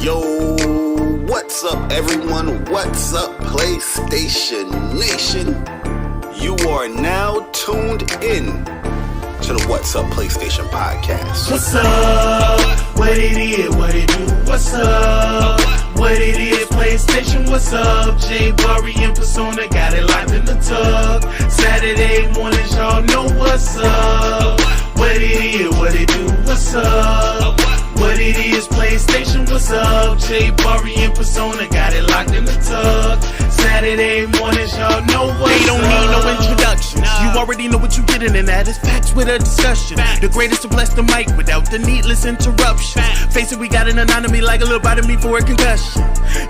Yo, what's up everyone? What's up PlayStation Nation? You are now tuned in to the What's Up PlayStation podcast. What's up? What it is, what it do? What's up? What it is, PlayStation, what's up? Bari and Persona got it locked in the tub. Saturday mornings, y'all know what's up. What it is, what it do? What's up? What it is, PlayStation, what's up? Bari and Persona got it locked in the tub. Saturday mornings, y'all know what's up. They don't need no introductions. You already know what you're getting, and that is facts with a discussion. The greatest to bless the mic without the needless interruptions. Face it, we got an anatomy like a little bite of me for a concussion.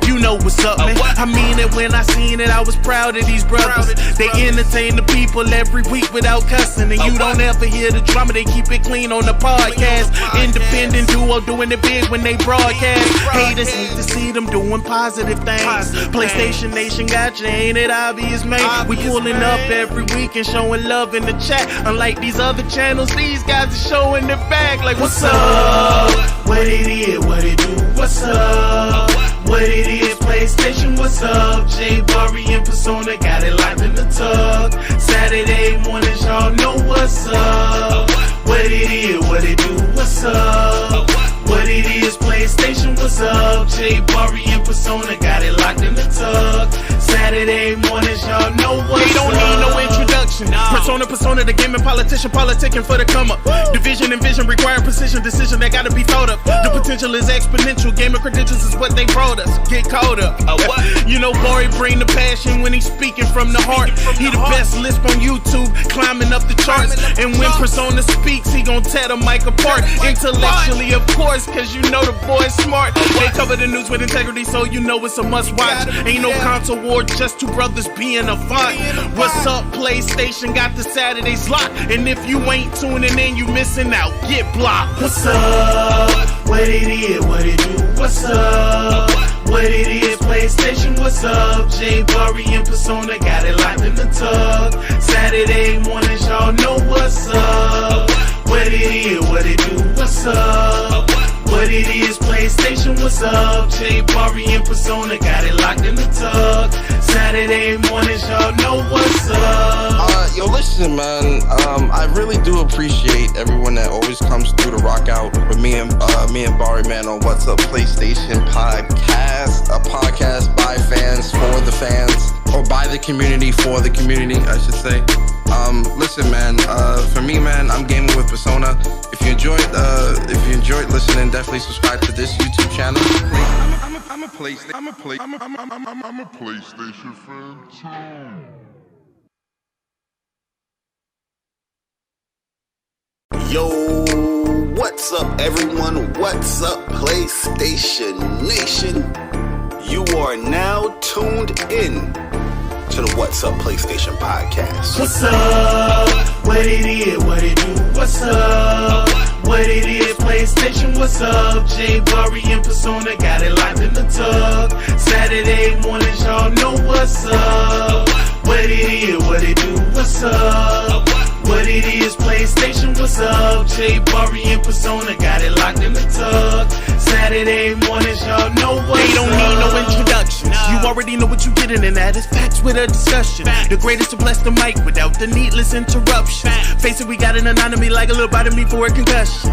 You know what's up, man. I mean it when I seen it, I was proud of these brothers. They entertain the people every week without cussing. And you don't ever hear the drama, they keep it clean on the podcast. Independent duo doing it big when they broadcast. Haters need to see them doing positive things. PlayStation Nation got you, ain't it obvious, man? We pulling up every week and showing love in the chat. Unlike these other channels, these guys are showing their bag like, what's up? What it is, what it do? What's up? What it is, PlayStation, what's up? Bari and Persona got it locked in the tub. Saturday mornings, y'all know what's up. What it is, what it do? What's up? What it is, PlayStation, what's up? Bari and Persona got it locked in the tub. Saturday mornings, y'all know what's up. They don't need no introduction. Persona, the gaming politician, politicking for the come up. Division and vision require precision, decision that gotta be thought of. The potential is exponential. Gamer credentials is what they brought us. Get caught up. You know, Bari bring the passion when he's speaking from the heart. He the best lisp on YouTube, climbing up the charts. And when Persona speaks, he gon' tear the mic apart. Intellectually, of course, cause you know the boy's smart. They cover the news with integrity, so you know it's a must watch. Ain't no console war, just two brothers being a font. What's up, PlayStation? Got the Saturdays locked. And if you ain't tuning in, you missing out. Get blocked. What's up? What it is, what it do? What's up? What it is, PlayStation, what's up? Bari and Persona got it locked in the tub. Saturday mornings, y'all know what's up. What it is, what it do? What's up? What it is, PlayStation, what's up? Bari and Persona got it locked in the tub. Saturday mornings, y'all know what's up. Yo, listen, man. I really do appreciate everyone that always comes through to rock out with me and Bari, man, on What's Up PlayStation podcast. A podcast by fans for the fans, or by the community for the community, I should say. Listen, man. For me, man, I'm gaming with Persona. If you enjoyed listening, definitely subscribe to this YouTube channel. I'm a PlayStation fan too. Yo, what's up everyone? What's up PlayStation Nation? You are now tuned in to the What's Up PlayStation podcast. What's up? What it is, what it do? What's up? What it is, PlayStation, what's up? Bari and Persona got it locked in the tub. Saturday mornings, y'all know what's up. What it is, what it do? What's up? What it is, PlayStation, what's up? Bari and Persona got it locked in the tub. Saturday mornings, y'all know what's up. They don't need no introductions. You already know what you're getting, and that is facts with a discussion. The greatest to bless the mic without the needless interruptions. Face it, we got an anatomy like a little bite of me for a concussion.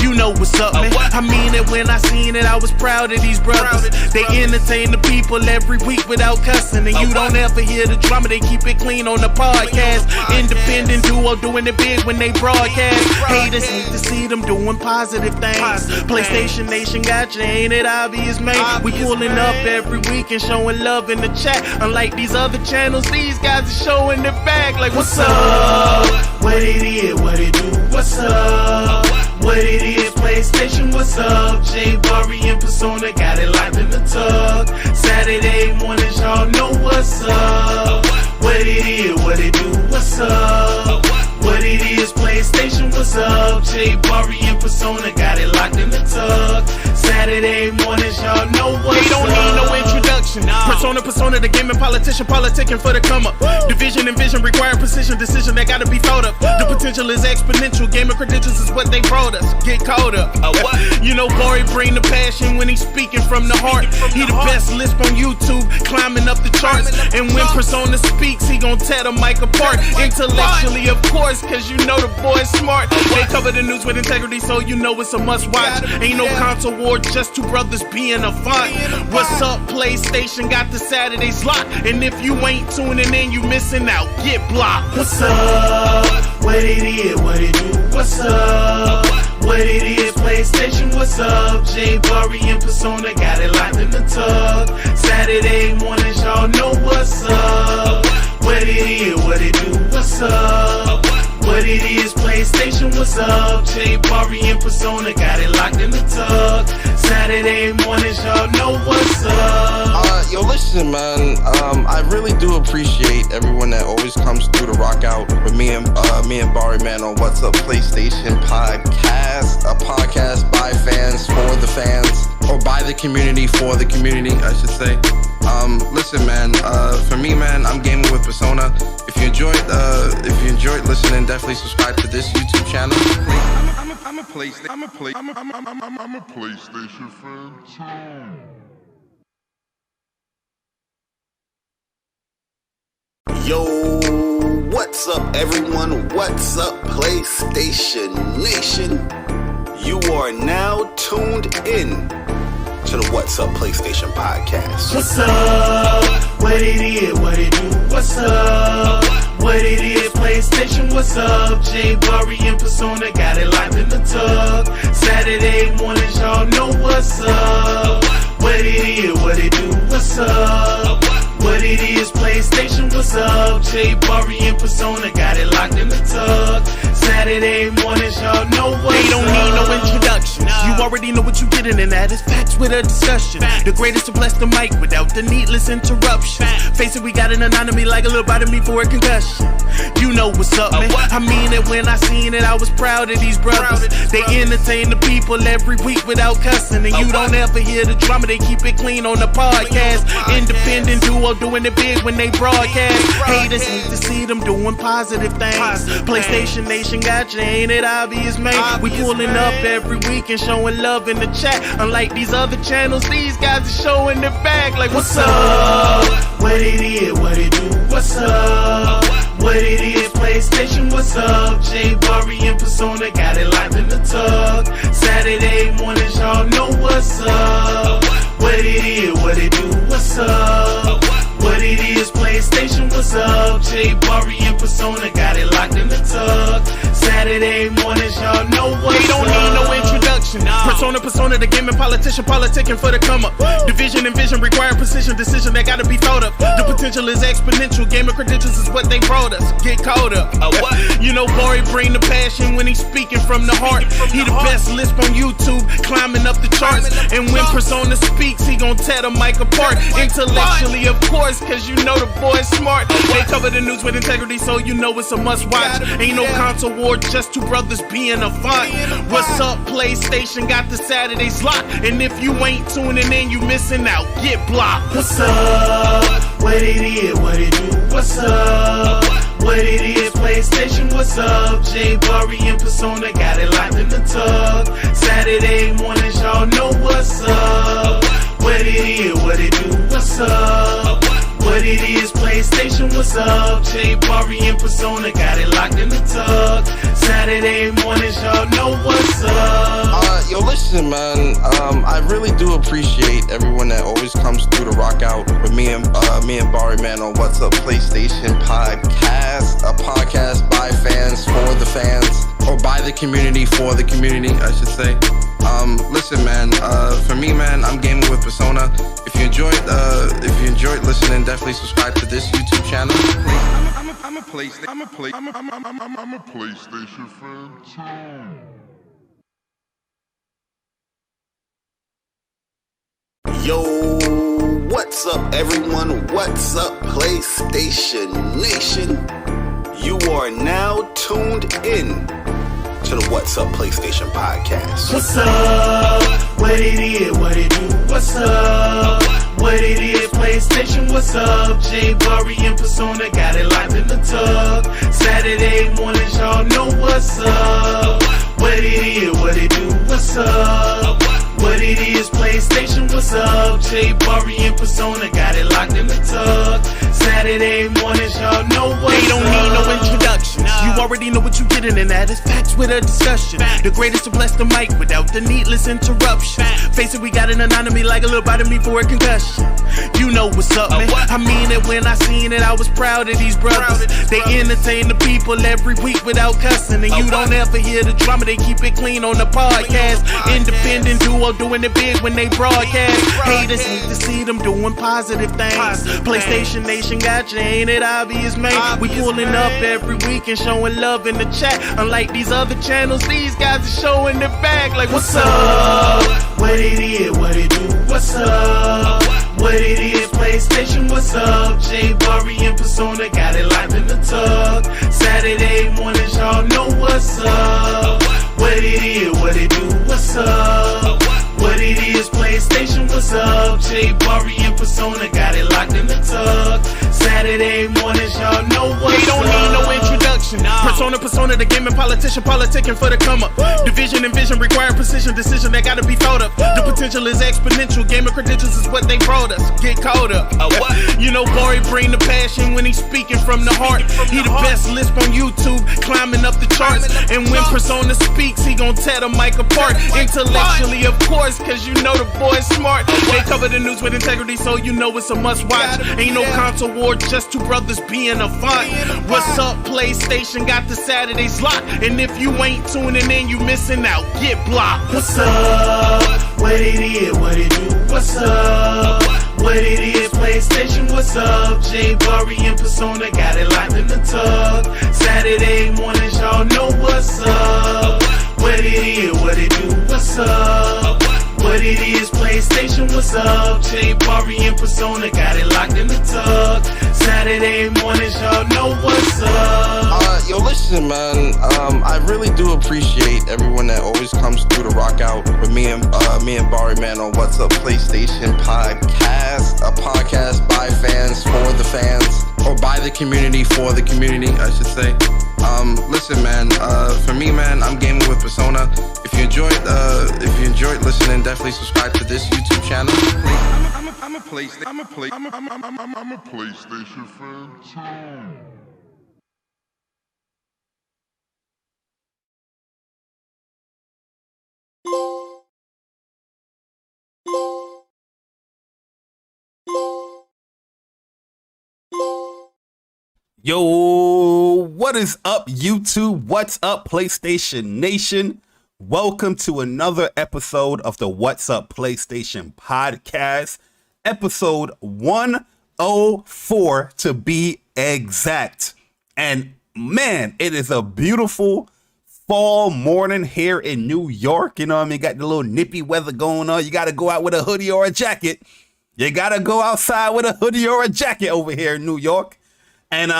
You know what's up, man. I mean it when I seen it, I was proud of these brothers. They entertain the people every week without cussing. And you don't ever hear the drama, they keep it clean on the podcast. Independent duo doing it big when they broadcast. Haters need to see them doing positive things. PlayStation Nation got you, ain't it obvious, man? We pulling up every week and showing love in the chat. Unlike these other channels, these guys are showing their bag like, what's up? What it is, what it do? What's up? What it is, PlayStation, what's up? Bari and Persona got it locked in the tub. Saturday mornings, y'all know what's up. What it is, what it do? What's up? What it is, PlayStation, what's up? Bari and Persona got it locked in the tub. Saturday mornings, y'all know what's up. They don't need no introduction. introduction. Persona, the gaming politician, politicking for the come up. Division and vision require precision, decision that gotta be thought of. The potential is exponential, gamer credentials is what they brought us. Get caught up. You know, Bari bring the passion when he's speaking from the heart. He the best lisp on YouTube, climbing up the charts. And when Persona speaks, he gon' tear the mic apart. Intellectually, of course, cause you know the boy's smart. They cover the news with integrity, so you know it's a must watch. Ain't no console war, just two brothers being a font. What's up, PlayStation got the Saturdays locked. And if you ain't tuning in, you missing out. Get blocked. What's up? What it is? What it do? What's up? What it is? PlayStation, what's up? J Bari and Persona got it locked in the tub. Saturday mornings, y'all know what's up. What it is? What it do? What's up? What it is? PlayStation, what's up? J Bari and Persona got it locked in the tub. Saturday mornings, y'all know what's up. Yo, listen, man. I really do appreciate everyone that always comes through to rock out with me and Bari, man, on What's Up PlayStation Podcast, a podcast by fans for the fans, or by the community for the community, I should say. Listen, man. For me, man, I'm gaming with Persona. If you enjoyed listening, definitely subscribe to this YouTube channel. I'm a PlayStation fan too. Yo, what's up, everyone? What's up, PlayStation Nation? You are now tuned in to the What's Up PlayStation Podcast. What's up? What it is? What it do? What's up? What it is? PlayStation, what's up? J Bari and Persona got it locked in the tub. Saturday mornings, y'all know what's up. What it is? What it do? What's up? What it is? PlayStation, what's up? J Bari and Persona got it locked in the tub. Saturday mornings, y'all know what's up. They don't need no introduction. You already know what you getting, and that is facts with a discussion. The greatest to bless the mic without the needless interruption. Face it, we got an anatomy like a little bite of me for a concussion. You know what's up, man. I mean it when I seen it, I was proud of these brothers. They entertain the people every week without cussing. And you don't ever hear the drama, they keep it clean on the podcast. Independent duo doing it big when they broadcast. Haters hate to see them doing positive things. PlayStation Nation got you, ain't it obvious, man? We pulling up every week and showing love in the chat. Unlike these other channels, these guys are showing their back. Like, what's up? What it is? What it do? What's up? What it is? PlayStation, what's up? J Bari and Persona got it locked in the tub. Saturday mornings, y'all know what's up. What it is? What it do? What's up? What it is? PlayStation, what's up? J Bari and Persona got it locked in the tub. Saturday mornings, y'all know what's up. They don't need no introduction. Persona, the gaming politician, politicking for the come up. Division and vision require precision, decision that gotta be thought of. The potential is exponential, gamer credentials is what they brought us. Get caught up. You know, Bari bring the passion when he's speaking from the heart. He the best lisp on YouTube, climbing up the charts. And when Persona speaks, he gon' tear the mic apart. Intellectually, of course, cause you know the boy's smart. They cover the news with integrity, so you know it's a must watch. Ain't no console war, just two brothers being a font. What's up, PlayStation got the Saturdays locked. And if you ain't tuning in, you missing out. Get blocked. What's up? What it is? What it do? What's up? What it is? PlayStation, what's up? J Bari and Persona got it locked in the tub. Saturday mornings, y'all know what's up. What it is? What it do? What's up? What it is? PlayStation, what's up? J Bari and Persona got it locked in the tub. Saturday mornings, y'all know what's up. Yo, listen, man. I really do appreciate everyone that always comes through to rock out with me and Bari, man, on What's Up PlayStation Podcast, a podcast by fans for the fans, or by the community for the community, I should say. Listen, man. For me, man, I'm gaming with Persona. If you enjoyed listening, definitely subscribe to this YouTube channel. I'm a PlayStation fan too. Yo, what's up, everyone? What's up, PlayStation Nation? You are now tuned in to the What's Up PlayStation Podcast. What's up? What it is? What it do? What's up? What it is? PlayStation, what's up? J Bari and Persona got it locked in the tug. Saturday mornings, y'all know what's up. What it is, what it do, what's up? What it is, PlayStation, what's up? J Bari and Persona got it locked in the tug. Saturday mornings, y'all know what's up. They don't need no introduction. You already know what you getting, and that is facts with a discussion. The greatest to bless the mic without the needless interruption. Face it, we got an anatomy like a little bite of me for a concussion. You know what's up, man. I mean it when I seen it. I was proud of these brothers. They entertain the people every week without cussing, and you don't ever hear the drama. They keep it clean on the podcast. Independent duo doing it big when they broadcast. Haters hate to see them doing positive things. PlayStation Nation got you, ain't it obvious, man? We pulling up every week and showing love in the chat. Unlike these other channels, these guys are showing it back. Like, what's up? What it is, what it do, what's up? What it is, PlayStation, what's up? J Bari and Persona got it locked in the tug. Saturday mornings, y'all know what's up. What it is, what it do, what's up? What it is, PlayStation, what's up? J Bari and Persona got it locked in the tug. Saturday mornings, y'all know what's up. They don't need no introduction. Persona, the gaming politician, politicking for the come up. Division and vision require precision, decision that gotta be thought of. The potential is exponential. Gaming credentials is what they brought us. Get caught up. You know, Bari bring the passion when he's speaking from the heart. He the best lisp on YouTube, climbing up the charts. And when Persona speaks, he gon' tear the mic apart. Intellectually, of course, cause you know the boy's smart. They cover the news with integrity, so you know it's a must watch. Ain't no console war, just two brothers being a font. What's up, PlayStation got the Saturdays locked. And if you ain't tuning in, you missing out. Get blocked. What's up? What it is, what it do, what's up? What it is, PlayStation, what's up? J Bari and Persona got it locked in the tug. Saturday mornings, y'all know what's up. What it is, what it do, what's up? What it is, PlayStation, what's up? J Bari and Persona got it locked in the tug. Saturday mornings, y'all know what's up. Yo, listen, man. I really do appreciate everyone that always comes through to rock out with me and Bari, man, on What's Up PlayStation Podcast, a podcast by fans for the fans, or by the community for the community, I should say. Listen, man. For me, man, I'm gaming with Persona. If you enjoyed listening, definitely subscribe to this YouTube channel. I'm a PlayStation fan too. Yo, what is up, YouTube? What's up, PlayStation Nation? Welcome to another episode of the What's Up PlayStation Podcast, episode 104 to be exact. And man, it is a beautiful fall morning here in New York. You know what I mean? Got the little nippy weather going on. You got to go out with a hoodie or a jacket. You got to go outside with a hoodie or a jacket over here in New York. And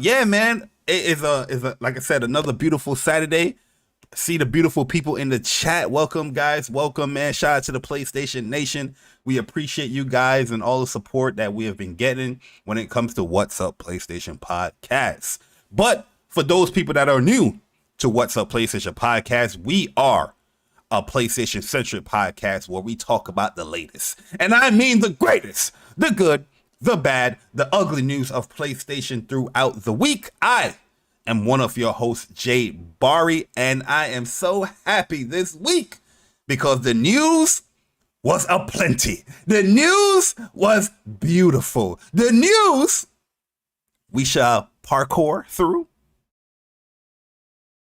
yeah, man, it is a like I said, another beautiful Saturday. See the beautiful people in the chat. Welcome, guys. Welcome, man. Shout out to the PlayStation Nation. We appreciate you guys and all the support that we have been getting when it comes to What's Up PlayStation Podcast. But for those people that are new to What's Up PlayStation Podcast, we are a PlayStation-centric podcast where we talk about the latest. And I mean the greatest, the good, the bad, the ugly news of PlayStation throughout the week. I am one of your hosts, J Bari, and I am so happy this week because the news was aplenty. The news was beautiful. The news we shall parkour through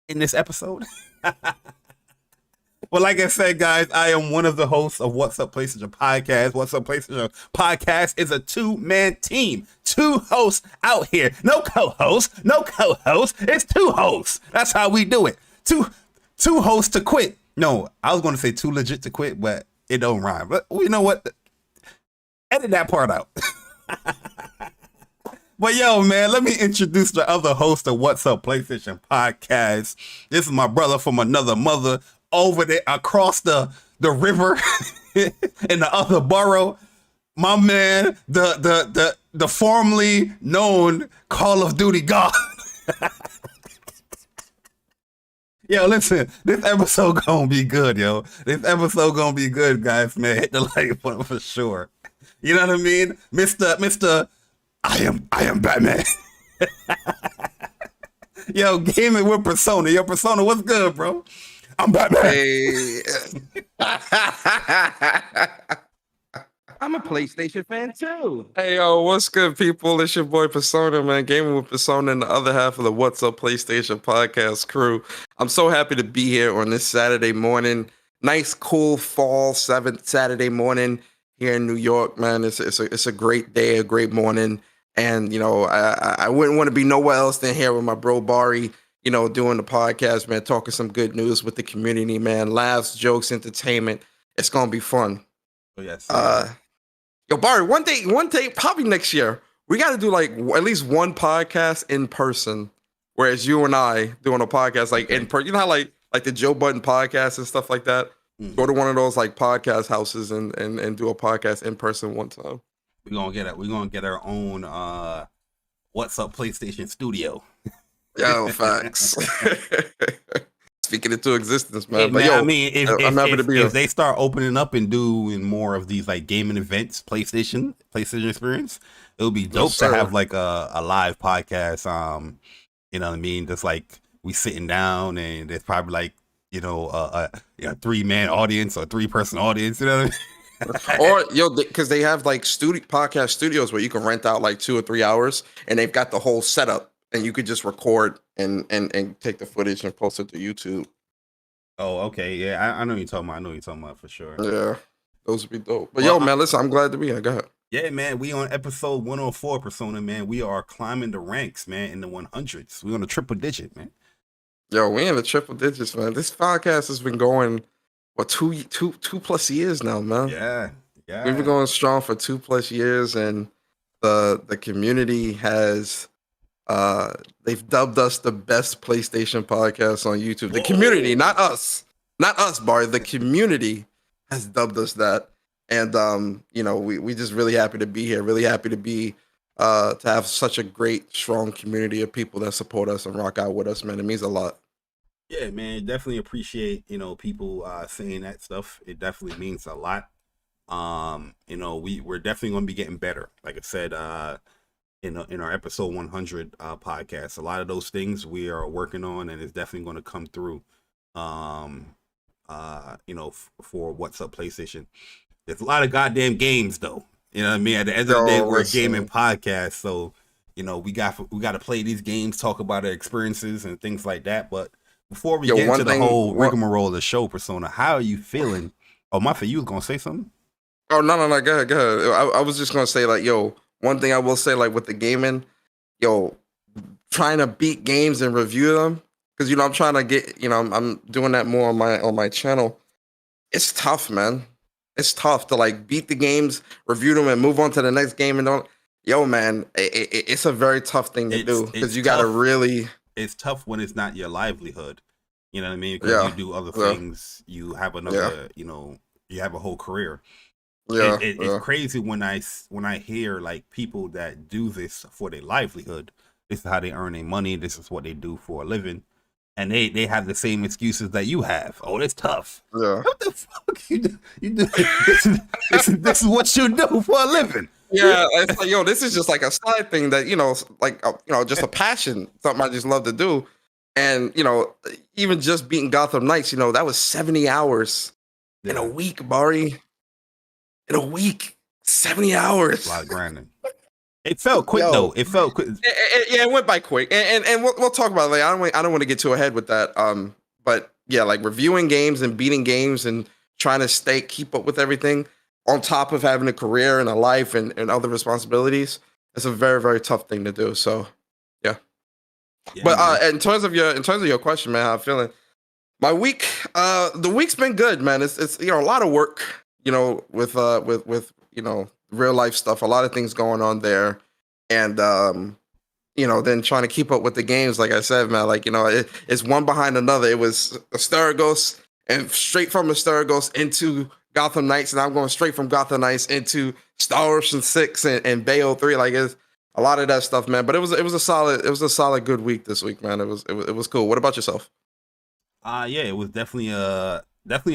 in this episode. Well, like I said, guys, I am one of the hosts of What's Up PlayStation Podcast. What's Up PlayStation Podcast is a two-man team. Two hosts out here. No co-hosts. It's two hosts. That's how we do it. Two hosts to quit. No, I was going to say too legit to quit, but it don't rhyme. But you know what? Edit that part out. But yo, man, let me introduce the other host of What's Up PlayStation Podcast. This is my brother from another mother, over there across the river in the other borough. my man, the formerly known Call of Duty God. Yo, listen, this episode gonna be good, yo. This episode gonna be good, guys, man. Hit the like button for sure. You know what I mean? Mr. I am Batman. Yo, gaming with Persona. Yo, Persona, what's good, bro? I'm Batman. Hey. I'm a PlayStation fan too. Hey, yo, what's good, people? It's your boy Persona, man. Gaming with Persona and the other half of the What's Up PlayStation podcast crew. I'm so happy to be here on this Saturday morning. Nice, cool fall 7th Saturday morning here in New York, man. It's a great day, a great morning. And, you know, I wouldn't want to be nowhere else than here with my bro Bari, you know, doing the podcast, man, talking some good news with the community, man. Laughs, jokes, entertainment. It's going to be fun. Oh, yes. Yo, Bari, one day, probably next year, we got to do like at least one podcast in person, whereas you and I doing a podcast like in person. You know how like the Joe Budden podcast and stuff like that? Mm-hmm. Go to one of those like podcast houses and do a podcast in person one time. We're gonna get our own What's Up PlayStation studio. Yo, facts. Speaking into existence, man. Hey, but man, yo, I mean, I'm happy to be here. If they start opening up and doing more of these like gaming events, PlayStation experience, it would be dope to have like a live podcast. You know what I mean? Just like we sitting down and there's probably like, you know, a 3-man audience or 3-person audience. You know what I mean? Or because they have like podcast studios where you can rent out like 2 or 3 hours, and they've got the whole setup, and you could just record and take the footage and post it to YouTube. Oh, okay, yeah, I know you're talking about. I know you're talking about for sure. Yeah, those would be dope. But yo, man, listen, I'm glad to be here. Go ahead. Yeah, man, we on episode 104, Persona, man. We are climbing the ranks, man, in the 100s. We on a triple digit, man. Yo, we in the triple digits, man. This podcast has been going. Well, two plus years now, man. Yeah. We've been going strong for 2+ years, and the community has they've dubbed us the best PlayStation podcast on YouTube. The community, not us, Bari. The community has dubbed us that, and you know, we just really happy to be here. Really happy to be to have such a great, strong community of people that support us and rock out with us, man. It means a lot. Yeah, man, definitely appreciate, you know, people saying that stuff. It definitely means a lot. You know, we're definitely going to be getting better. Like I said, in our episode 100 podcast, a lot of those things we are working on, and it's definitely going to come through. You know, for What's Up PlayStation. There's a lot of goddamn games, though. You know what I mean? At the end of the day, we're a gaming podcast, so you know we got to play these games, talk about our experiences and things like that, but. Before we get into the whole rigmarole of the show, Persona, how are you feeling? Oh, Mafia, you was going to say something? Oh, no, go ahead. I was just going to say, like, yo, one thing I will say, like, with the gaming, yo, trying to beat games and review them, because, you know, I'm trying to get, you know, I'm doing that more on my channel. It's tough, man. It's tough to, like, beat the games, review them, and move on to the next game. And don't, yo, man, it's a very tough thing to do, because you got to really... It's tough when it's not your livelihood. You know what I mean? Because you do other things. You have another, you know, you have a whole career. Yeah, it's crazy when I hear like people that do this for their livelihood. This is how they earn their money. This is what they do for a living. And they have the same excuses that you have. Oh, it's tough. Yeah. What the fuck you do? This is what you do for a living. Yeah, it's like, yo, this is just like a side thing that, you know, like, you know, just a passion, something I just love to do. And, you know, even just beating Gotham Knights, you know, that was 70 hours in a week, Bari. In a week, 70 hours. A lot of grinding. It felt quick, though. It felt quick. It went by quick. And we'll talk about it later. I don't want to get too ahead with that. But, yeah, like reviewing games and beating games and trying to keep up with everything, on top of having a career and a life and other responsibilities, it's a very, very tough thing to do. So, yeah. But in terms of your question, man, how I'm feeling, my week, the week's been good, man. It's you know, a lot of work, you know, with you know, real life stuff, a lot of things going on there, and you know, then trying to keep up with the games. Like I said, man, like, you know, it's one behind another. It was Asterigos, and straight from Asterigos into Gotham Knights, and I'm going straight from Gotham Knights into Star Ocean 6 and Bayo 3. Like, it's a lot of that stuff, man. But it was a solid good week this week, man. It was cool. What about yourself? Yeah, it was definitely a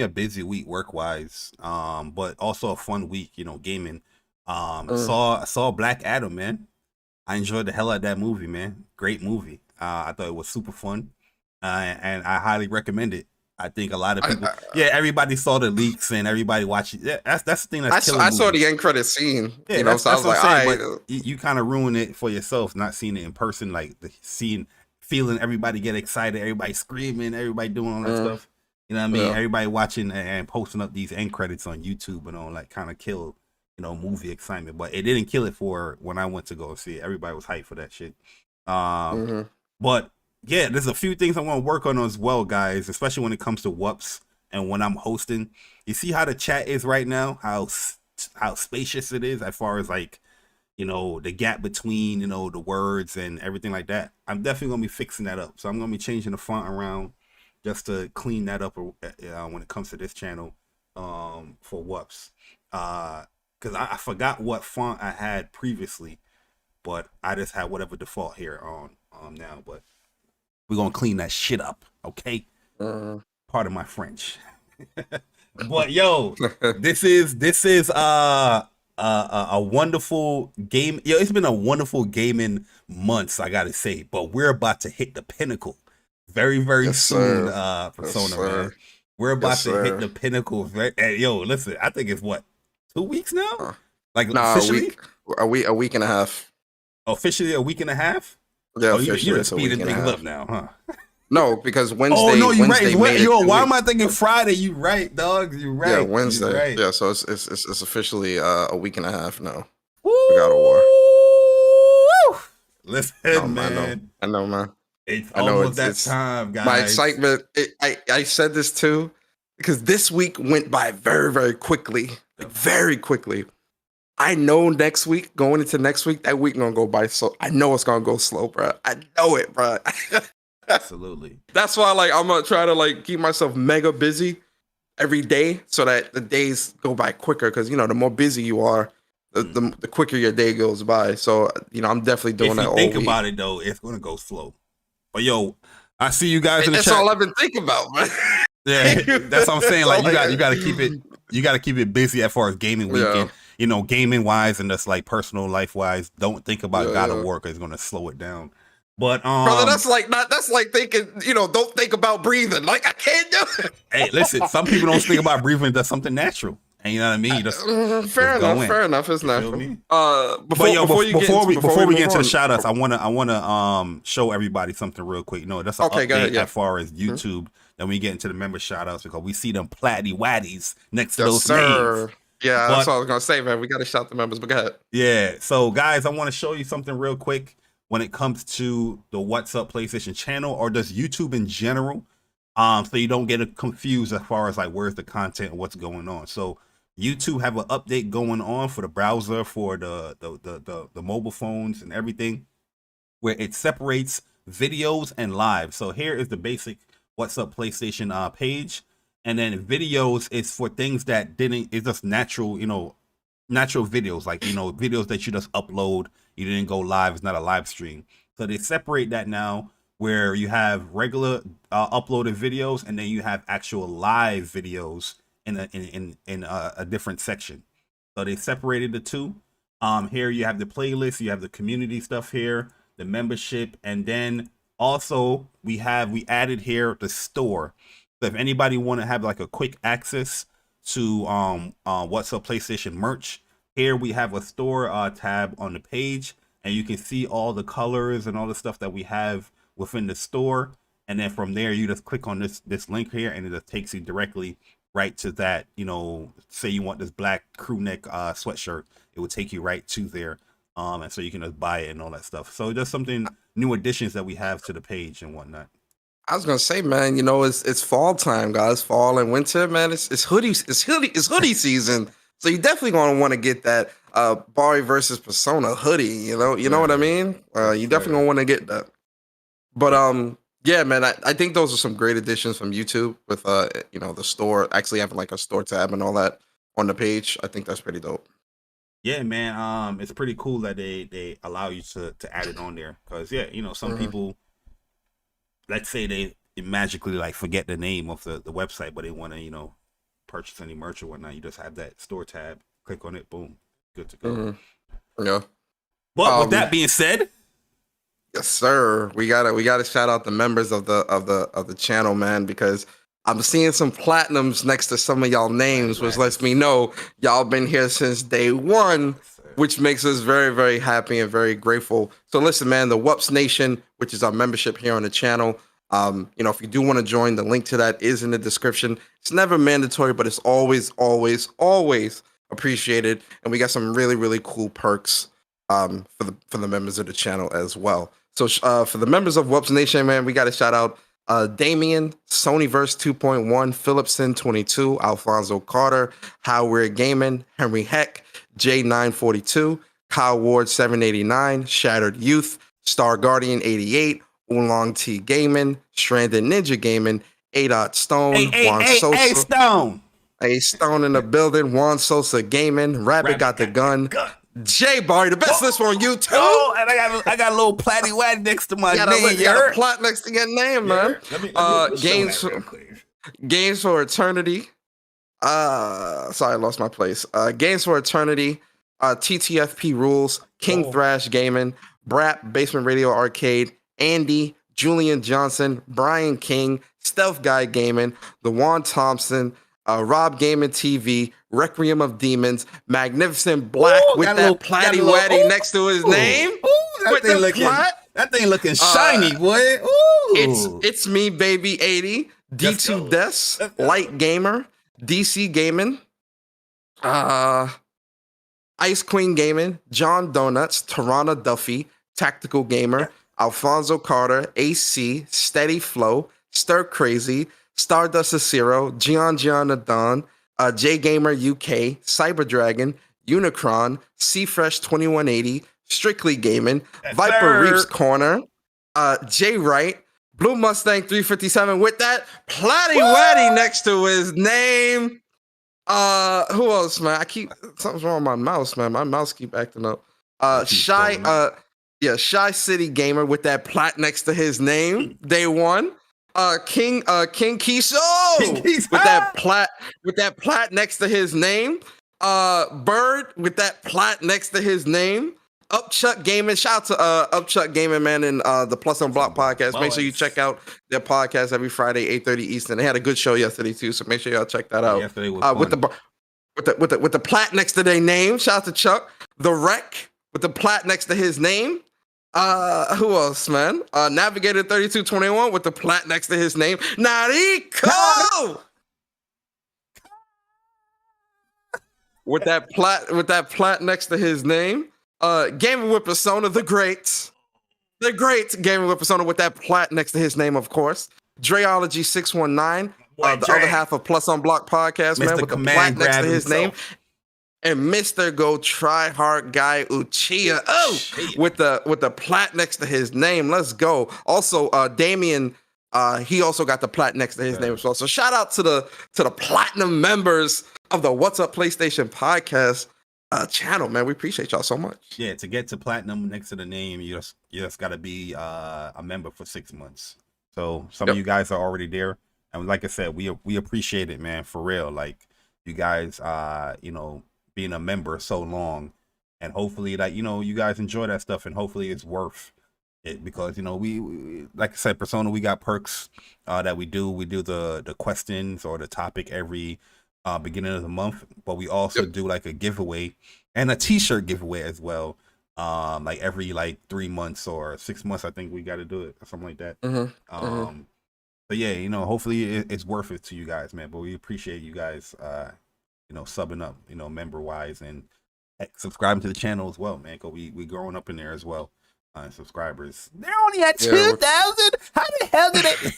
busy week work wise, but also a fun week, gaming. Saw Black Adam, man. I enjoyed the hell out of that movie, man. Great movie. I thought it was super fun, and I highly recommend it. I think a lot of people, everybody saw the leaks and everybody watched it. Yeah, that's the thing that's killing I saw the end credit scene, yeah, so I was like, all right. You kind of ruin it for yourself, not seeing it in person, like feeling everybody get excited, everybody screaming, everybody doing all that stuff. You know what I mean? Yeah. Everybody watching and posting up these end credits on YouTube and all that kind of kill, movie excitement. But it didn't kill it for when I went to go see it. Everybody was hyped for that shit. But yeah, there's a few things I want to work on as well, guys, especially when it comes to WUPS and when I'm hosting. You see how the chat is right now, how spacious it is as far as like, the gap between, the words and everything like that. I'm definitely going to be fixing that up. So I'm going to be changing the font around just to clean that up when it comes to this channel for WUPS. Because I forgot what font I had previously, but I just had whatever default here on now. But we're going to clean that shit up, okay? Pardon my French. But yo, this is a wonderful game. Yo, it's been a wonderful gaming months, I gotta say. But we're about to hit the pinnacle very, very soon, Persona, man. We're about to hit the pinnacle. Yo, listen, I think it's what, 2 weeks now? Officially? A week and a half. Officially a week and a half? Yeah, you're speeding things up now, huh? No, because Wednesday. Oh no, you're right. Yo, why am I thinking Friday? You right, dog. You right. Yeah, Wednesday. Right. Yeah, so it's officially a week and a half now. Woo! We got a war. Listen, man. I know, man. It's almost that time, guys. My excitement. I said this too because this week went by very, very quickly. Like, very quickly. I know next week, going into next week, that week gonna go by so. I know it's gonna go slow, bro. I know it, bro. Absolutely. That's why, like, I'm gonna try to like keep myself mega busy every day so that the days go by quicker. Because the more busy you are, the quicker your day goes by. So I'm definitely doing that. If you think about it, though, it's gonna go slow. But yo, I see you guys in the chat. That's all I've been thinking about, man. Yeah, that's what I'm saying. Like, you got to keep it. You got to keep it busy as far as gaming weekend. Gaming wise and just like personal life wise. Don't think about God of War. 'Cause it's gonna slow it down. But brother, that's like thinking, don't think about breathing. Like, I can't do it. Hey, listen, some people don't think about breathing. That's something natural. And you know what I mean? Just, fair enough. It's natural. Before we get into the shout outs, I wanna show everybody something real quick. That's an update as far as YouTube. Then we get into the member shout outs because we see them platty waddies next to those names. Yeah, that's all I was gonna say, man. We gotta shout the members, but go ahead. Yeah. So guys, I want to show you something real quick. When it comes to the What's Up PlayStation channel or just YouTube in general, so you don't get confused as far as like where's the content and what's going on. So YouTube have an update going on for the browser, for the mobile phones and everything, where it separates videos and live. So here is the basic What's Up PlayStation page, and then videos is for things that it's just natural, natural videos, like videos that you just upload. You didn't go live. It's not a live stream. So they separate that now, where you have regular uploaded videos, and then you have actual live videos in a different section. So they separated the two. Here you have the playlist, you have the community stuff here, the membership, and then also we added here the store. So if anybody want to have like a quick access to What's Up PlayStation merch, here we have a store tab on the page, and you can see all the colors and all the stuff that we have within the store. And then from there, you just click on this link here, and it just takes you directly right to that. Say you want this black crew neck sweatshirt, it would take you right to there, and so you can just buy it and all that stuff. So just something new additions that we have to the page and whatnot. I was gonna say, man, it's fall time, guys. Fall and winter, man. It's hoodie season. So you're definitely gonna want to get that Bari versus Persona hoodie. You know what I mean? You definitely gonna want to get that. But yeah, man, I think those are some great additions from YouTube with the store actually having like a store tab and all that. on the page. I think that's pretty dope. Yeah, man. It's pretty cool that they allow you to add it on there, because some people, let's say they magically like forget the name of the website, but they want to purchase any merch or whatnot. You just have that store tab, click on it, boom, good to go. Yeah. But with that being said, yes, sir, we gotta shout out the members of the channel, man, because I'm seeing some platinums next to some of y'all names, which lets me know y'all been here since day one, which makes us very, very happy and very grateful. So listen, man, the WUPS Nation, which is our membership here on the channel, if you do want to join, the link to that is in the description. It's never mandatory, but it's always, always, always appreciated. And we got some really, really cool perks for the members of the channel as well. So for the members of WUPS Nation, man, we got to shout out Damien, Sonyverse 2.1, Phillipson 22, Alfonso Carter, How We're Gaming, Henry Heck, J942, Kyle Ward 789, Shattered Youth, Star Guardian 88, Oolong T Gaming, Stranded Ninja Gaming, A. Stone, Juan Sosa. Stone. A Stone in the building, Juan Sosa Gaming, Rabbit got the gun. J Bari, the best list on YouTube. Oh, and I got a little platty wad next to my name. You got a plot next to your name, man. Games for Eternity. Sorry, I lost my place. Games for Eternity. TTFP Rules. King Thrash Gaming. Brap Basement Radio Arcade. Andy, Julian Johnson, Brian King, Stealth Guy Gaming, The Juan Thompson, Rob Gaming TV, Requiem of Demons, Magnificent Black with that platty waddy next to his name. That thing looking shiny, boy. Ooh. It's me, baby 80, D2 Des, Light Gamer, DC Gaming, Ice Queen Gaming, John Donuts, Tarana Duffy, Tactical Gamer, Alfonso Carter, AC, Steady Flow, Stir Crazy, Stardust Acero, Gian Adon, J Gamer UK, Cyber Dragon, Unicron, Fresh 2180, Strictly Gaming, Viper Reefs Corner, J Wright, Blue Mustang 357 with that platty waddy next to his name. Who else, man? Something's wrong with my mouse, man. My mouse keep acting up. Shy City Gamer with that plat next to his name. Day one. King Kiso with that plat next to his name. Bird with that plat next to his name. Upchuck Gaming, shout out to Upchuck Gaming, man, and the Plus on Block podcast. Make sure you check out their podcast every Friday, 8:30 Eastern. They had a good show yesterday too, so make sure y'all check that out. Yesterday was fun. With the plat next to their name. Shout out to Chuck. The Wreck with the plat next to his name. Who else, man? Navigator 3221 with the plat next to his name. Nariko with that plat next to his name. Gaming with Persona, the great Gaming with Persona with that plat next to his name, of course. Dreology 619, the other half of Plus on Block podcast, man, with the plat next to his name. And Mr. Go Try Hard Guy Uchiha, with the plat next to his name. Let's go. Also, Damien, he also got the plat next to his name as well. So shout out to the platinum members of the What's Up PlayStation podcast channel, man. We appreciate y'all so much. Yeah, to get to platinum next to the name, you just got to be a member for 6 months. So some of you guys are already there, and like I said, we appreciate it, man, for real. Like you guys, being a member so long, and hopefully that you guys enjoy that stuff, and hopefully it's worth it, because we like I said, Persona, we got perks that we do the questions or the topic every beginning of the month, but we also do like a giveaway and a t-shirt giveaway as well, like every 3 months or 6 months. I think we got to do it or something like that. But yeah, hopefully it's worth it to you guys, man. But we appreciate you guys subbing up, member wise, and subscribing to the channel as well, man, because we growing up in there as well. Subscribers, they're only at 2,000. How the hell did it?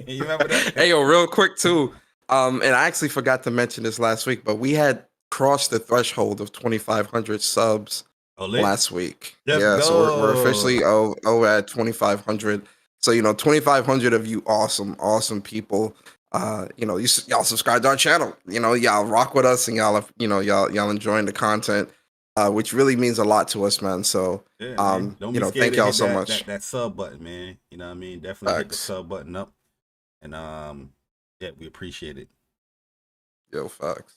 You remember that? Hey, yo, real quick too, and I actually forgot to mention this last week, but we had crossed the threshold of 2,500 subs last week. So we're officially over at 2,500. So 2,500 of you awesome people y'all subscribe to our channel. Y'all rock with us, and y'all enjoying the content, which really means a lot to us, man. So, Yeah, man. Don't be scared thank to y'all hit so that, much. that sub button, man. You know what I mean? Definitely hit the Facts. sub button up. And yeah, we appreciate it. Yo, facts.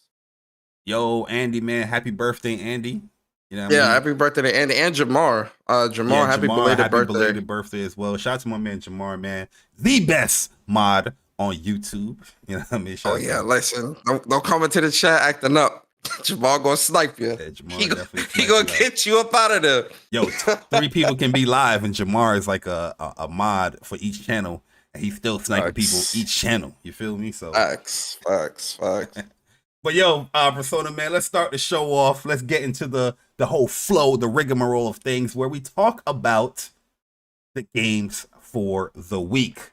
Yo, Andy, man, happy birthday, Andy. You know what I mean? Happy birthday to Andy and Jamar. Jamar, happy belated birthday as well. Shout out to my man Jamar, man. The best mod on YouTube. You know what I mean? Shout out listen, don't come into the chat acting up. Jamar gonna snipe you. Yeah, Jamar he gonna get you up out of there. Yo, 3 people can be live, and Jamar is like a mod for each channel, and he's still sniping people each channel. You feel me? So facts. But yo, Persona, man, let's start the show off. Let's get into the whole flow, the rigmarole of things, where we talk about the games for the week.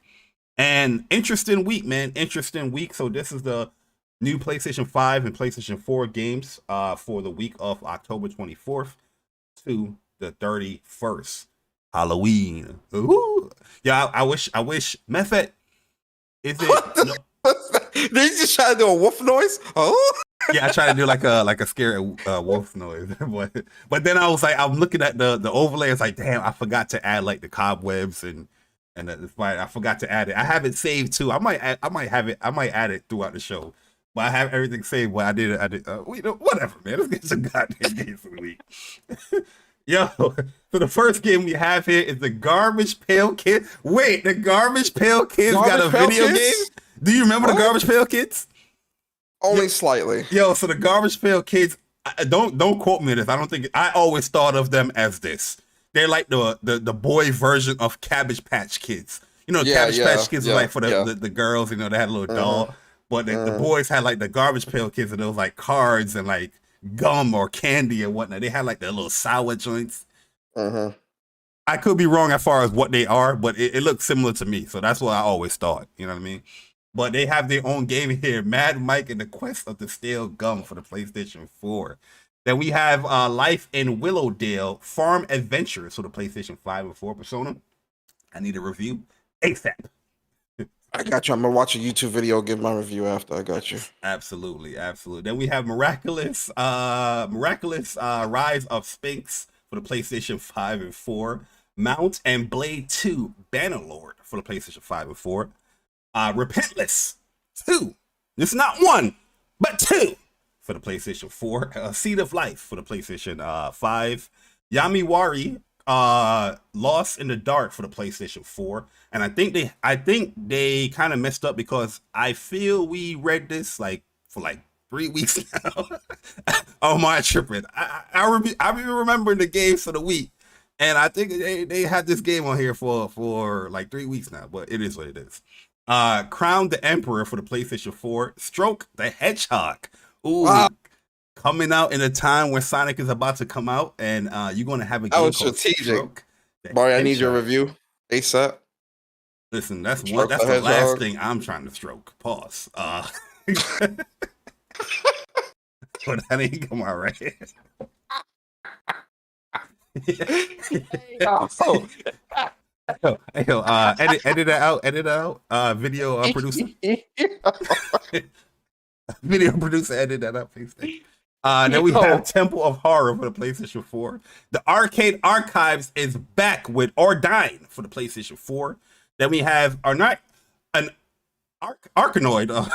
And interesting week, man. Interesting week. So this is the new PlayStation 5 and PlayStation 4 games for the week of October 24th to the 31st. Halloween. Ooh. Yeah, I wish Method, is it Did you just try to do a wolf noise? Oh, yeah, I tried to do like a scary wolf noise, but then I was like, I'm looking at the overlay. It's like, damn, I forgot to add like the cobwebs and the spider. I forgot to add it. I have it saved too. I might add it throughout the show, but I have everything saved. But I did whatever, man. Let's get some goddamn games for the week. Yo, so the first game we have here is the Garbage Pail Kids. Wait, the Garbage Pail Kids got a video game? Do you remember the Garbage Pail Kids? Only slightly. Yo, so the Garbage Pail Kids, don't quote me on this. I always thought of them as this. They're like the boy version of Cabbage Patch Kids. Cabbage Patch Kids was like for the girls, they had a little doll. But the boys had like the Garbage Pail Kids, and it was like cards and like gum or candy and whatnot. They had like their little sour joints. I could be wrong as far as what they are, but it looks similar to me. So that's what I always thought. You know what I mean? But they have their own game here, Mad Mike and the Quest of the Stale Gum for the PlayStation 4. Then we have Life in Willowdale, Farm Adventures for the PlayStation 5 and 4 Persona. I need a review ASAP. I got you. I'm going to watch a YouTube video, give my review after. I got you. Absolutely. Then we have Miraculous Rise of Sphinx for the PlayStation 5 and 4. Mount and Blade 2, Bannerlord for the PlayStation 5 and 4. Repentless 2. It's not 1, but 2 for the PlayStation 4. Seed of Life for the PlayStation 5. Yamiwari Lost in the Dark for the PlayStation 4. And I think they kind of messed up because I feel we read this for 3 weeks now. Oh my tripping. I remember the games for the week. And I think they had this game on here for like 3 weeks now, but it is what it is. Crown the Emperor for the PlayStation 4. Stroke the Hedgehog. Ooh, wow. Coming out in a time when Sonic is about to come out, and you're going to have a game called Stroke. Bari, I need your review ASAP. Listen, that's the last thing I'm trying to stroke. Pause. But that ain't come out right. Edit that out. Video producer. Video producer, edit that out, please. Then we have Temple of Horror for the PlayStation 4. The Arcade Archives is back with Ordyne for the PlayStation 4. Then we have Arkanoid. Arkanoid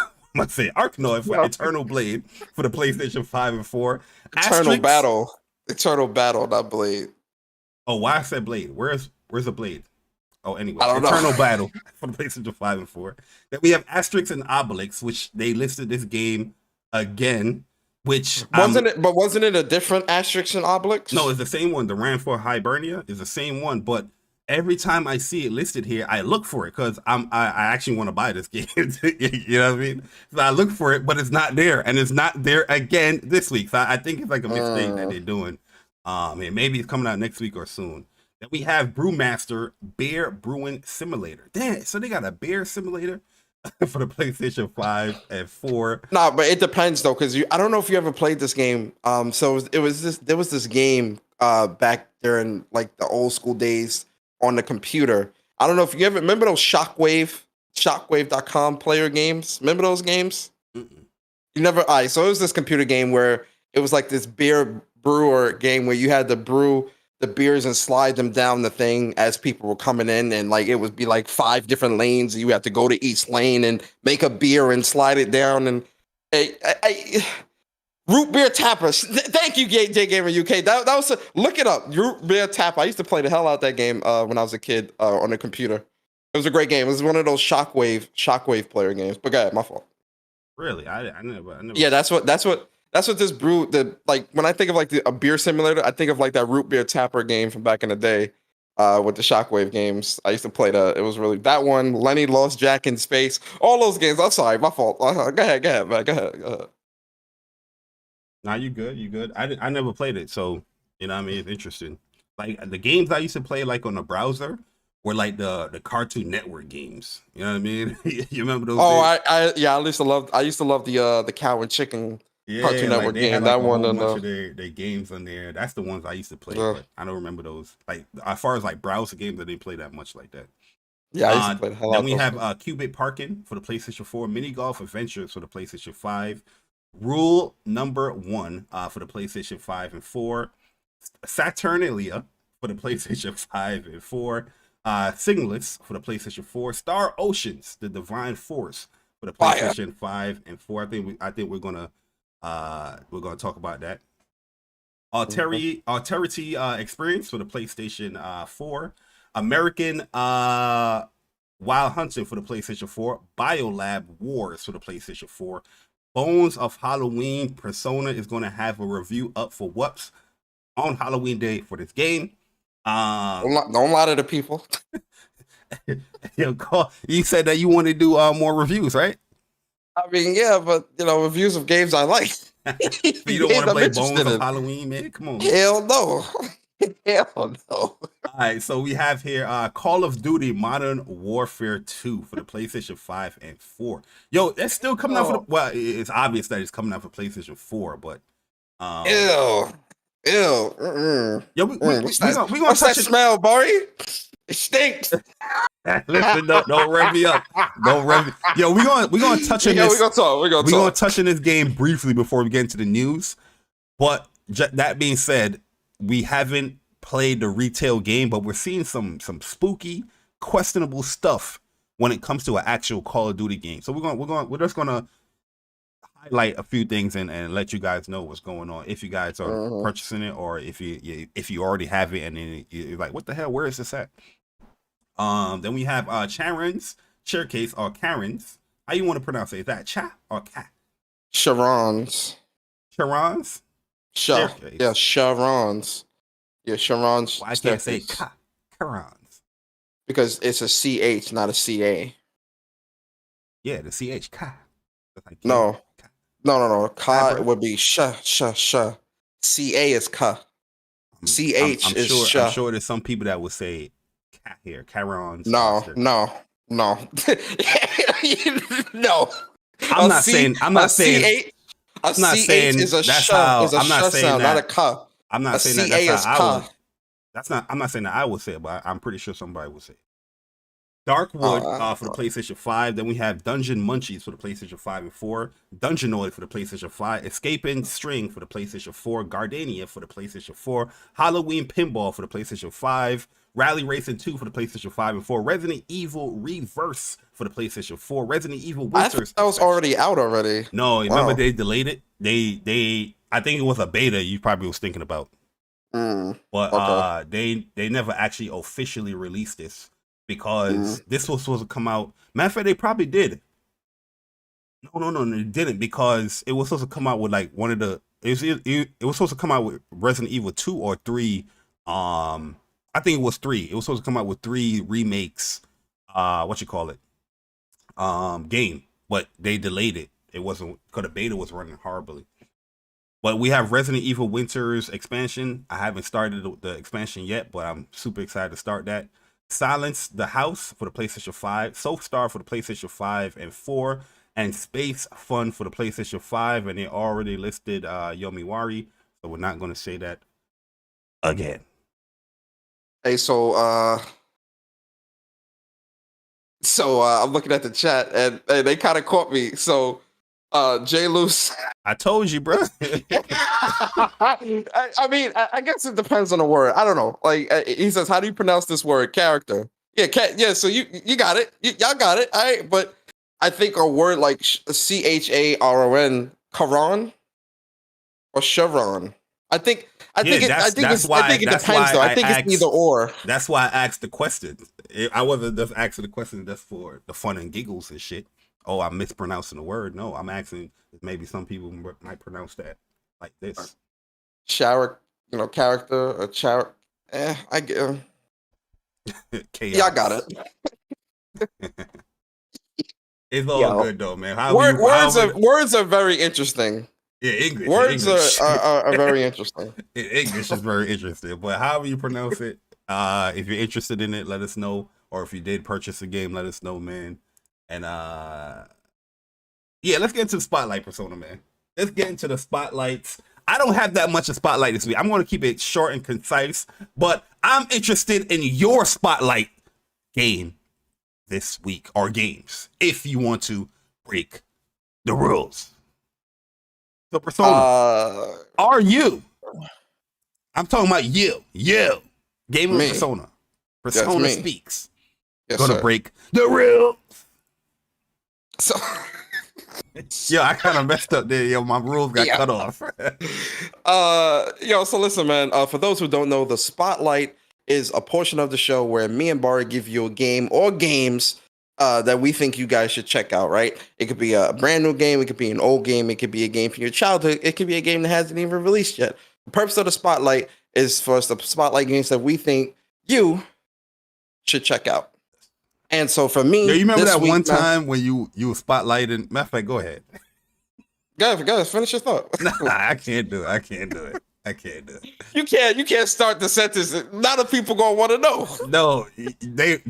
for Eternal Blade for the PlayStation 5 and 4. Eternal Battle, not Blade. Oh, why I said Blade? Where's the Blade? Oh, anyway, Eternal Battle for the PlayStation 5 and 4. Then we have Asterix and Obelix, which they listed this game again, which wasn't it a different Asterix and Obelix? No, it's the same one. The Ran for Hibernia is the same one, but every time I see it listed here, I look for it because I actually want to buy this game. You know what I mean? So I look for it, but it's not there, and it's not there again this week. So I think it's like a mistake that they're doing. And maybe it's coming out next week or soon. Then we have Brewmaster Beer Brewing Simulator. Damn, so they got a beer simulator for the PlayStation 5 and 4. Nah, but it depends though, because I don't know if you ever played this game. So there was this game back during like the old school days on the computer. I don't know if you ever remember those Shockwave Shockwave.com player games. Remember those games? Mm-mm. You never. All right, so it was this computer game where it was like this beer brewer game where you had to brew the beers and slide them down the thing as people were coming in, and like it would be like 5 different lanes. You had to go to each lane and make a beer and slide it down. And root beer tappers. Thank you, J Gamer UK. That was look it up. Root beer tapper. I used to play the hell out of that game when I was a kid on the computer. It was a great game. It was one of those shockwave player games. But go ahead, my fault. Really, I never. Yeah, that's what this brew. Like when I think of like a beer simulator, I think of like that root beer tapper game from back in the day with the Shockwave games. I used to play that. It was really that one. Lenny Lost Jack in Space. All those games. I'm sorry, my fault. Go ahead, man. Go ahead. Nah, you good. I never played it, so you know what I mean. It's interesting. Like the games I used to play like on the browser were like the Cartoon Network games. You know what I mean? You remember those? Oh, days? I used to love the cow and chicken Cartoon like Network they game. had That like a one whole and bunch of their games on there. That's the ones I used to play, but I don't remember those. Like as far as like browser games, I didn't play that much like that. yeah, I used to play the hell out Then of we those have games. Qubit Parking for the PlayStation 4, Mini Golf Adventures for the PlayStation 5, Rule Number 1 for the PlayStation 5 and 4, Saturnalia for the PlayStation 5 and 4, Signalist for the PlayStation 4, Star Oceans, The Divine Force for the PlayStation 5 and 4. I think we're gonna talk about that. Austerity Experience for the PlayStation 4, American Wild Hunting for the PlayStation 4, Biolab Wars for the PlayStation 4, Bones of Halloween. Persona is going to have a review up for WUPS on Halloween Day for this game. Don't lie to the people. You said that you want to do more reviews, right? I mean, yeah, but reviews of games I like. You don't want to play Bones of Halloween, man? Come on, man. Hell no. Hell no. All right, so we have here Call of Duty Modern Warfare 2 for the PlayStation 5 and 4. Yo, that's still coming out for the, well, it's obvious that it's coming out for PlayStation 4, but Ew. Yo, we gonna What's touch that smell, Bari? It stinks. Listen, don't rev me up. Don't rev me. Yo, we gonna touch on this. We're gonna touch on this game briefly before we get into the news. But that being said, we haven't played the retail game, but we're seeing some spooky, questionable stuff when it comes to an actual Call of Duty game. So we're just gonna highlight a few things and let you guys know what's going on if you guys are purchasing it, or if you already have it and then you're like, what the hell, where is this at? Then we have Charon's Chaircase, or Karen's. How you want to pronounce it? Is that Cha or Cat? Sharon's. Charon's? Yeah, Sharon's. Yeah, Sharon's. Well, I can't say Karen's. Because it's a CH, not a CA. Yeah, the CH, Ka. Like, no. Ka Abra. would be sha. CA is ka. CH is sha. I'm sure there's some people that would say cat here, Karen's. No. No. I'm not saying is a that's sh how. is a I'm not sh saying sound, that. not a ka. I'm not saying CA that's how I would. is I'm not saying that I would say it, but I'm pretty sure somebody would say it. Darkwood for the PlayStation 5. Then we have Dungeon Munchies for the PlayStation 5 and 4. Dungeonoid for the PlayStation 5. Escaping String for the PlayStation 4. Gardania for the PlayStation 4. Halloween Pinball for the PlayStation 5. Rally Racing 2 for the PlayStation 5 and 4. Resident Evil Reverse for the PlayStation 4. Resident Evil Winters. That was already out already. No, remember they delayed it? They I think it was a beta you probably was thinking about. But they never actually officially released this. Because this was supposed to come out. Matter of fact, they probably did. No, they didn't, because it was supposed to come out with like one of the. It was supposed to come out with Resident Evil 2 or 3. I think it was 3. It was supposed to come out with 3 remakes. Game, but they delayed it. It wasn't because the beta was running horribly. But we have Resident Evil Winters expansion. I haven't started the expansion yet, but I'm super excited to start that. Silence the House for the PlayStation 5, Soapstar for the PlayStation 5 and 4, and Space Fun for the PlayStation 5, and they already listed Yomiwari, so we're not going to say that again. Hey, so So I'm looking at the chat, and they kind of caught me. So Jay Luce. I told you, bro. I mean, I guess it depends on the word. I don't know. Like he says, how do you pronounce this word? Character. Yeah, yeah. So you got it. Y'all got it. All right, but I think a word like Charon, Charon, or Chevron. I think it depends though. I think it's either or. That's why I asked the question. I wasn't just asking the question just for the fun and giggles and shit. Oh, I'm mispronouncing the word. No, I'm asking if maybe some people might pronounce that like this. Shower, character, a shower. I get. Yeah, I got it. It's all good though, man. Words are very interesting. Yeah, English. Words are very interesting. English is very interesting, but however you pronounce it, if you're interested in it, let us know. Or if you did purchase a game, let us know, man. And yeah, let's get into the spotlight, Persona, man. Let's get into the spotlights. I don't have that much of spotlight this week. I'm going to keep it short and concise, but I'm interested in your spotlight game this week, or games, if you want to break the rules. So, Persona, are you? I'm talking about you. Game of Persona. Persona speaks. Yes, gonna break the rules. So, yo, I kind of messed up there. Yo, my rules got cut off. So listen, man. For those who don't know, the spotlight is a portion of the show where me and Bari give you a game or games that we think you guys should check out, right? It could be a brand new game, it could be an old game, it could be a game from your childhood, it could be a game that hasn't even released yet. The purpose of the spotlight is for us to spotlight games that we think you should check out. And so for me, you remember that one time when you were spotlighting? Matter of fact, go ahead. Go ahead, finish your thought. Nah, I can't do it. You can't start the sentence. A lot of people gonna want to know. No, they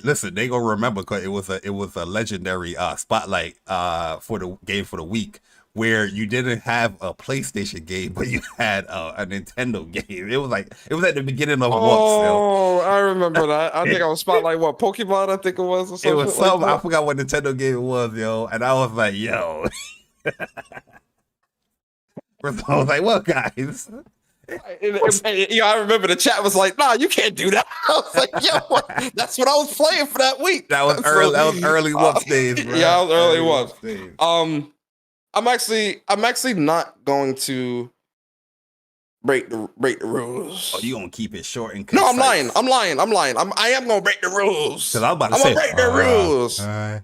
listen. They gonna remember because it was a legendary spotlight for the game for the week where you didn't have a PlayStation game, but you had a Nintendo game. It was at the beginning of WUPS. Oh, I remember that. I think I was spotlight Pokemon. I think it was. Or something it was something. like I forgot what Nintendo game it was, yo. And I was like, yo. I was like, well, guys. I remember the chat was like, "Nah, you can't do that." I was like, "Yo, that's what I was playing for that week." That was early. That was early WUPS days, bro. Yeah, that was early WUPS days. I'm actually not going to break the rules. Oh, you gonna keep it short and concise? No, I'm lying. I am gonna break the rules. Because I was about to say, break the rules. Yeah.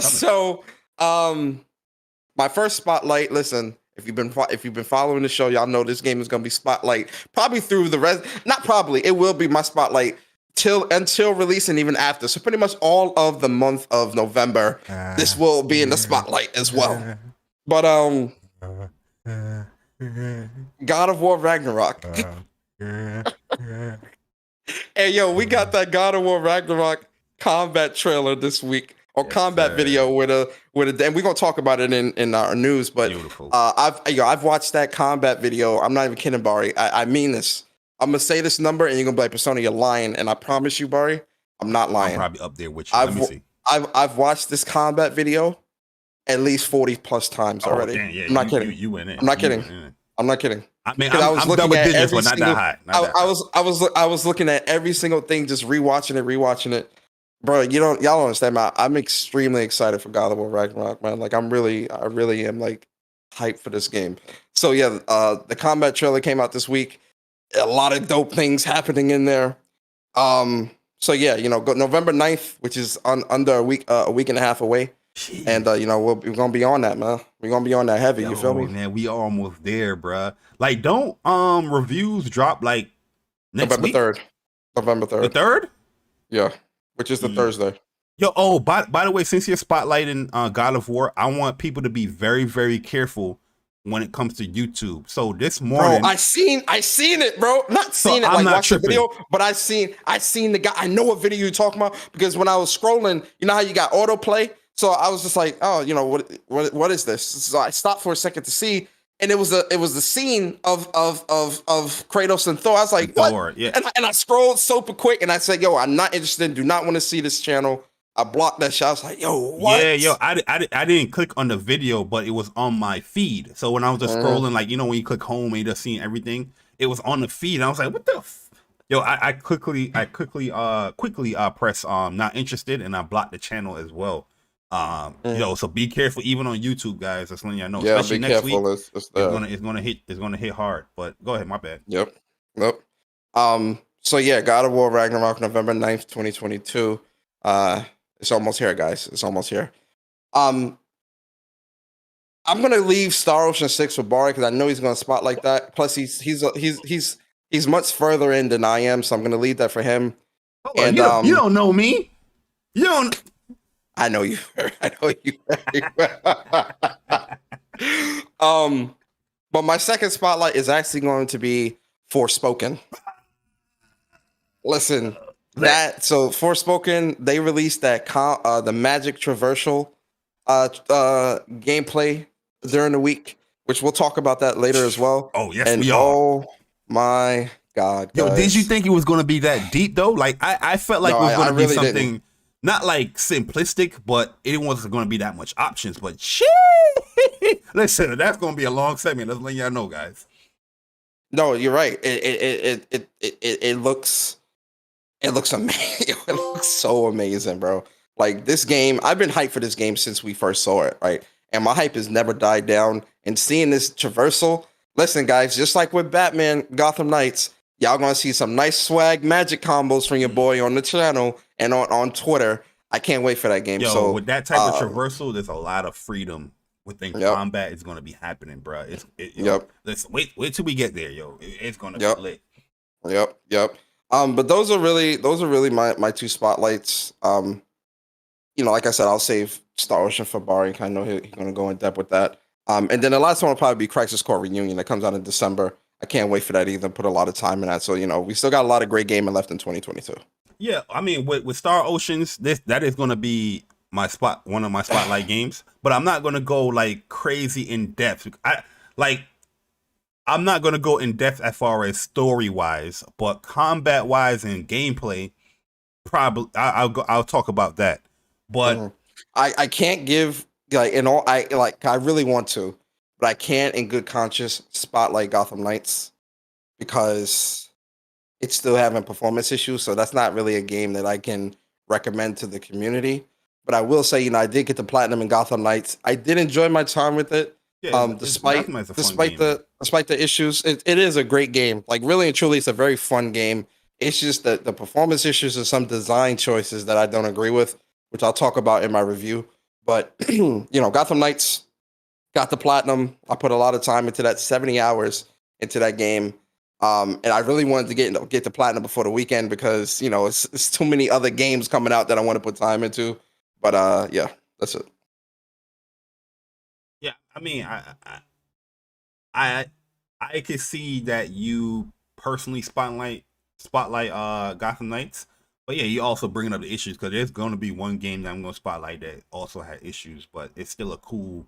So, my first spotlight. Listen, if you've been following the show, y'all know this game is gonna be spotlight probably through the rest. Not probably, it will be my spotlight until release and even after. So pretty much all of the month of November, this will be in the spotlight as well. But God of War Ragnarok. Hey yo, we got that God of War Ragnarok combat trailer this week. Or combat video with a and we're gonna talk about it in our news. But I've watched that combat video. I'm not even kidding, Bari. I mean this. I'm gonna say this number, and you're gonna be like, Persona, you're lying. And I promise you, Bari, I'm not lying. I'm probably up there with you. Let me see. I've watched this combat video at least 40 plus times already. Damn, yeah, I'm not kidding. You went in. I'm not kidding. I'm not kidding. I mean, I'm double digits, but not that high. I was looking at every single thing, just rewatching it. Bro, y'all don't understand, man. I'm extremely excited for God of War Ragnarok, man. Like I really am like hyped for this game. So yeah, the combat trailer came out this week. A lot of dope things happening in there. So yeah, go November 9th, which is under a week and a half away. Jeez. And we're gonna be on that, man. We're gonna be on that heavy. You feel me? Man, we are almost there, bro. Like, don't reviews drop like next November week? 3rd. November 3rd. The 3rd? Yeah. Which is the Thursday. Yo, by the way, since you're spotlighting God of War, I want people to be very, very careful when it comes to YouTube. So this morning, bro, I seen it, bro. Not seen it, like watch the video, but I seen the guy. I know what video you're talking about because when I was scrolling, you know how you got autoplay. So I was just like, oh, what is this? So I stopped for a second to see, and it was the scene of Kratos and Thor. I was like, what? Thor, yeah. And I scrolled super quick, and I said, yo, I'm not interested. Do not want to see this channel. I blocked that shit. I was like, yo, what? Yeah, yo, I didn't click on the video, but it was on my feed. So when I was just scrolling, like, you know, when you click home and you just seeing everything, it was on the feed. And I was like, what the yo, I quickly press not interested, and I blocked the channel as well. You know, so be careful even on YouTube, guys. That's letting y'all know. Yeah, especially be next careful. week. It's gonna hit hard. But go ahead, my bad. Yep. So yeah, God of War Ragnarok, November 9th, 2022. It's almost here, guys. It's almost here. I'm gonna leave Star Ocean 6 for Bari because I know he's gonna spotlight that. Plus, he's much further in than I am, so I'm gonna leave that for him. And you don't know me. You don't. I know you. I know you. But my second spotlight is actually going to be Forspoken. Listen. So Forspoken, they released that the Magic Traversal gameplay during the week, which we'll talk about that later as well. Oh yes, and we are. Oh my God, guys. Yo, did you think it was going to be that deep though? Like I felt like it was going to be really something didn't. Not like simplistic, but it wasn't going to be that much options. But shit, listen, that's going to be a long segment. Let's let y'all know, guys. No, you're right. It looks. It looks amazing. It looks so amazing, bro. Like this game, I've been hyped for this game since we first saw it, right? And my hype has never died down. And seeing this traversal, listen, guys, just like with Batman, Gotham Knights, y'all gonna see some nice swag magic combos from your boy on the channel and on Twitter. I can't wait for that game. Yo, so with that type of traversal, there's a lot of freedom within combat. Is gonna be happening, bro. Let's wait till we get there, yo. It's gonna be lit. Yep. But those are really my two spotlights. You know, like I said, I'll save Star Ocean for Bari. I know he's going to go in depth with that. And then the last one will probably be Crisis Core Reunion that comes out in December. I can't wait for that either. Put a lot of time in that. So, you know, we still got a lot of great gaming left in 2022. Yeah, I mean, with Star Oceans, that is going to be one of my spotlight games. But I'm not going to go like crazy in depth. I'm not going to go in depth as far as story wise, but combat wise and gameplay, probably I'll talk about that. But I can't give like I really want to, but I can't in good conscience spotlight Gotham Knights because it's still having performance issues. So that's not really a game that I can recommend to the community. But I will say, you know, I did get the platinum in Gotham Knights. I did enjoy my time with it. Yeah, despite the issues, it is a great game. Like really and truly, it's a very fun game. It's just that the performance issues and some design choices that I don't agree with, which I'll talk about in my review. But you know, Gotham Knights got the platinum. I put a lot of time into that, 70 hours into that game, and I really wanted to get the platinum before the weekend because you know it's too many other games coming out that I want to put time into. But yeah, that's it. Yeah, I mean, I can see that you personally spotlight Gotham Knights, but yeah, you also bringing up the issues because there's going to be one game that I'm going to spotlight that also had issues, but it's still a cool,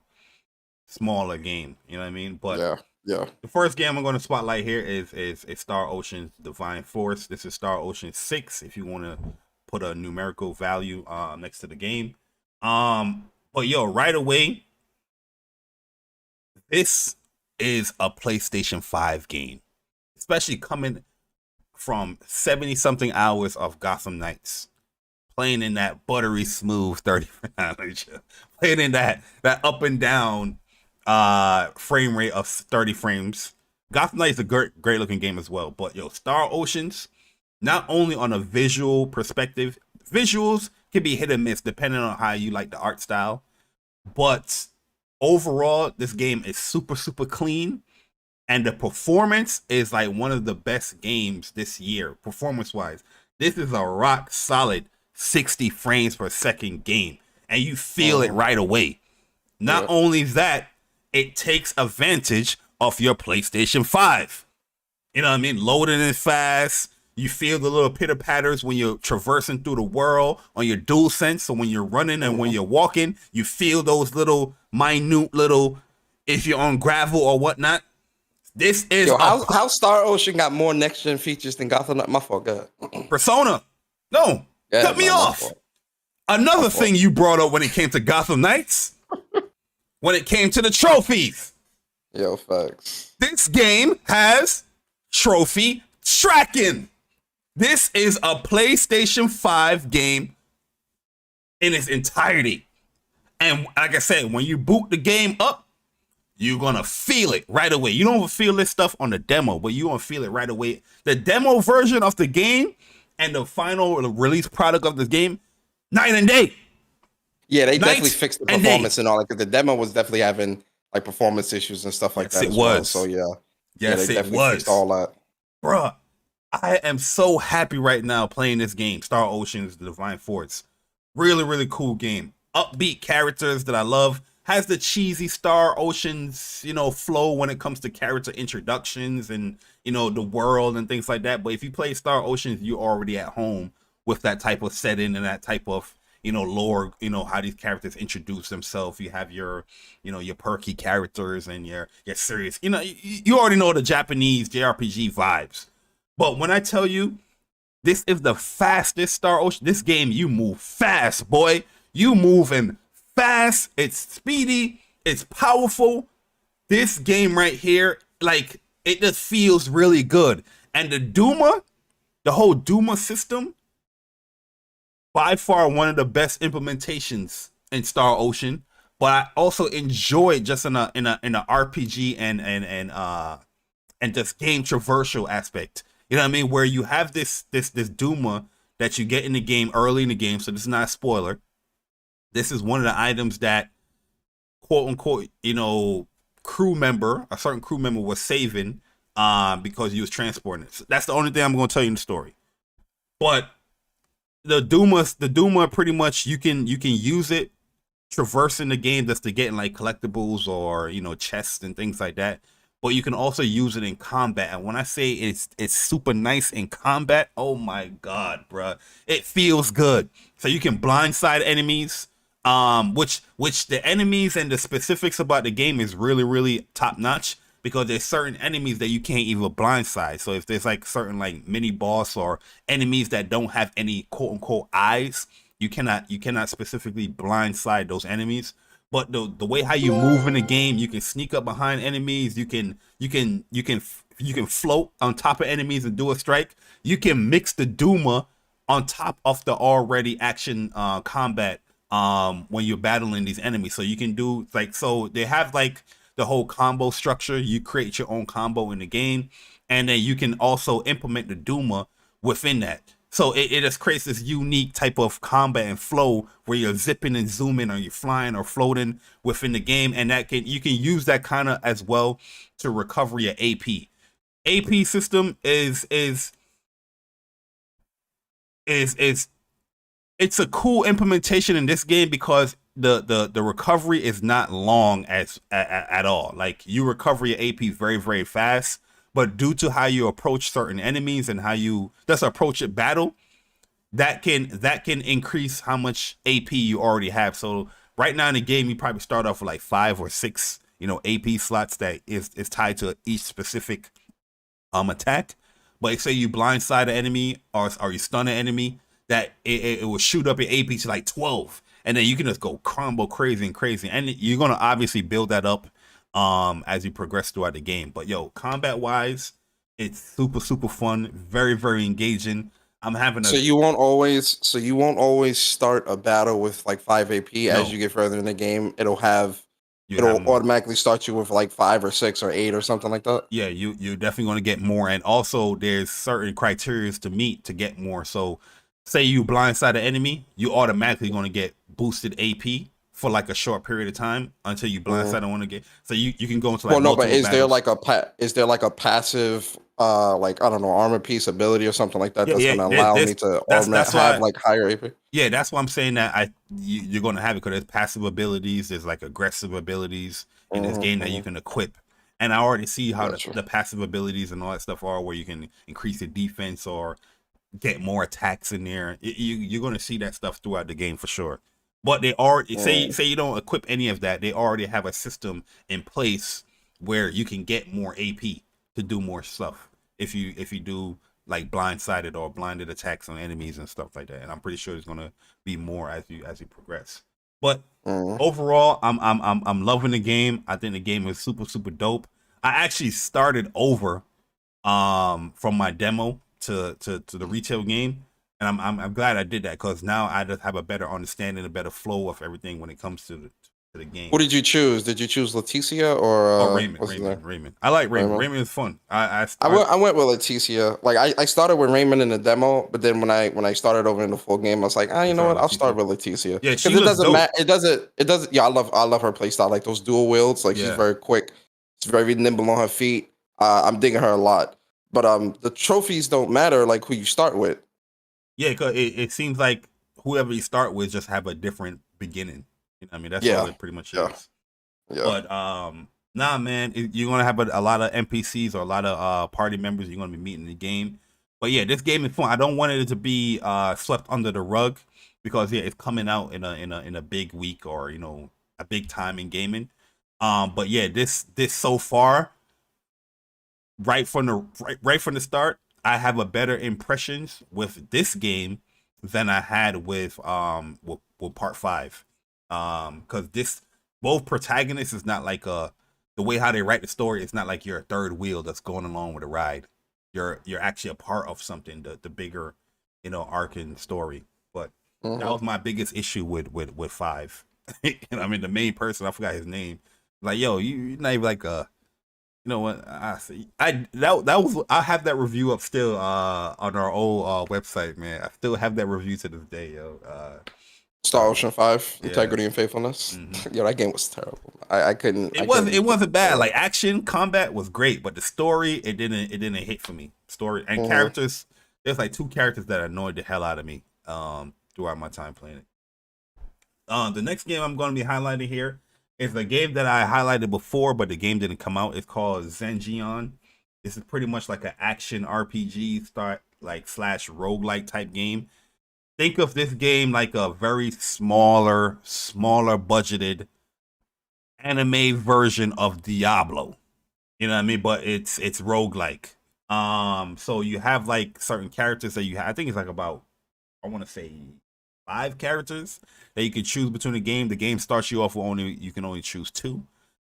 smaller game. You know what I mean? But yeah. The first game I'm going to spotlight here is Star Ocean Divine Force. This is Star Ocean 6. If you want to put a numerical value next to the game, but yo, right away. This is a PlayStation 5 game, especially coming from 70-something hours of Gotham Knights, playing in that buttery smooth 30 playing in that up and down frame rate of 30 frames. Gotham Knights is a great looking game as well, but yo, Star Oceans, not only on a visual perspective, visuals can be hit and miss depending on how you like the art style, but overall, this game is super clean, and the performance is like one of the best games this year, performance-wise. This is a rock solid 60 frames per second game, and you feel it right away. Not only that, it takes advantage of your PlayStation 5. You know what I mean? Loading is fast. You feel the little pitter patters when you're traversing through the world on your DualSense. So when you're running and when you're walking, you feel those little minute little if you're on gravel or whatnot. This is Yo, how Star Ocean got more next gen features than Gotham Knights? My fault, God. Persona. No, Yeah, cut me my off. fault. Another thing you brought up when it came to Gotham Knights, when it came to the trophies. Yo, facts. This game has trophy tracking. This is a PlayStation 5 game in its entirety. And like I said, when you boot the game up, you're going to feel it right away. You don't feel this stuff on the demo, but you're going to feel it right away. The demo version of the game and the final release product of the game, night and day. Yeah, they definitely fixed the performance and all. Like the demo was definitely having like performance issues and stuff like that. It was. So yeah. Yes, they it was. Fixed all that. Bruh, I am so happy right now playing this game, Star Ocean's The Divine Force. Really, really cool game. Upbeat characters that I love. Has the cheesy Star Ocean's, flow when it comes to character introductions and, the world and things like that. But if you play Star Ocean's, you're already at home with that type of setting and that type of, lore, how these characters introduce themselves. You have your, your perky characters and your serious, you already know the Japanese JRPG vibes. But when I tell you, this is the fastest Star Ocean, this game, you move fast, boy. You moving fast. It's speedy. It's powerful. This game right here, like, it just feels really good. And the whole Duma system, by far one of the best implementations in Star Ocean. But I also enjoy it just in a RPG and just game traversal aspect. You know what I mean? Where you have this Duma that you get in the game early in the game, so this is not a spoiler. This is one of the items that, quote unquote, a certain crew member was saving because he was transporting it. So that's the only thing I'm going to tell you in the story. But the Duma pretty much you can use it traversing the game just to get in like collectibles or chests and things like that. But you can also use it in combat. And when I say it's super nice in combat, oh my god, bruh, it feels good. So you can blindside enemies. Which the enemies and the specifics about the game is really, really top notch, because there's certain enemies that you can't even blindside. So if there's like certain like mini boss or enemies that don't have any quote unquote eyes, you cannot specifically blindside those enemies. But the way how you move in the game, you can sneak up behind enemies. You can float on top of enemies and do a strike. You can mix the Duma on top of the already action combat when you're battling these enemies. So you can do so they have like the whole combo structure. You create your own combo in the game, and then you can also implement the Duma within that. So it just creates this unique type of combat and flow where you're zipping and zooming, or you're flying or floating within the game, and you can use that kind of as well to recover your AP. AP system is it's a cool implementation in this game because the recovery is not long at all. Like, you recover your AP very, very fast, but due to how you approach certain enemies and how you just approach it battle, that can increase how much AP you already have. So right now in the game, you probably start off with like 5 or 6 AP slots that is tied to each specific attack. But say you blindside an enemy or you stun an enemy, that it will shoot up your AP to like 12, and then you can just go combo crazy, and you're gonna obviously build that up as you progress throughout the game. But combat wise, it's super, super fun, very, very engaging. I'm having So you won't always start a battle with like 5 AP. No. As you get further in the game, it'll automatically start you with like 5 or 6 or 8 or something like that. Yeah, you're definitely going to get more, and also there's certain criteria to meet to get more. So say you blindside an enemy, you automatically going to get boosted AP for like a short period of time until you blindside one again. So you can go into like but is battles. there like a passive like, I don't know, armor piece ability or something like that that's going to allow me to have like higher AP? Yeah, that's why I'm saying that you're going to have it, because there's passive abilities, there's like aggressive abilities in this game that you can equip. And I already see how the passive abilities and all that stuff are, where you can increase your defense or get more attacks in there. You're going to see that stuff throughout the game for sure. But they already say you don't equip any of that. They already have a system in place where you can get more AP to do more stuff if you do like blindsided or blinded attacks on enemies and stuff like that. And I'm pretty sure there's gonna be more as you progress. But overall, I'm loving the game. I think the game is super dope. I actually started over from my demo to the retail game. And I'm glad I did that because now I just have a better understanding, a better flow of everything when it comes to the game. What did you choose? Did you choose Leticia or Raymond? I like Raymond. Raymond is fun. I went with Leticia. Like I started with Raymond in the demo, but then when I started over in the full game, I was like, you know what? I'll start with Leticia. Yeah, because it doesn't matter. It doesn't. Yeah, I love her playstyle. Like those dual wields. Like she's very quick. She's very nimble on her feet. I'm digging her a lot. But the trophies don't matter. Like who you start with. Yeah, because it seems like whoever you start with just have a different beginning. You know what I mean, that's all it pretty much is. Yeah. But nah, man, you're gonna have a lot of NPCs or a lot of party members you're gonna be meeting in the game. But yeah, this game is fun. I don't want it to be swept under the rug because it's coming out in a big week or a big time in gaming. But yeah, this so far, right from the start, I have a better impressions with this game than I had with part 5. Because both protagonists is not like the way how they write the story. It's not like you're a third wheel that's going along with a ride. You're actually a part of something, the bigger, arc and story. But that was my biggest issue with 5. I mean, the main person, I forgot his name. Like, yo, you're not even like a. You know what? I have that review up still on our old website, man. I still have that review to this day, yo. Star Ocean 5, Integrity and Faithfulness. Mm-hmm. Yo, that game was terrible. I couldn't. It wasn't bad. Like action combat was great, but the story it didn't hit for me. Story and characters. There's like 2 characters that annoyed the hell out of me throughout my time playing it. The next game I'm going to be highlighting here. It's a game that I highlighted before, but the game didn't come out. It's called Zengion. This is pretty much like an action RPG slash roguelike type game. Think of this game like a very smaller budgeted anime version of Diablo. You know what I mean? But it's roguelike. So you have like certain characters that you have. I think it's like about, I want to say 5 characters that you can choose between the game. The game starts you off with you can only choose 2.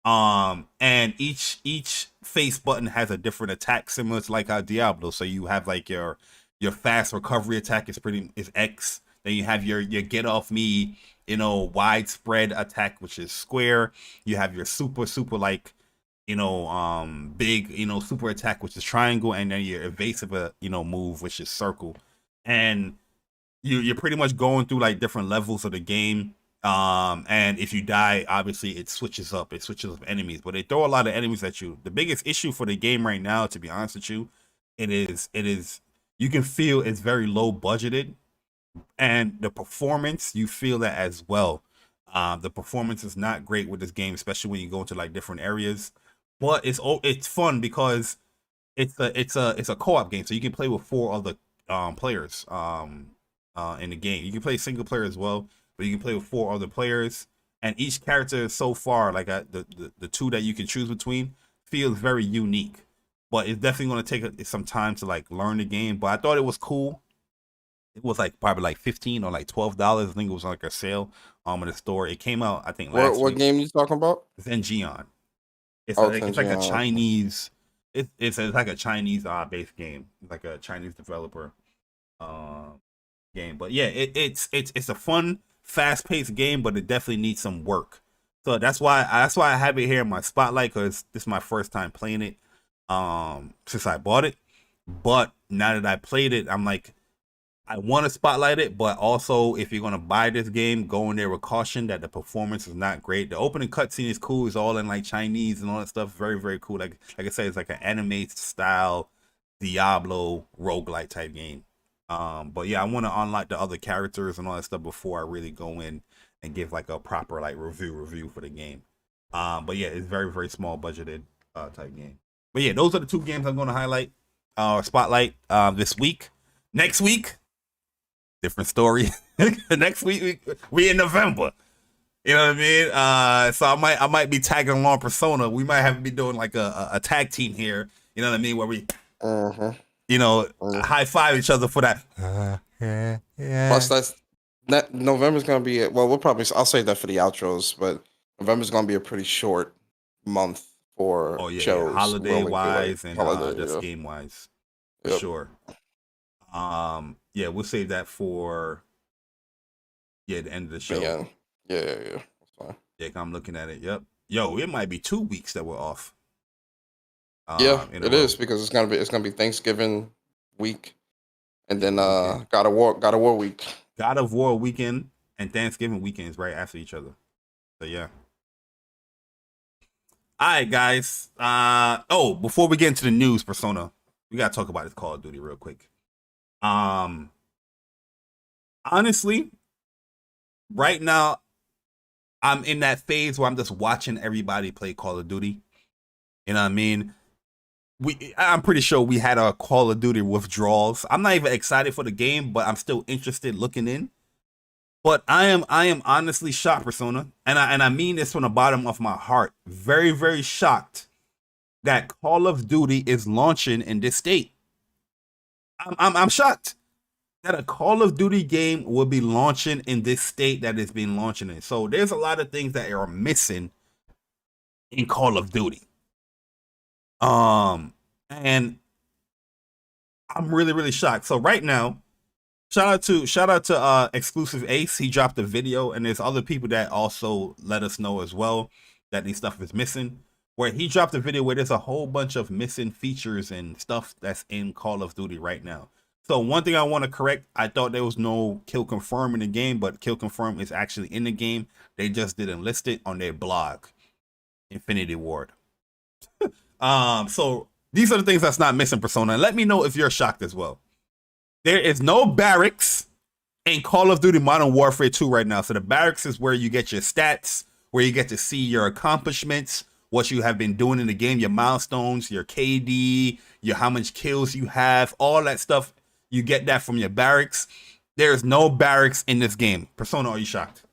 And each face button has a different attack similar to like Diablo. So you have like your fast recovery attack is X. Then you have your get off me, widespread attack, which is square. You have your super like, big, super attack, which is triangle, and then your evasive, move, which is circle. And you're pretty much going through like different levels of the game. And if you die, obviously it switches up enemies, but they throw a lot of enemies at you. The biggest issue for the game right now, to be honest with you, it is you can feel it's very low budgeted, and the performance, you feel that as well. The performance is not great with this game, especially when you go into like different areas, but it's fun because it's a co-op game, so you can play with 4 other players in the game. You can play single player as well, but you can play with 4 other players, and each character so far, like the 2 that you can choose between, feels very unique. But it's definitely going to take some time to like learn the game. But I thought it was cool. It was like probably like $15 or like $12. I think it was like a sale in the store. It came out, I think, last week. What game you talking about? Zengion. It's like a Chinese. It's like a Chinese based game, like a Chinese developer game. But yeah, it's a fun, fast paced game, but it definitely needs some work. So that's why I have it here in my spotlight, because this is my first time playing it since I bought it. But now that I played it, I'm like, I want to spotlight it, but also if you're gonna buy this game, go in there with caution that the performance is not great. The opening cutscene is cool; it's all in like Chinese and all that stuff. Very, very cool. Like I said, it's like an anime style Diablo roguelike type game. But yeah, I want to unlock the other characters and all that stuff before I really go in and give like a proper like review for the game. But yeah, it's very, very small budgeted type game. But yeah, those are the 2 games I'm going to highlight spotlight this week. Next week, different story. Next week we in November. You know what I mean? So I might be tagging along Persona. We might have to be doing like a tag team here. You know what I mean? Where we, high five each other for that. Plus, November's gonna be. I'll save that for the outros, but November's gonna be a pretty short month for shows, holiday wise and just game wise, for sure. We'll save that for the end of the show. Yeah. That's fine. Yeah, I'm looking at it. Yep. Yo, it might be 2 weeks that we're off. It is because it's gonna be Thanksgiving week, and then God of War week. God of War weekend and Thanksgiving weekends right after each other. So yeah. All right, guys. Before we get into the news, Persona, we gotta talk about this Call of Duty real quick. Honestly, right now, I'm in that phase where I'm just watching everybody play Call of Duty. You know what I mean? I'm pretty sure we had our Call of Duty withdrawals. I'm not even excited for the game, but I'm still interested looking in. But I am honestly shocked, Persona, and I mean this from the bottom of my heart. Very, very shocked that Call of Duty is launching in this state. I'm shocked that a Call of Duty game will be launching in this state that it's been launching in. So there's a lot of things that are missing in Call of Duty. And I'm really, really shocked. So right now, shout out to Exclusive Ace. He dropped a video, and there's other people that also let us know as well that this stuff is missing. Where he dropped a video where there's a whole bunch of missing features and stuff that's in Call of Duty right now. So one thing I want to correct, I thought there was no kill confirm in the game, but kill confirm is actually in the game. They just didn't list it on their blog, Infinity Ward. So these are the things that's not missing, Persona. And let me know if you're shocked as well. There is no barracks in Call of Duty Modern Warfare 2 right now. So the barracks is where you get your stats, where you get to see your accomplishments, what you have been doing in the game, your milestones, your KD, your how much kills you have, all that stuff. You get that from your barracks. There is no barracks in this game. Persona, are you shocked?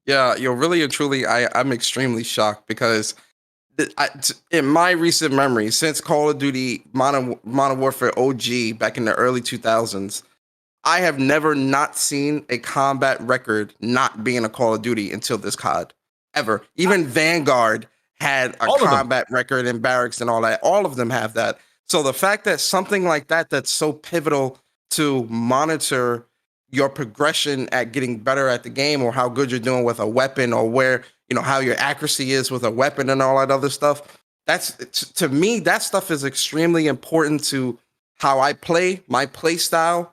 Yeah, really and truly, I'm extremely shocked because in my recent memory, since Call of Duty Modern Warfare OG back in the early 2000s, I have never not seen a combat record not being a Call of Duty until this COD, ever. Even Vanguard had a combat record in barracks and all that. All of them have that. So the fact that something like that that's so pivotal to monitor your progression at getting better at the game, or how good you're doing with a weapon, or where, how your accuracy is with a weapon and all that other stuff, that's, to me, that stuff is extremely important to how I play, my play style,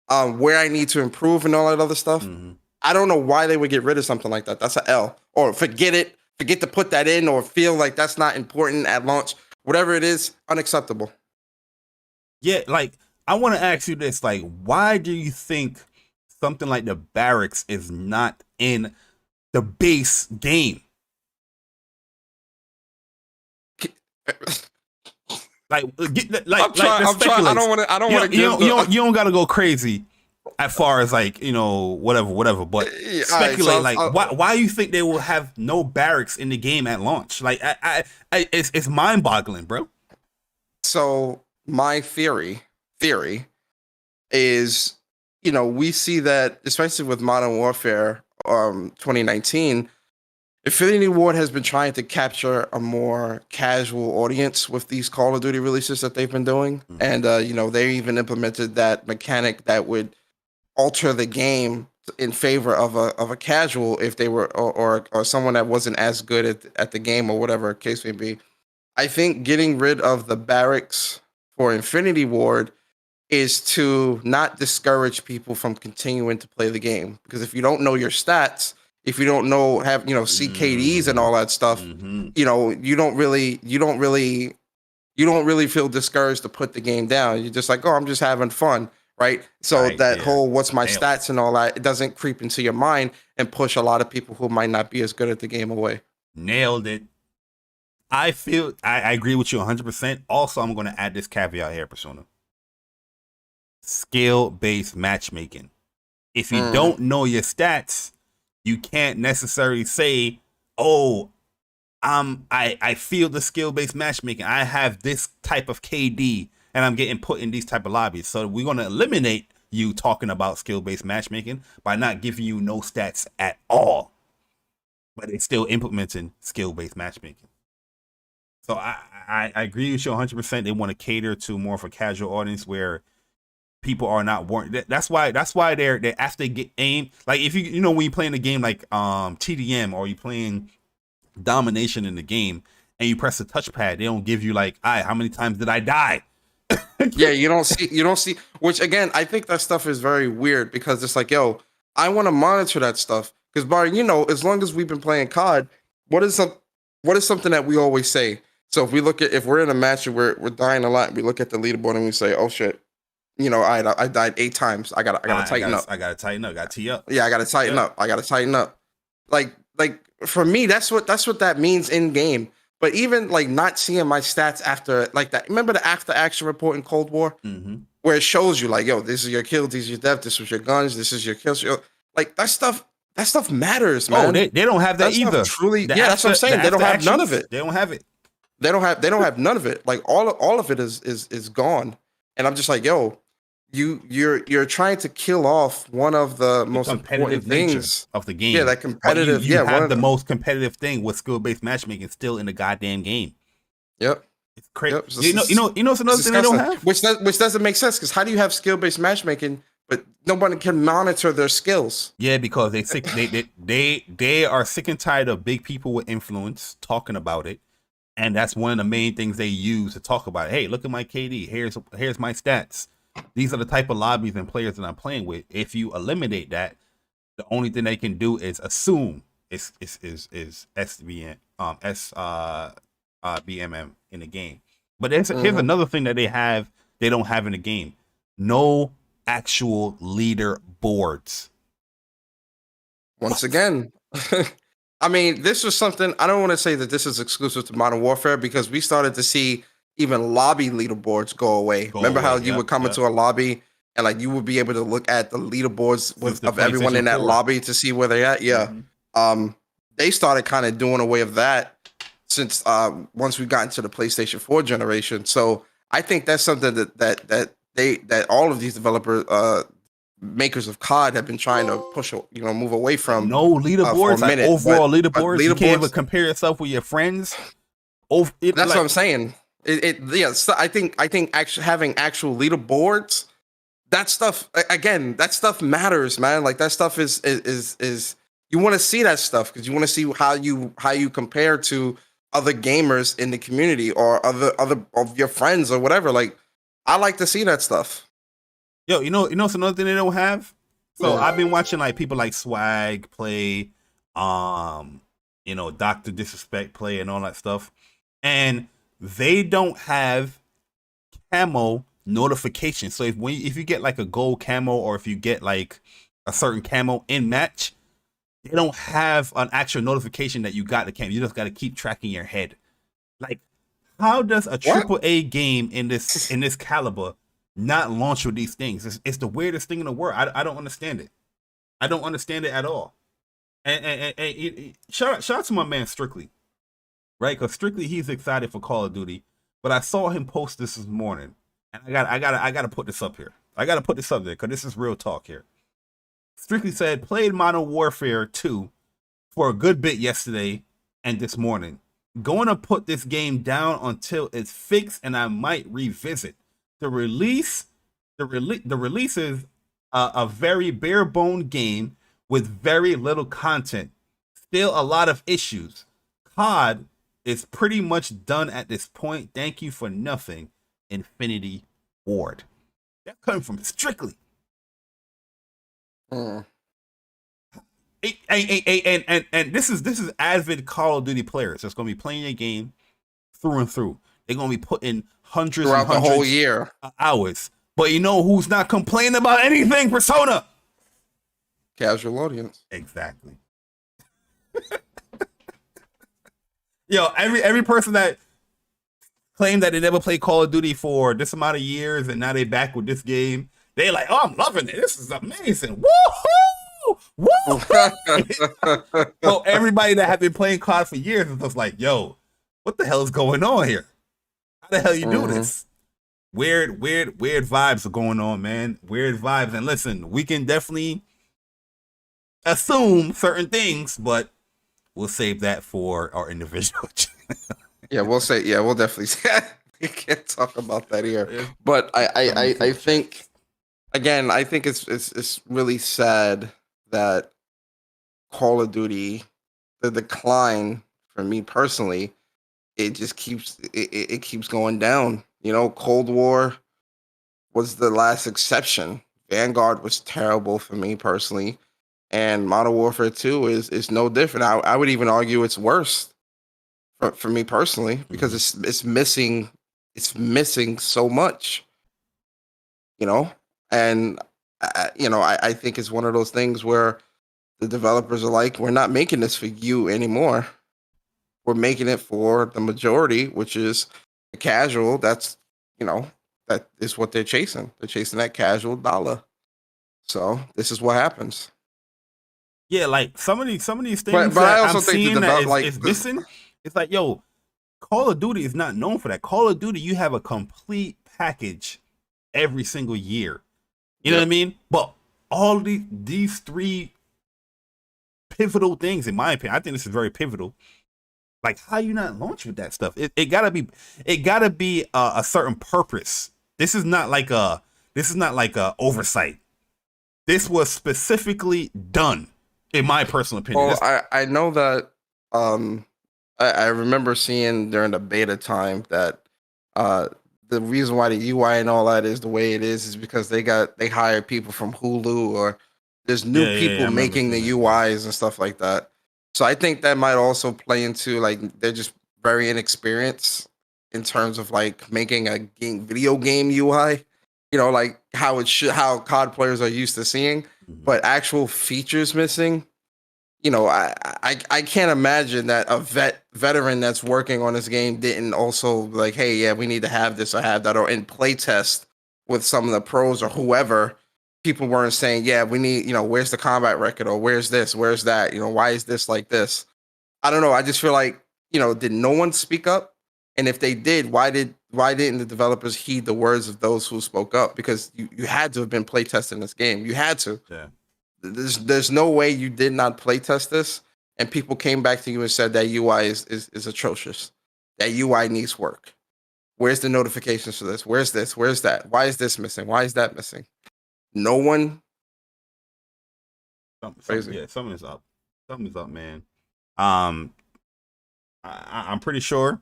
where I need to improve and all that other stuff. Mm-hmm. I don't know why they would get rid of something like that. That's an L. Or forget to put that in, or feel like that's not important at launch. Whatever it is, unacceptable. Yeah, I want to ask you this, why do you think something like the barracks is not in the base game? I'm trying. I don't want to. You don't got to go crazy as far as whatever. But speculate, why you think they will have no barracks in the game at launch? It's mind boggling, bro. So my theory is, we see that, especially with Modern Warfare 2019, Infinity Ward has been trying to capture a more casual audience with these Call of Duty releases that they've been doing. Mm-hmm. And, they even implemented that mechanic that would alter the game in favor of a casual if they were, or someone that wasn't as good at the game, or whatever the case may be. I think getting rid of the barracks for Infinity Ward is to not discourage people from continuing to play the game. Because if you don't know your stats, if you don't know, CKDs and all that stuff, mm-hmm. You don't really feel discouraged to put the game down. You're just like, oh, I'm just having fun, right? So whole what's my stats and all that, it doesn't creep into your mind and push a lot of people who might not be as good at the game away. Nailed it. I agree with you 100%. Also, I'm going to add this caveat here, Persona. Skill-based matchmaking. If you don't know your stats, you can't necessarily say, "Oh, I feel the skill-based matchmaking. I have this type of KD, and I'm getting put in these type of lobbies." So we're gonna eliminate you talking about skill-based matchmaking by not giving you no stats at all. But it's still implementing skill-based matchmaking. So I agree with you 100%. They want to cater to more of a casual audience where people are not warned. That's why they're after they get aim. Like if you know when you're playing a game like TDM or you're playing domination in the game and you press the touchpad, they don't give you like, how many times did I die? Yeah, you don't see. Which again, I think that stuff is very weird because it's like, yo, I want to monitor that stuff because, Bari, as long as we've been playing COD, what is something that we always say? So if we're in a match and we're dying a lot, we look at the leaderboard and we say, oh shit, I died 8 times. I gotta tighten up. I gotta tighten up. I gotta tee up. Yeah, I gotta tighten up. I gotta tighten up. Like for me, that's what that means in game. But even like not seeing my stats after like that. Remember the after action report in Cold War, where it shows you like, yo, this is your kill, this is your death, this was your guns, this is your kills. Like that stuff matters, man. Oh, they don't have that either. Truly, that's what I'm saying. They don't have none of it. They don't have it. They don't have none of it. Like all of it is gone. And I'm just like, yo, you're trying to kill off one of the most important things of the game. Yeah, that competitive. You have the most competitive thing with skill-based matchmaking still in the goddamn game. Yep, it's crazy. Yep. You know, it's another thing they don't have, which doesn't make sense because how do you have skill-based matchmaking but nobody can monitor their skills? Yeah, because they are sick and tired of big people with influence talking about it, and that's one of the main things they use to talk about it. Hey, look at my KD. Here's my stats. These are the type of lobbies and players that I'm playing with. If you eliminate that, the only thing they can do is assume it's SBN BMM in the game. But here's another thing that they don't have in the game. No actual leader boards. Once again, I mean, this was something, I don't want to say that this is exclusive to Modern Warfare because we started to see even lobby leaderboards go away. Remember how you would come into a lobby and like you would be able to look at the leaderboards of everyone in that lobby to see where they're at? Yeah. They started kind of doing away of that since once we got into the PlayStation 4 generation. So I think that's something that all of these developer makers of COD have been trying to push, move away from. No leaderboards, like overall leaderboards. You can't even compare yourself with your friends. That's what I'm saying. So I think actually having actual leaderboards, that stuff matters, man. Like that stuff is you want to see that stuff because you want to see how you compare to other gamers in the community or other of your friends or whatever. Like I like to see that stuff. Yo, it's another thing they don't have. So I've been watching like people like Swag play, Dr. Disrespect play and all that stuff, and they don't have camo notification. So if you get like a gold camo or if you get like a certain camo in match, they don't have an actual notification that you got the camo. You just got to keep tracking your head. Like, how does a AAA game in this caliber not launch with these things? It's the weirdest thing in the world. I don't understand it. I don't understand it at all. And shout out to my man Strictly. Right, because Strictly he's excited for Call of Duty, but I saw him post this morning, and I gotta put this up here. I gotta put this up there because this is real talk here. Strictly said played Modern Warfare 2 for a good bit yesterday and this morning. Going to put this game down until it's fixed, and I might revisit. The release is a very bare bone game with very little content. Still a lot of issues. COD is pretty much done at this point. Thank you for nothing, Infinity Ward. That's coming from Strictly. And this is avid Call of Duty players that's going to be playing a game through and through. They're going to be putting hundreds throughout and hundreds the whole year hours. But you know who's not complaining about anything? Persona. Casual audience. Exactly. Yo, every person that claimed that they never played Call of Duty for this amount of years and now they back with this game, They like, oh, I'm loving it. This is amazing. Woohoo! Woo! So everybody that have been playing COD for years is just like, yo, what the hell is going on here? How the hell you do this? Weird vibes are going on, man. Weird vibes. And listen, we can definitely assume certain things, but we'll save that for our individual. We'll definitely say we can't talk about that here. But I think, again, I think it's really sad that Call of Duty, the decline for me personally, it just keeps it keeps going down. You know, Cold War was the last exception. Vanguard was terrible for me personally, and Modern Warfare 2 is no different. I would even argue it's worse for me personally, because it's missing so much. You know, and I think it's one of those things where the developers are like, we're not making this for you anymore. We're making it for the majority, which is the casual. That's, that is what they're chasing. They're chasing that casual dollar. So this is what happens. Yeah, like some of these things but that I also I'm think seeing that is missing. It's like, yo, Call of Duty is not known for that. Call of Duty, you have a complete package every single year. You know what I mean? But all these three pivotal things, in my opinion, I think this is very pivotal. Like, how you not launch with that stuff? It gotta be a certain purpose. This is not like a oversight. This was specifically done, in my personal opinion. Well, I know that I remember seeing during the beta time that the reason why the UI and all that is the way it is because they hired people from Hulu, or there's new people making the UIs and stuff like that. So I think that might also play into, like, they're just very inexperienced in terms of like making a video game UI. You know, like how COD players are used to seeing, but actual features missing. You know, I can't imagine that a veteran that's working on this game didn't also like, hey, yeah, we need to have this or have that, or in playtest with some of the pros or whoever. People weren't saying, yeah, we need, where's the combat record, or where's this, where's that, why is this like this? I don't know. I just feel like, did no one speak up? And if they did, why didn't the developers heed the words of those who spoke up? Because you had to have been playtesting this game. You had to. Yeah. There's no way you did not playtest this, and people came back to you and said that UI is atrocious. That UI needs work. Where's the notifications for this? Where's this? Where's that? Why is this missing? Why is that missing? No one. Something is up. Something is up, man. I'm pretty sure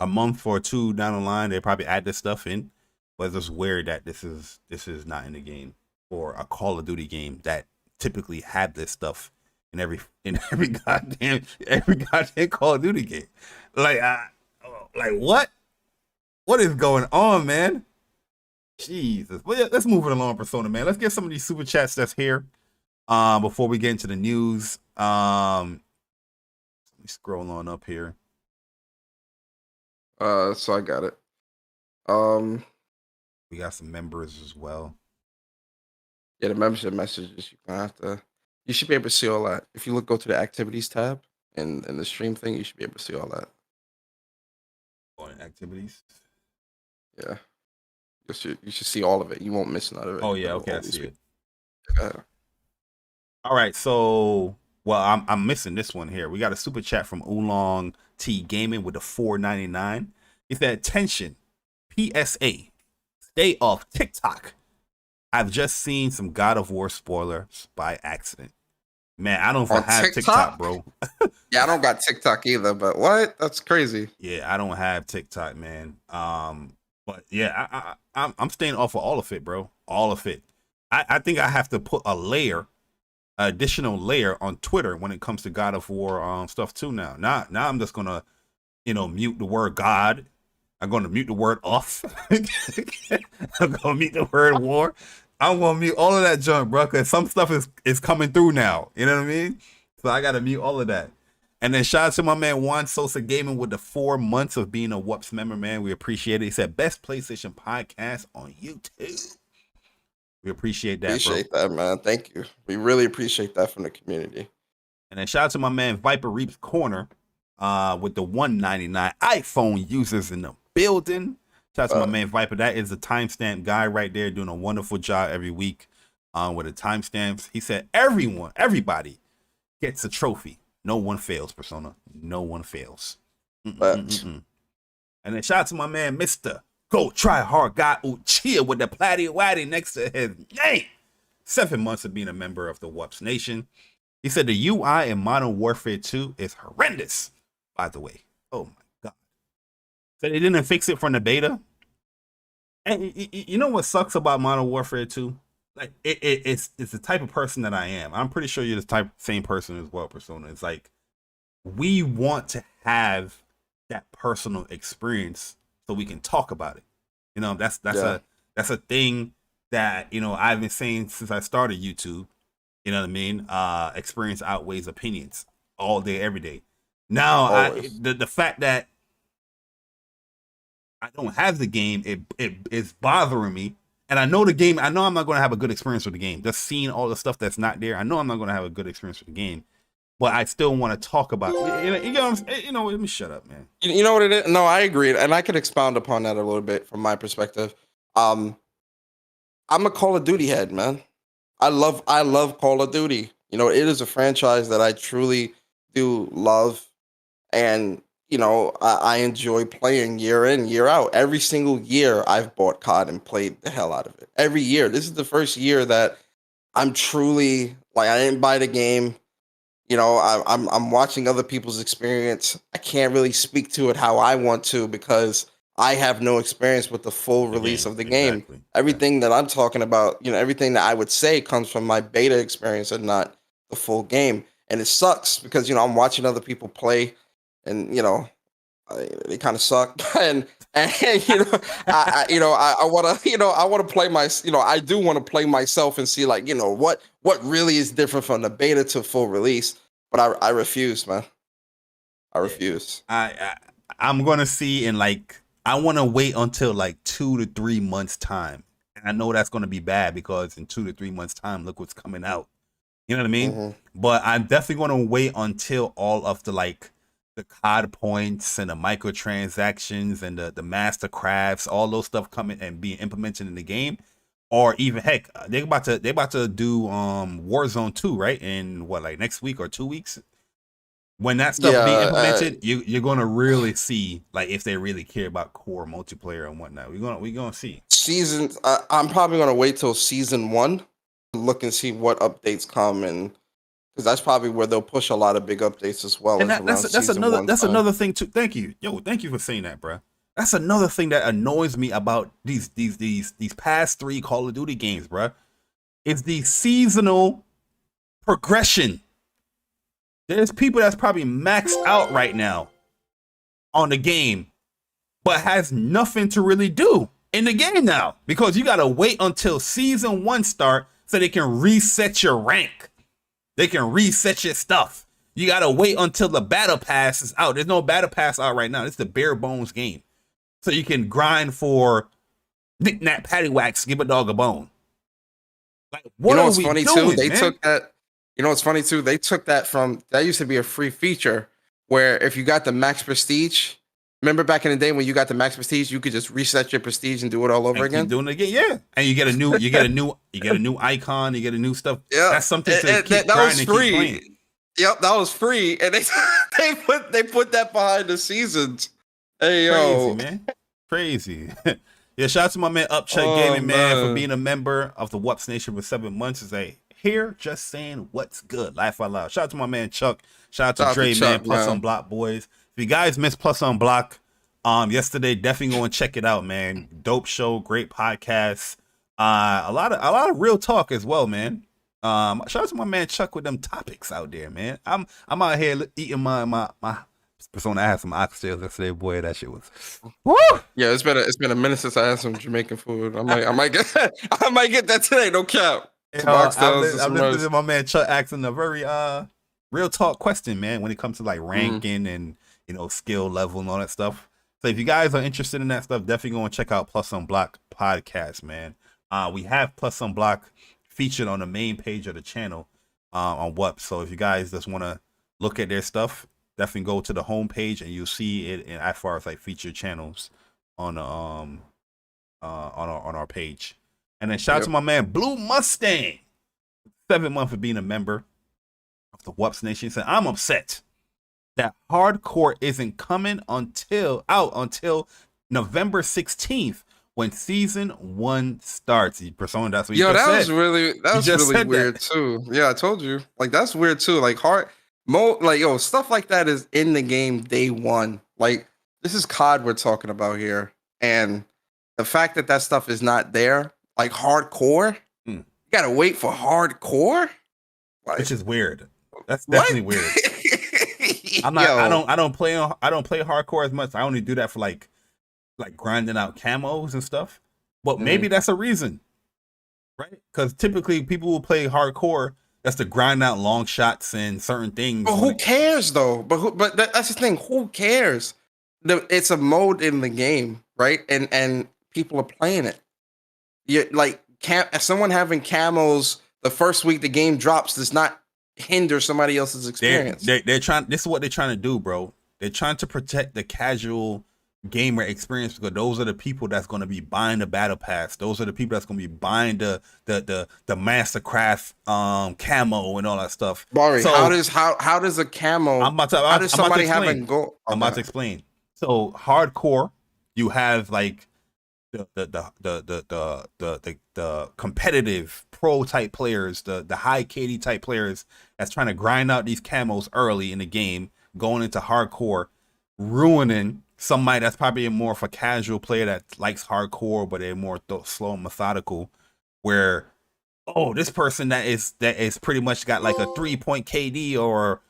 a month or two down the line they probably add this stuff in, but it's just weird that this is not in the game, or a Call of Duty game that typically have this stuff in every goddamn Call of Duty game. Like what is going on, man? Jesus. Well, yeah, let's move it along, Persona, man. Let's get some of these super chats that's here before we get into the news. Let me scroll on up here. So I got it. We got some members as well. Yeah, the membership messages, you should be able to see all that. If you go to the activities tab and the stream thing, you should be able to see all that. On activities? Yeah. You should see all of it. You won't miss none of it. Oh yeah, okay, I see it. Yeah. All right, so I'm missing this one here. We got a super chat from Oolong T Gaming with a $4.99. He said, "Attention, PSA, stay off TikTok. I've just seen some God of War spoilers by accident." Man, I don't have TikTok, bro. Yeah, I don't got TikTok either, but what? That's crazy. Yeah, I don't have TikTok, man. But yeah, I'm staying off of all of it, bro. All of it. I think I have to put additional layer on Twitter when it comes to God of War stuff too now. Now I'm just gonna, mute the word God. I'm gonna mute the word off. I'm gonna mute the word war. I'm gonna mute all of that junk, bro, because some stuff is coming through now. You know what I mean? So I gotta mute all of that. And then shout out to my man Juan Sosa Gaming with the 4 months of being a WUPS member, man. We appreciate it. He said, best PlayStation podcast on YouTube. We appreciate that, Appreciate that, man. Thank you. We really appreciate that from the community. And then shout out to my man Viper Reaps Corner with the 199 iPhone users in the building. Shout out to my man Viper. That is the timestamp guy right there doing a wonderful job every week with the timestamps. He said everybody gets a trophy. No one fails, Persona. No one fails. And then shout out to my man Mr. Go Try Hard Guy Uchiha with the Platty Waddy next to his name. 7 months of being a member of the WUPS Nation. He said the UI in Modern Warfare 2 is horrendous, by the way. Oh my God. So they didn't fix it from the beta. And you know what sucks about Modern Warfare 2? Like it's the type of person that I am. I'm pretty sure you're the same person as well, Persona. It's like we want to have that personal experience so we can talk about it. You know, that's a thing that, you know, I've been saying since I started YouTube. You know what I mean? Experience outweighs opinions all day, every day. Now, the fact that I don't have the game, it is bothering me. And I know the game, I know I'm not going to have a good experience with the game. Just seeing all the stuff that's not there, I know I'm not going to have a good experience with the game. But I still want to talk about it. You know, let me shut up, man. You know what it is? No, I agree. And I could expound upon that a little bit from my perspective. I'm a Call of Duty head, man. I love Call of Duty. You know, it is a franchise that I truly do love. And, you know, I enjoy playing year in, year out. Every single year I've bought COD and played the hell out of it. Every year. This is the first year that I'm truly, like, I didn't buy the game. You know, I'm watching other people's experience. I can't really speak to it how I want to because I have no experience with the full release of the game. Exactly. Everything that I'm talking about, you know, everything that I would say comes from my beta experience and not the full game. And it sucks because, you know, I'm watching other people play and, you know, they kind of suck. and you know, I want to play I do want to play myself and see, like, you know, what really is different from the beta to full release. But I refuse, man. I refuse. I'm going to see in, like, I want to wait until like 2 to 3 months time. And I know that's going to be bad because in 2 to 3 months time, look what's coming out. You know what I mean? Mm-hmm. But I'm definitely going to wait until all of the, like, the COD points and the microtransactions and the master crafts, all those stuff coming and being implemented in the game. Or even, heck, they about to do Warzone 2, right? In what, like next week or 2 weeks? When that stuff be implemented, you're gonna really see, like, if they really care about core multiplayer and whatnot. We're gonna see. I'm probably gonna wait till season 1 to look and see what updates come, and because that's probably where they'll push a lot of big updates as well. And that's another thing too. Thank you for saying that, bro. That's another thing that annoys me about these past 3 Call of Duty games, bro. It's the seasonal progression. There's people that's probably maxed out right now on the game, but has nothing to really do in the game now because you gotta wait until season 1 start so they can reset your rank. They can reset your stuff. You gotta wait until the battle pass is out. There's no battle pass out right now. It's the bare bones game, so you can grind for knick knack paddywhacks, give a dog a bone. Like, what are we doing, They took that. You know what's funny too? They took that from, that used to be a free feature where if you got the max prestige, remember back in the day when you got the max prestige, you could just reset your prestige and do it all over again. Keep doing it again, yeah. And you get a new icon, you get a new stuff. Yeah, that's something to keep grinding and keep playing. Yep, that was free, and they put that behind the seasons. Hey yo, crazy, man, crazy. Yeah, shout out to my man Upchuck Gaming, man, for being a member of the WUPS Nation for 7 months. Is here just saying what's good. Laugh out loud. Shout out to my man Chuck. Shout out to Dre, man. Plus on Block boys. If you guys missed Plus on Block yesterday, definitely go and check it out, man. Dope show, great podcast. A lot of real talk as well, man. Shout out to my man Chuck with them topics out there, man. I'm out here eating my Persona. I had some oxtails yesterday, boy. That shit was woo. Yeah, it's been a minute since I had some Jamaican food. I might get that today. No cap. I'm listening to my man Chuck asking a very real talk question, man, when it comes to like ranking and, you know, skill level and all that stuff. So if you guys are interested in that stuff, definitely go and check out Plus on Block podcast, man. We have Plus Unblock featured on the main page of the channel on WUPS. So if you guys just want to look at their stuff, definitely go to the home page and you'll see it in as far as like featured channels on on our page. And then shout out to my man Blue Mustang, 7 months of being a member of the WUPS Nation. Said, I'm upset that Hardcore isn't coming until November 16th when season 1 starts. Persona, that's what you just said. That was really weird too. Yeah, I told you. Like, that's weird too. Like, stuff like that is in the game day one. Like, this is COD we're talking about here. And the fact that stuff is not there, like Hardcore, you gotta wait for Hardcore? Like, which is weird. That's definitely weird. I don't play Hardcore as much. I only do that for like grinding out camos and stuff. But maybe that's a reason, right? Because typically people will play Hardcore that's to grind out long shots and certain things. But who cares though? But that's the thing. Who cares? It's a mode in the game, right? And people are playing it. Someone having camos the first week the game drops does not hinder somebody else's experience. They're trying. This is what they're trying to do, bro. They're trying to protect the casual gamer experience because those are the people that's going to be buying the battle pass. Those are the people that's going to be buying the Mastercraft camo and all that stuff. Bari, so, how does a camo? I'm about to explain. So Hardcore, you have like the competitive pro type players, the high KD type players that's trying to grind out these camos early in the game, going into Hardcore, ruining somebody that's probably more of a casual player that likes Hardcore, but they're more slow and methodical, where this person that is pretty much got like a 3-point KD or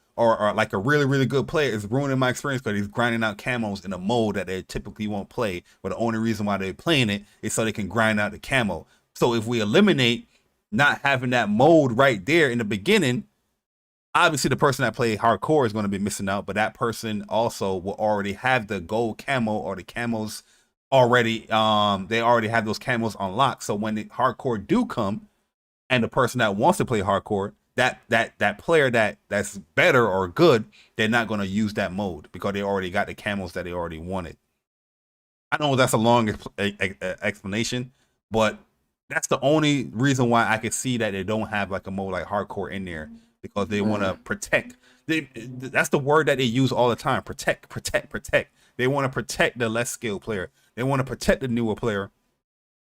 like a really, really good player is ruining my experience because he's grinding out camos in a mode that they typically won't play. But the only reason why they're playing it is so they can grind out the camo. So if we eliminate not having that mode right there in the beginning, obviously the person that played Hardcore is going to be missing out, but that person also will already have the gold camo or the camos already. They already have those camos unlocked. So when the Hardcore do come and the person that wants to play Hardcore, that player that's better or good, they're not going to use that mode because they already got the camos that they already wanted. I know that's a long explanation, but that's the only reason why I could see that they don't have like a mode like Hardcore in there, because they want to protect. That's the word that they use all the time. Protect. They want to protect the less skilled player. They want to protect the newer player.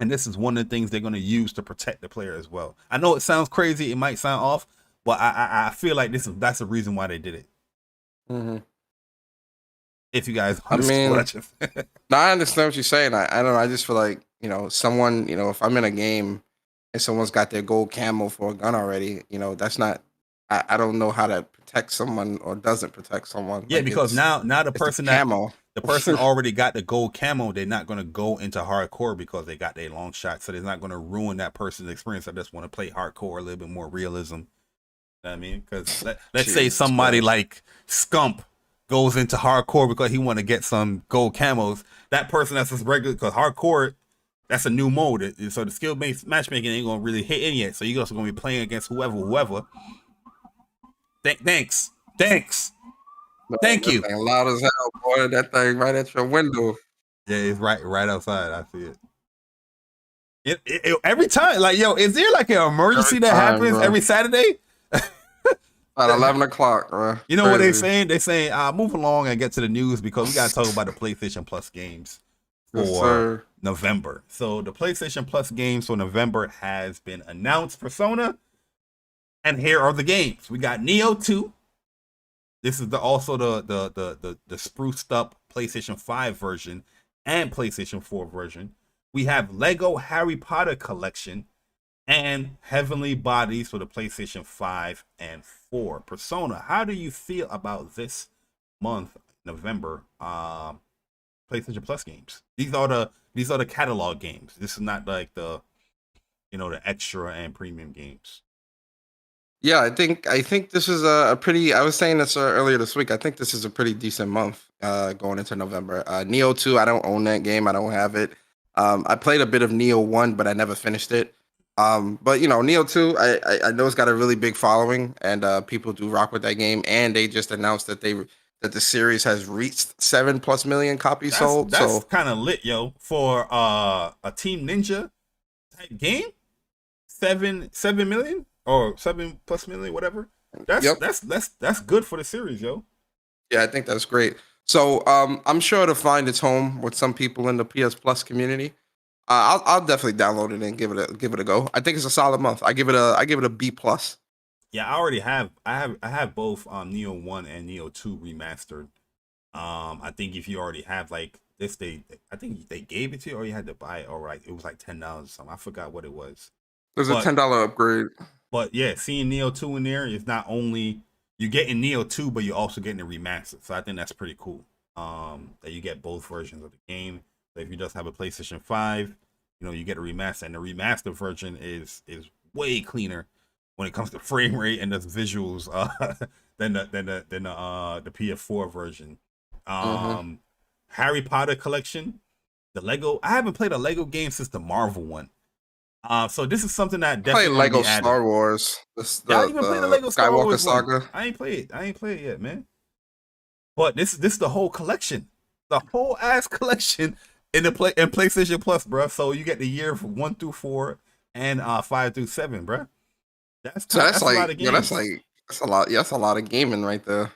And this is one of the things they're going to use to protect the player as well. I know it sounds crazy. It might sound off, but I feel like that's the reason why they did it. Mm-hmm. If you guys understand what I just I understand what you're saying. I don't know. I just feel like, someone, if I'm in a game and someone's got their gold camo for a gun already, that's not, I don't know how to protect someone or doesn't protect someone. Yeah, like, because now the person the person already got the gold camo, they're not going to go into Hardcore because they got their long shot. So they're not going to ruin that person's experience. I just want to play Hardcore, a little bit more realism. You know what I mean? Because let's say somebody like Scump goes into Hardcore because he want to get some gold camos. That person that's just regular, because Hardcore, that's a new mode. So the skill-based matchmaking ain't going to really hit in yet. So you're also going to be playing against whoever. Thanks. Thank you. That thing loud as hell, boy. That thing right at your window. Yeah, it's right outside. I see it. Every time, like, is there like an emergency that happens every Saturday? At 11 o'clock, bro. You know what they're saying? They're saying, move along and get to the news because we got to talk about the PlayStation Plus games for November. So the PlayStation Plus games for November has been announced. Persona. And here are the games. We got Neo 2. This is also the spruced up PlayStation 5 version and PlayStation 4 version. We have Lego Harry Potter Collection and Heavenly Bodies for the PlayStation 5 and 4. Persona, how do you feel about this month, November, PlayStation Plus games? These are the catalog games. This is not like the extra and premium games. Yeah, I think this is a pretty. I was saying this earlier this week. I think this is a pretty decent month going into November. Neo 2, I don't own that game. I don't have it. I played a bit of Neo 1, but I never finished it. But Neo 2, I know it's got a really big following, and people do rock with that game. And they just announced that the series has reached 7+ million copies sold. That's So kind of lit, yo, for a Team Ninja type game. 7 million or 7+ million, whatever. That's good for the series, yo. yeah, I think that's great. So I'm sure it'll find its home with some people in the PS Plus community. I'll definitely download it and give it a go. I think it's a solid month. I give it a B plus. Yeah, I have both Neo 1 and Neo 2 remastered. I think if you already have like this, I think they gave it to you or you had to buy it, or like it was like $10 or something. I forgot what it was. There's a $10 upgrade. But yeah, seeing Neo 2 in there is not only you're getting Neo 2, but you're also getting the remastered. So I think that's pretty cool. That you get both versions of the game. So if you just have a PlayStation 5, you get a remaster, and the remastered version is way cleaner when it comes to frame rate and the visuals than the PS4 version. Harry Potter collection, the Lego. I haven't played a Lego game since the Marvel one. So this is something that definitely Play Lego Star Wars. I even played the Lego Star Skywalker Wars Saga. One. I ain't played it yet, man. But this is the whole collection, the whole ass collection in PlayStation Plus, bro. So you get the year from 1 through 4 and 5 through 7, bro. That's like, a lot of games. That's a lot. Yeah, that's a lot of gaming right there.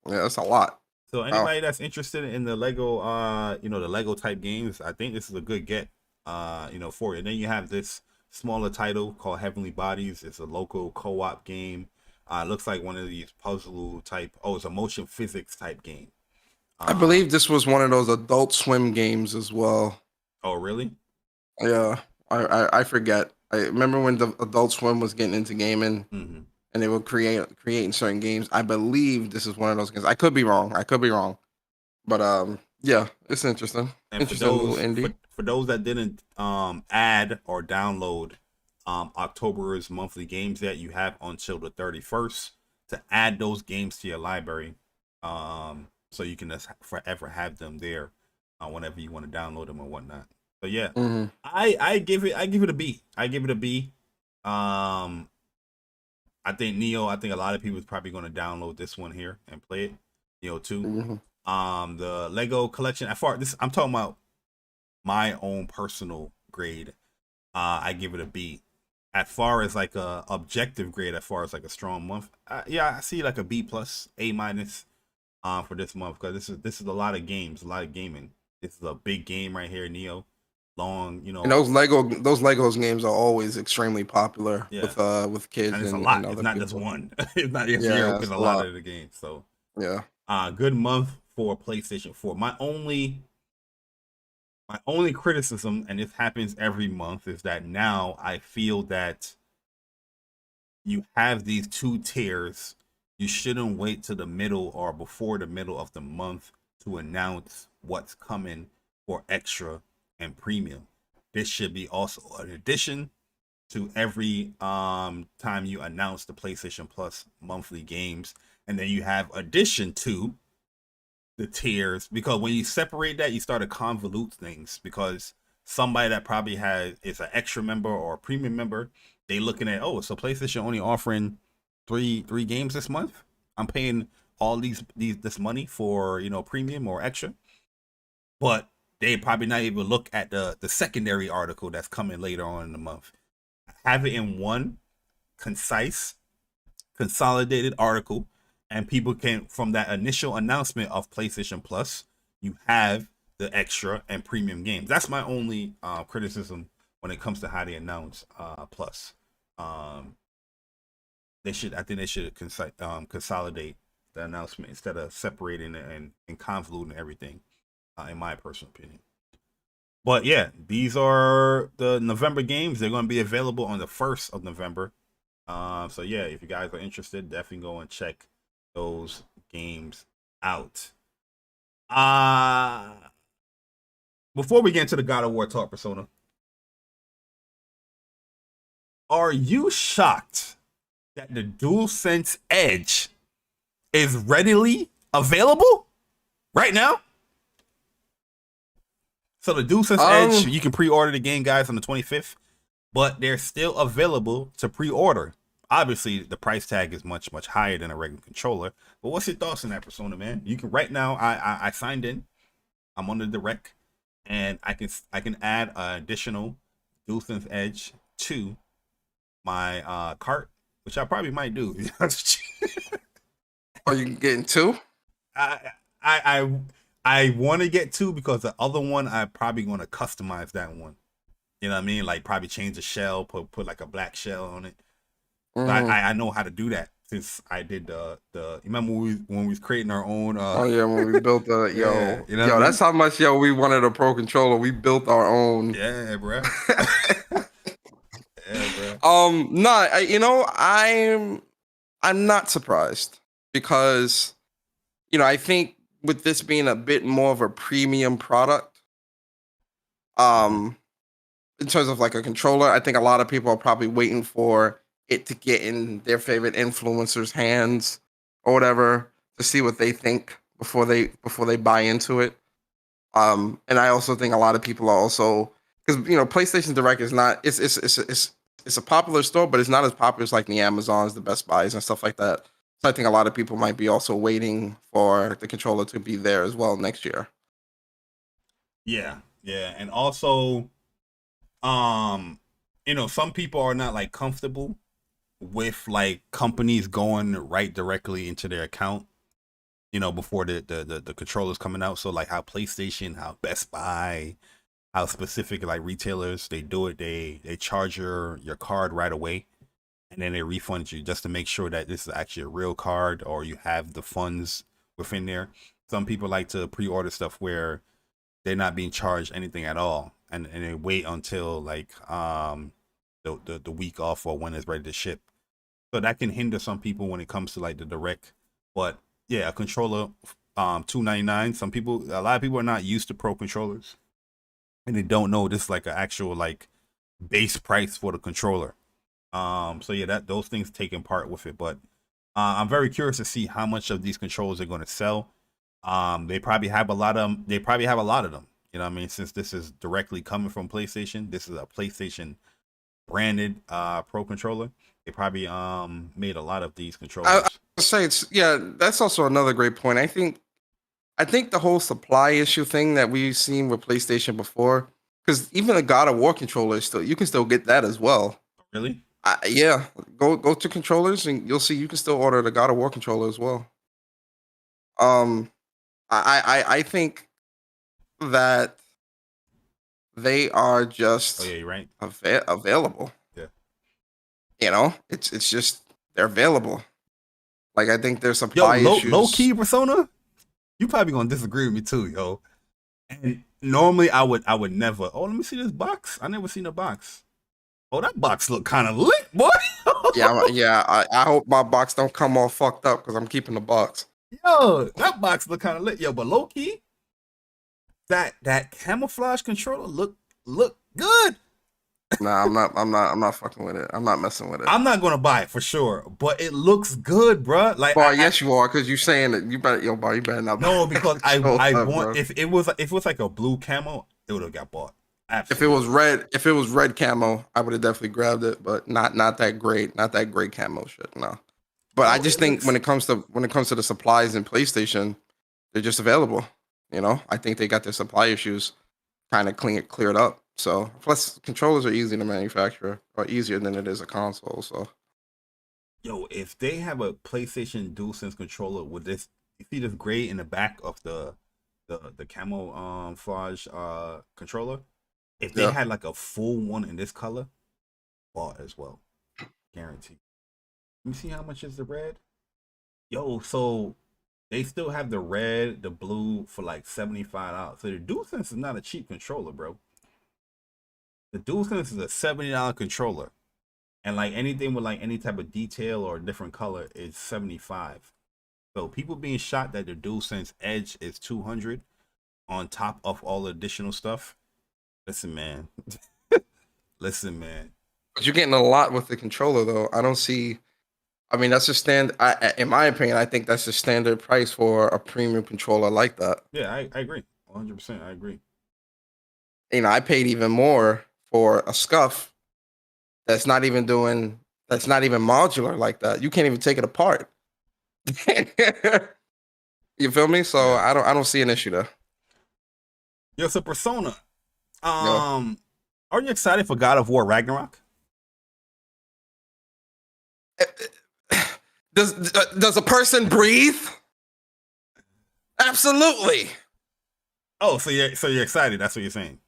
Yeah, that's a lot. So anybody that's interested in the Lego, the Lego type games, I think this is a good get, for you. And then you have this smaller title called Heavenly Bodies. It's a local co-op game. It looks like one of these puzzle type. Oh, it's a motion physics type game. I believe this was one of those Adult Swim games as well. Oh, really? Yeah, I forget. I remember when the Adult Swim was getting into gaming, and they were creating certain games. I believe this is one of those games. I could be wrong. But yeah, it's interesting. And interesting little indie. For those that didn't add or download October's monthly games yet, you have until the 31st to add those games to your library, so you can just forever have them there whenever you want to download them or whatnot. So yeah, I give it a B. I give it a B. I think a lot of people is probably going to download this one here and play it. Neo 2. The Lego collection. I'm talking about my own personal grade. I give it a B. As far as like a objective grade, as far as like a strong month, I see like a B plus, A minus, for this month, because this is a lot of games, a lot of gaming. This is a big game right here, Neo. Long, And those Legos games are always extremely popular with kids. And it's and a lot. And it's other not people. just one. It's not just zero. It's a lot of the games. So yeah, good month for PlayStation 4. My only criticism, and this happens every month, is that now I feel that you have these two tiers. You shouldn't wait to the middle or before the middle of the month to announce what's coming for extra and premium. This should be also an addition to every time you announce the PlayStation Plus monthly games, and then you have addition to the tiers, because when you separate that, you start to convolute things, because somebody that probably is an extra member or a premium member, they looking at, so PlayStation only offering three games this month. I'm paying all this money for premium or extra, but they probably not even look at the secondary article that's coming later on in the month. Have it in one concise, consolidated article, and people can, from that initial announcement of PlayStation Plus, you have the extra and premium games. That's my only criticism when it comes to how they announce Plus. I think they should consolidate the announcement instead of separating it and convoluting everything, in my personal opinion. But yeah, these are the November games. They're going to be available on the 1st of November. So yeah, if you guys are interested, definitely go and check those games out. Before we get into the God of War talk, Persona, are you shocked that the DualSense Edge is readily available right now? So the DualSense Edge, you can pre-order the game, guys, on the 25th, but they're still available to pre-order. Obviously, the price tag is much, much higher than a regular controller. But what's your thoughts on that, Persona, man? You can right now. I signed in. I'm on the direct, and I can add an additional DualSense Edge to my cart, which I probably might do. Are you getting 2? I want to get 2 because the other one I'm probably going to customize that one. You know what I mean? Like probably change the shell, put like a black shell on it. I know how to do that since I did the. Remember when we was creating our own? When we built the Yeah, you know what I mean? that's how much we wanted a Pro controller. We built our own. Yeah, bro. Yeah, bro. No, I'm not surprised because, I think with this being a bit more of a premium product, in terms of like a controller, I think a lot of people are probably waiting for it to get in their favorite influencers' hands or whatever to see what they think before they buy into it. And I also think a lot of people are also, because PlayStation Direct is not it's a popular store, but it's not as popular as like the Amazons, the Best Buys, and stuff like that. So I think a lot of people might be also waiting for the controller to be there as well next year. Yeah, and also, some people are not like comfortable with like companies going right directly into their account, before the controllers coming out. So like how PlayStation, how Best Buy, how specific like retailers, they do it. They charge your card right away, and then they refund you just to make sure that this is actually a real card or you have the funds within there. Some people like to pre-order stuff where they're not being charged anything at all, and they wait until like the week off or when it's ready to ship. So that can hinder some people when it comes to like the direct. But yeah, a controller, $299. A lot of people are not used to Pro controllers, and they don't know this is like an actual like base price for the controller. So yeah, those things taking part with it. But I'm very curious to see how much of these controllers are going to sell. They probably have a lot of them. You know what I mean? Since this is directly coming from PlayStation, this is a PlayStation branded Pro controller. They probably made a lot of these controllers. I say that's also another great point. I think the whole supply issue thing that we've seen with PlayStation before, because even a God of War controller you can still get that as well. Really? Yeah. Go to controllers and you'll see you can still order the God of War controller as well. I think that they are just you're right. Available. Yeah. It's just they're available. Like I think there's supply issues. Low key, Persona, you probably gonna disagree with me too, yo. And normally I would never. Oh, let me see this box. I never seen a box. Oh, that box look kind of lit, boy. I hope my box don't come all fucked up because I'm keeping the box. Yo, that box look kind of lit, yo. But low key, that camouflage controller look good. Nah, I'm not fucking with it. I'm not messing with it. I'm not gonna buy it for sure, but it looks good, bro. Like, yes, you are, because you saying that you better, you better not. No, because I want. If it was like a blue camo, it would have got bought. Absolutely. If it was red camo, I would have definitely grabbed it, but not that great camo shit. No, but I just think when it comes to the supplies in PlayStation, they're just available. I think they got their supply issues kind of cleared up. So plus controllers are easy to manufacture, or easier than it is a console. So, yo, if they have a PlayStation DualSense controller with this, you see this gray in the back of the camouflage controller. If they had like a full one in this color, bought as well, guaranteed. Let me see how much is the red. Yo, so they still have the red, the blue for like $75. So the DualSense is not a cheap controller, bro. The DualSense is a $70 controller, and like anything with like any type of detail or different color is $75. So people being shot that the DualSense Edge is $200 on top of all the additional stuff. Listen, man. Listen, man. But you're getting a lot with the controller, though. I don't see. I mean, that's a in my opinion, I think that's a standard price for a premium controller like that. Yeah, I agree. 100%. I agree. I paid even more for a scuff that's not even modular like that. You can't even take it apart. You feel me? So Yeah. I don't see an issue there. Yo, so Persona. Yeah. Are you excited for God of War Ragnarok? Does a person breathe? Absolutely. Oh, so you're excited. That's what you're saying.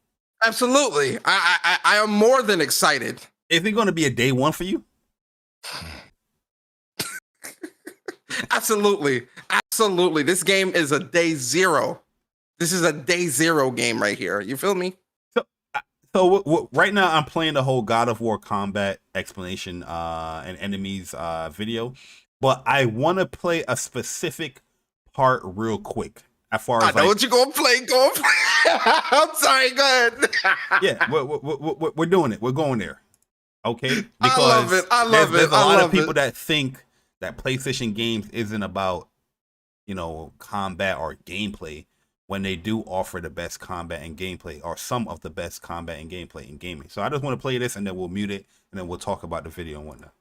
Absolutely. I am more than excited. Is it going to be a day one for you? Absolutely. Absolutely. This game is a day zero. This is a day zero game right here. You feel me? So right now I'm playing the whole God of War combat explanation and enemies video, but I want to play a specific part real quick. As far as I know what you're gonna play. Go play. I'm sorry. Go ahead. Yeah, we're doing it. We're going there. Okay, because I love it. I love there's it. a I lot love of people it. that think that PlayStation games isn't about combat or gameplay, when they do offer the best combat and gameplay, or some of the best combat and gameplay in gaming. So I just want to play this, and then we'll mute it, and then we'll talk about the video and whatnot.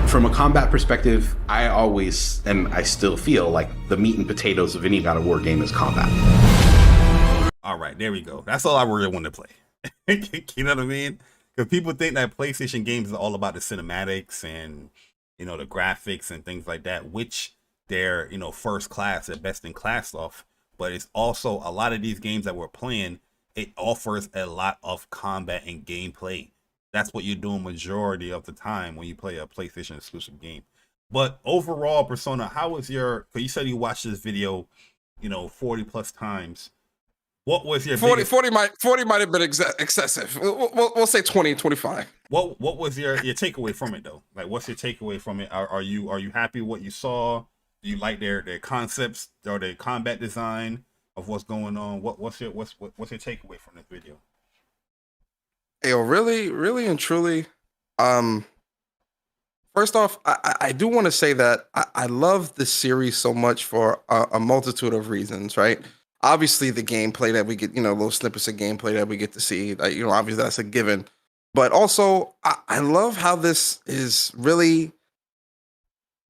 From a combat perspective, I always and I still feel like the meat and potatoes of any God of War game is combat. All right, there we go. That's all I really want to play. You know what I mean? Because people think that PlayStation games are all about the cinematics and the graphics and things like that, which they're first class, they're best in class stuff. But it's also a lot of these games that we're playing. It offers a lot of combat and gameplay. That's what you're doing majority of the time when you play a PlayStation exclusive game. But overall, Persona, how was because you said you watched this video, 40 plus times. What was your 40 might have been excessive. We'll say 20, 25. What was your takeaway from it though? Like, what's your takeaway from it? Are you happy with what you saw? Do you like their concepts or their combat design of what's going on? What's your takeaway from this video? Yo, really and truly, first off, I do want to say that I love this series so much for a multitude of reasons, right? Obviously, the gameplay that we get, little snippets of gameplay that we get to see, like, obviously that's a given. But also, I love how this is really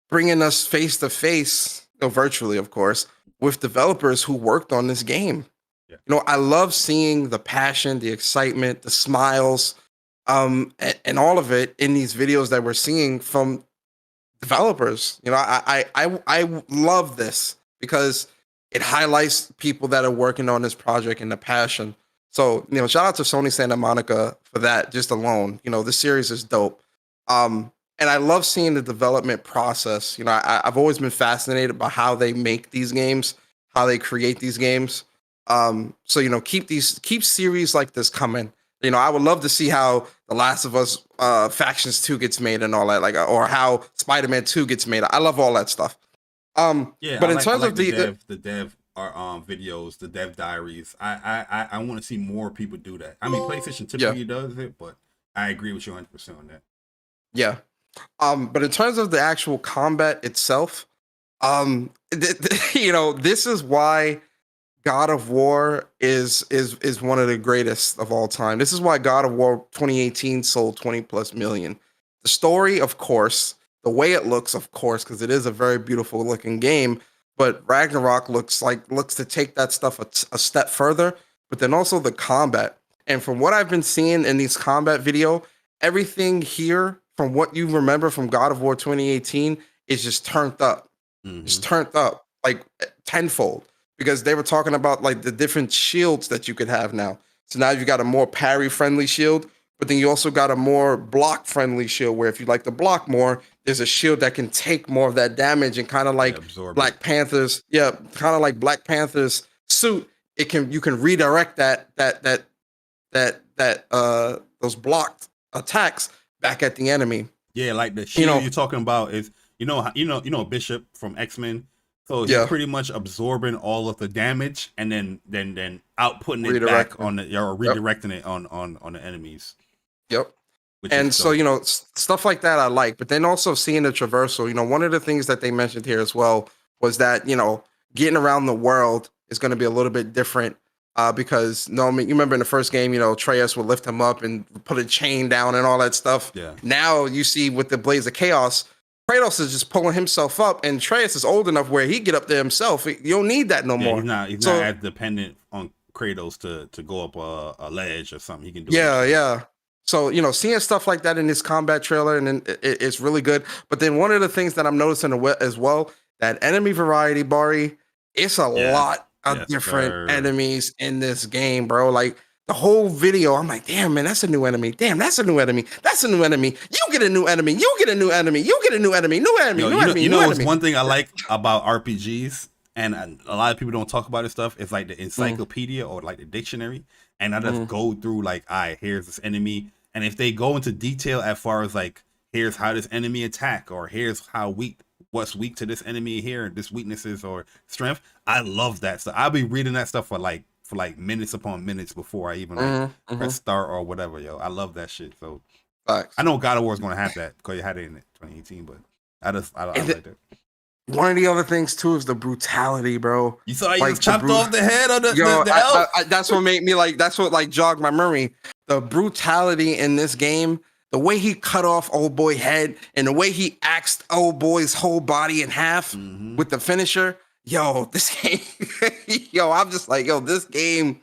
bringing us face to face, virtually, of course, with developers who worked on this game. Yeah. I love seeing the passion, the excitement, the smiles, and all of it in these videos that we're seeing from developers. I love this because it highlights people that are working on this project and the passion. So, shout out to Sony Santa Monica for that just alone. This series is dope. And I love seeing the development process. I've always been fascinated by how they make these games, how they create these games. So, keep series like this coming. I would love to see how The Last of Us Factions 2 gets made and all that, or how Spider-Man 2 gets made. I love all that stuff. Yeah, but in terms of the dev videos, the dev diaries, I want to see more people do that. I mean, PlayStation typically does it, but I agree with you 100% on that. Yeah. But in terms of the actual combat itself, this is why God of War is one of the greatest of all time. This is why God of War 2018 sold 20 plus million. The story, of course, the way it looks, of course, because it is a very beautiful looking game, but Ragnarok looks to take that stuff a step further, but then also the combat. And from what I've been seeing in these combat video, everything here from what you remember from God of War 2018 is just turned up. Mm-hmm. It's turned up like tenfold, because they were talking about like the different shields that you could have now. So now you've got a more parry friendly shield, but then you also got a more block friendly shield where if you like to block more, there's a shield that can take more of that damage, and kind of like Black Panther's, kind of like Black Panther's suit. You can redirect those blocked attacks back at the enemy. Yeah, like the shield you're talking about is Bishop from X-Men. So he's pretty much absorbing all of the damage and then outputting it back on the or redirecting it on the enemies. Yep. And so, stuff like that I like, but then also seeing the traversal, one of the things that they mentioned here as well was that, getting around the world is going to be a little bit different because you remember in the first game, Atreus would lift him up and put a chain down and all that stuff. Yeah. Now you see with the Blades of Chaos, Kratos is just pulling himself up, and Atreus is old enough where he get up there himself. You don't need that no more. He's not as dependent on Kratos to go up a ledge or something. He can do Yeah. So, seeing stuff like that in this combat trailer, and it's really good. But then one of the things that I'm noticing as well, that enemy variety, Bari, it's a lot of different enemies in this game, bro. Like, the whole video, I'm like, damn, man, that's a new enemy. Damn, that's a new enemy. That's a new enemy. You get a new enemy. You get a new enemy. You get a new enemy. New enemy. New enemy. It's one thing I like about RPGs, and a lot of people don't talk about this stuff. It's like the encyclopedia or like the dictionary. And I just go through like, all right, here's this enemy. And if they go into detail as far as like, here's how this enemy attack, or here's what's weak to this enemy here, this weaknesses or strength, I love that. So I'll be reading that stuff for minutes upon minutes before I even press start or whatever, yo. I love that shit. So I know God of War is going to have that because you had it in 2018, but I like that. One of the other things too is the brutality, bro. You saw you chopped off the head of the elf? That's what made me that's what jogged my memory. The brutality in this game, the way he cut off old boy head and the way he axed old boy's whole body in half with the finisher. This game, I'm just like, this game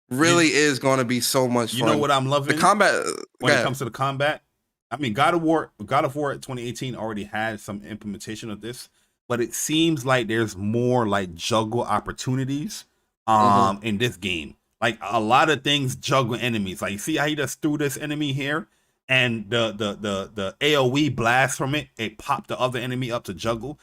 really is going to be so much fun. You know what I'm loving? The combat. When it comes to the combat, I mean, God of War 2018 already had some implementation of this, but it seems like there's more like juggle opportunities in this game. Like a lot of things juggle enemies. Like, see how he just threw this enemy here, and the AoE blast from it popped the other enemy up to juggle.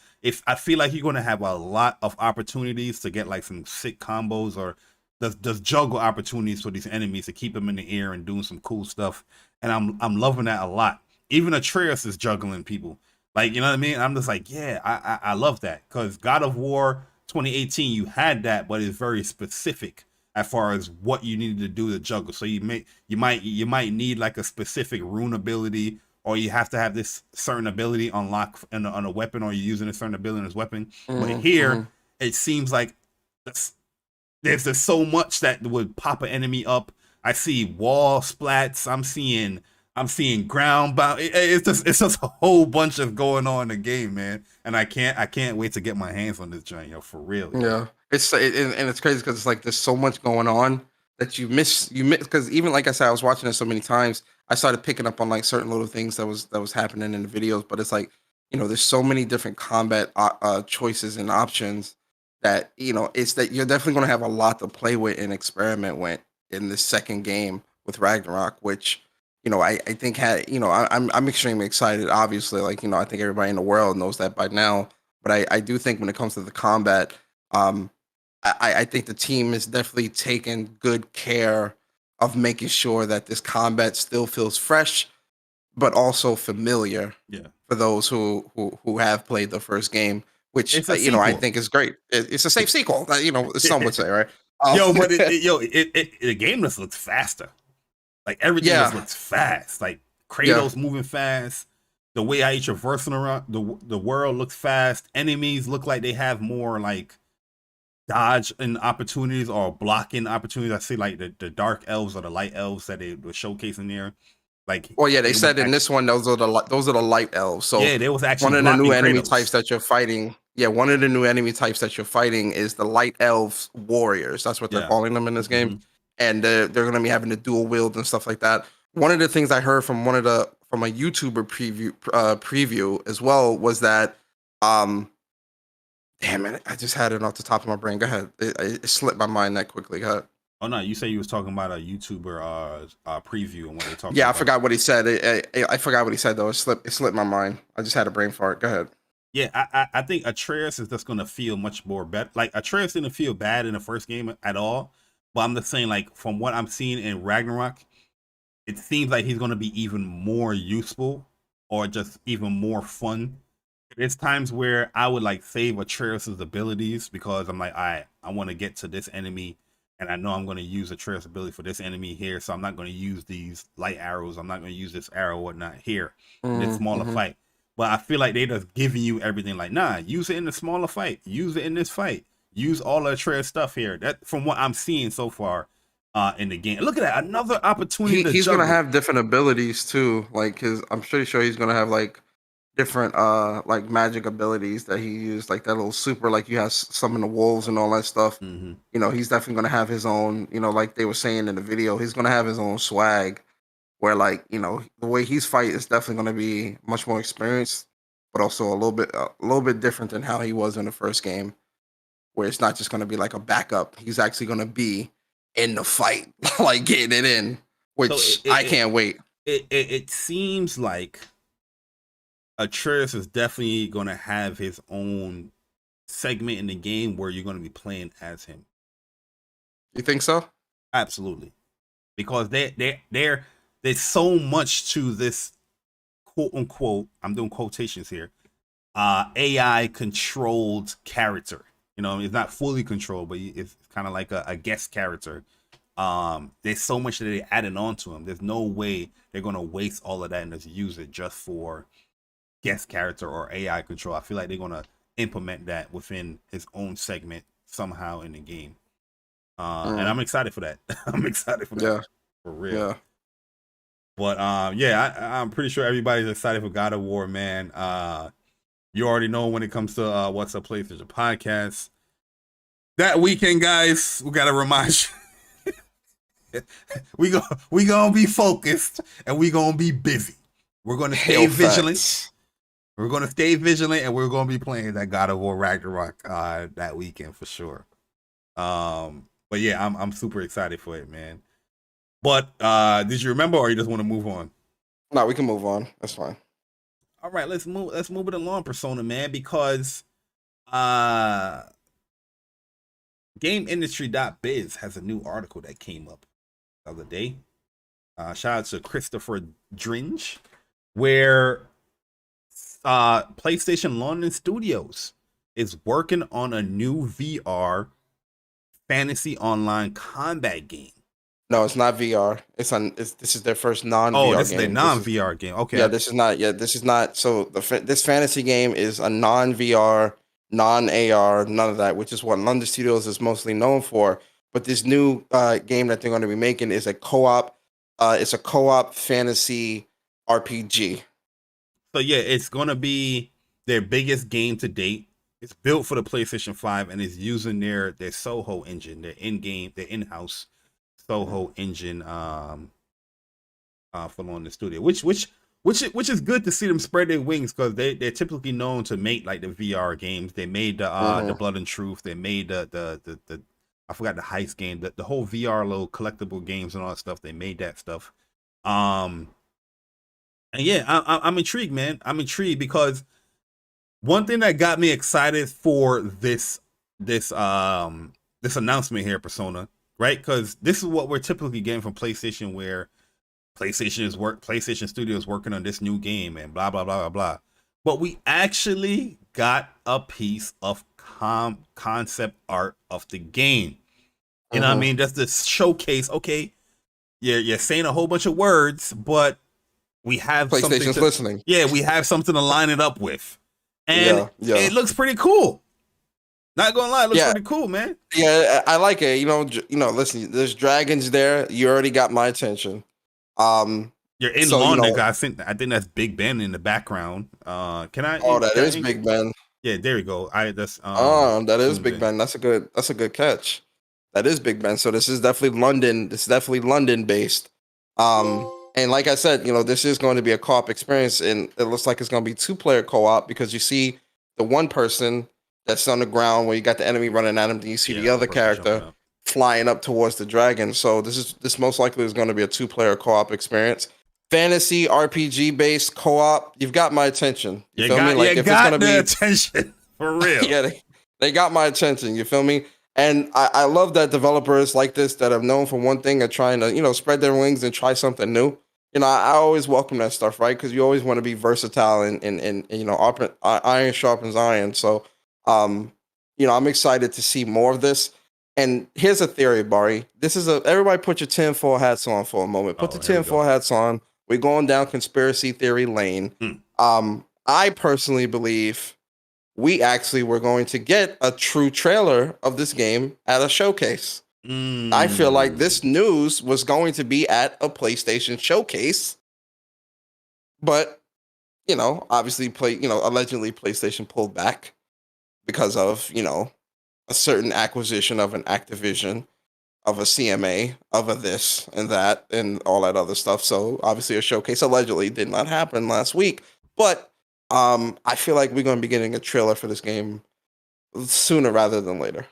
I feel like you're gonna have a lot of opportunities to get like some sick combos or there's juggle opportunities for these enemies to keep them in the air and doing some cool stuff. And I'm loving that a lot. Even Atreus is juggling people. Like, you know what I mean? I'm just like, yeah, I love that. Because God of War 2018, you had that, but it's very specific as far as what you needed to do to juggle. So you might need like a specific rune ability, or you have to have this certain ability unlocked on a weapon, or you're using a certain ability on this weapon. But here, it seems like there's just so much that would pop an enemy up. I see wall splats. I'm seeing ground bound. It's just a whole bunch of going on in the game, man. And I can't wait to get my hands on this joint, for real. Yeah, it's crazy because it's like there's so much going on that you miss because even like I said, I was watching it so many times, I started picking up on like certain little things that was happening in the videos. But it's like, there's so many different combat choices and options that it's that you're definitely going to have a lot to play with and experiment with in the second game with Ragnarok, which I think I'm extremely excited. Obviously, I think everybody in the world knows that by now. But I do think when it comes to the combat, I think the team is definitely taking good care of making sure that this combat still feels fresh, but also familiar. Yeah. For those who have played the first game, which I think is great. It's a safe sequel. Some would say, right? But the game just looks faster. Like everything just looks fast. Like Kratos moving fast. The way I traversing around the world looks fast. Enemies look like they have more like dodge and opportunities or blocking opportunities. I see like the dark elves or the light elves that they were showcasing there. Like, they said in this one those are the light elves. So there was actually one of the new enemy Kratos. types that you're fighting. Yeah, one of the new enemy types that you're fighting is the light elves warriors. That's what they're calling them in this game. And they're going to be having the dual wield and stuff like that. One of the things I heard from a YouTuber preview as well was that, damn it, I just had it off the top of my brain. Go ahead, it slipped my mind that quickly. Go ahead. Oh no, you say you was talking about a YouTuber preview and what they talking. Yeah, about. I forgot what he said. I forgot what he said though. It slipped my mind. I just had a brain fart. Go ahead. Yeah, I think Atreus is just going to feel much more better. Like Atreus didn't feel bad in the first game at all. But I'm just saying, like, from what I'm seeing in Ragnarok, it seems like he's going to be even more useful or just even more fun. There's times where I would, like, save Atreus' abilities because I'm like, I want to get to this enemy and I know I'm going to use a Atreus ability for this enemy here, so I'm not going to use these light arrows. I'm not going to use this arrow or whatnot here in this smaller fight. But I feel like they just giving you everything. Like, nah, use it in the smaller fight. Use it in this fight. Use all the Atreus stuff here. That from what I'm seeing so far in the game. Look at that, another opportunity. He's gonna have different abilities too. Like I'm pretty sure he's gonna have like different like magic abilities that he used, like that little super, like you have some in the wolves and all that stuff. You know, he's definitely gonna have his own, you know, like they were saying in the video, he's gonna have his own swag where, like, you know, the way he's fight is definitely gonna be much more experienced, but also a little bit different than how he was in the first game, where it's not just gonna be like a backup. He's actually gonna be in the fight, like getting it in, which so I can't wait. It seems like Atreus is definitely going to have his own segment in the game where you're going to be playing as him. You think so? Absolutely, because there's so much to this quote unquote, I'm doing quotations here, AI controlled character. You know, it's not fully controlled, but it's kind of like a guest character. There's so much that they added on to him. There's no way they're going to waste all of that and just use it just for guest character or AI control. I feel like they're going to implement that within his own segment somehow in the game. And I'm excited for that. I'm excited for that. Yeah. For real. Yeah. But I'm pretty sure everybody's excited for God of War, man. You already know when it comes to What's Up PlayStation podcast. That weekend, guys, we gotta remind you, we gonna be focused and we gonna be busy. We're gonna stay vigilant. We're gonna stay vigilant, and we're gonna be playing that God of War Ragnarok that weekend for sure. But yeah, I'm super excited for it, man. But did you remember, or you just want to move on? No, we can move on. That's fine. All right, let's move it along, Persona, man, because GameIndustry.biz has a new article that came up the other day. Shout out to Christopher Dringe, where PlayStation London Studios is working on a new VR fantasy online combat game. No, it's not VR. This is their first non-VR game. Oh, this is their non-VR game. Okay. Yeah, this is not. So this fantasy game is a non-VR, non-AR, none of that, which is what London Studios is mostly known for. But this new game that they're going to be making is a co-op. It's a co-op fantasy RPG. So yeah, it's going to be their biggest game to date. It's built for the PlayStation 5 and is using their Soho engine, their in-house Soho engine for London Studio, which is good to see them spread their wings, because they're typically known to make like the VR games. They made the Blood and Truth. They made the I forgot the heist game, the whole VR little collectible games and all that stuff. They made that stuff. And yeah, I'm intrigued, man. I'm intrigued because one thing that got me excited for this announcement here, Persona, right? Because this is what we're typically getting from PlayStation, where PlayStation Studio is working on this new game and blah blah blah blah blah. But we actually got a piece of concept art of the game. You know what I mean? That's the showcase. Okay, you're saying a whole bunch of words, but we have PlayStation's listening. Yeah, we have something to line it up with. And it looks pretty cool. Not gonna lie, it looks pretty cool, man. Yeah, I like it. You know. Listen, there's dragons there. You already got my attention. You're in London. I think that's Big Ben in the background. Can I? Oh, that is Big Ben. Yeah, there you go. That is Big Ben. That's a good catch. That is Big Ben. So this is definitely London. This is definitely London based. And like I said, this is going to be a co-op experience, and it looks like it's going to be 2-player co-op, because you see the one person that's on the ground where you got the enemy running at him, then you see the other character flying up towards the dragon. So this most likely is going to be a 2-player co-op experience. Fantasy RPG based co-op. You've got my attention. You feel me? Like, if it's going to be attention for real. Yeah, they got my attention. You feel me? And I love that developers like this that are known for one thing are trying to, spread their wings and try something new. I always welcome that stuff, right? Because you always want to be versatile and iron sharpens iron. So, I'm excited to see more of this. And here's a theory, Bari. Everybody put your tinfoil hats on for a moment. Put the tinfoil hats on. We're going down conspiracy theory lane. I personally believe we actually were going to get a true trailer of this game at a showcase. I feel like this news was going to be at a PlayStation showcase, but obviously allegedly PlayStation pulled back because of a certain acquisition of an Activision, of a CMA, of a this and that and all that other stuff. So obviously a showcase allegedly did not happen last week, but I feel like we're going to be getting a trailer for this game sooner rather than later.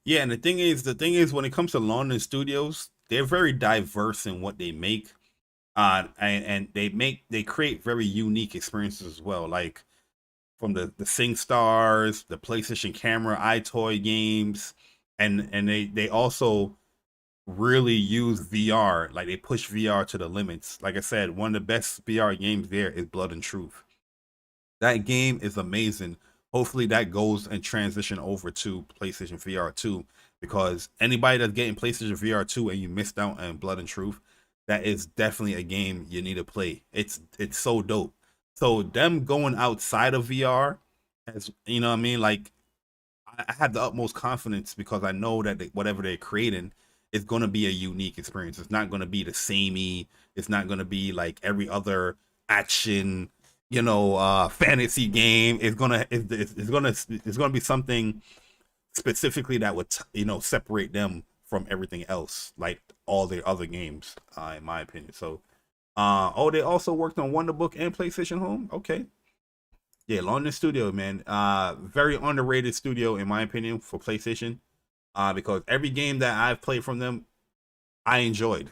Yeah, and the thing is, when it comes to London studios, they're very diverse in what they make, and they create very unique experiences as well. Like from the SingStars, the PlayStation Camera, iToy games, and they also really use VR. Like they push VR to the limits. Like I said, one of the best VR games there is Blood and Truth. That game is amazing. Hopefully that goes and transition over to PlayStation VR 2, because anybody that's getting PlayStation VR 2 and you missed out on Blood and Truth, that is definitely a game you need to play. It's so dope. So them going outside of VR, as you know what I mean, like I have the utmost confidence because I know that whatever they're creating is going to be a unique experience. It's not going to be the samey. It's not going to be like every other action fantasy game. It's gonna be something specifically that would separate them from everything else, like all their other games, in my opinion. So they also worked on Wonderbook and PlayStation Home. Okay, yeah, London Studio, man, very underrated studio in my opinion for PlayStation, because every game that I've played from them I enjoyed,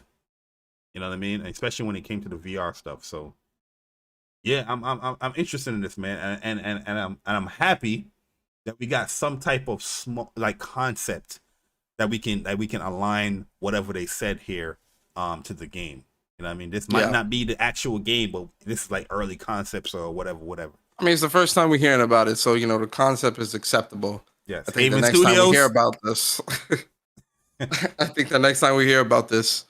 you know what I mean, especially when it came to the VR stuff. So yeah, I'm interested in this, man, and I'm happy that we got some type of small concept that we can align whatever they said here to the game. You know what I mean? This might not be the actual game, but this is like early concepts or whatever. I mean, it's the first time we're hearing about it, so the concept is acceptable. Yes, I think the next time we hear about this, I think the next time we hear about this,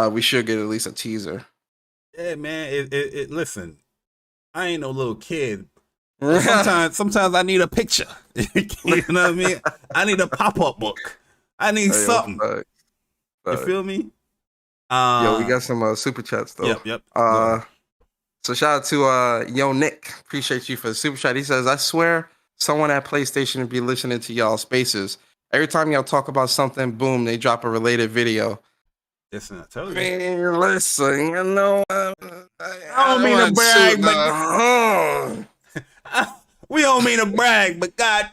we should get at least a teaser. Yeah, man. Listen, I ain't no little kid. Sometimes I need a picture. You know what I mean? I need a pop-up book. I need something. You feel me? Yo, we got some super chats though. Yep. So shout out to Yo Nick. Appreciate you for the super chat. He says, I swear someone at PlayStation would be listening to y'all spaces. Every time y'all talk about something, boom, they drop a related video. Listen, I tell you. Man, listen, I don't mean to brag, but we don't mean to brag, but God,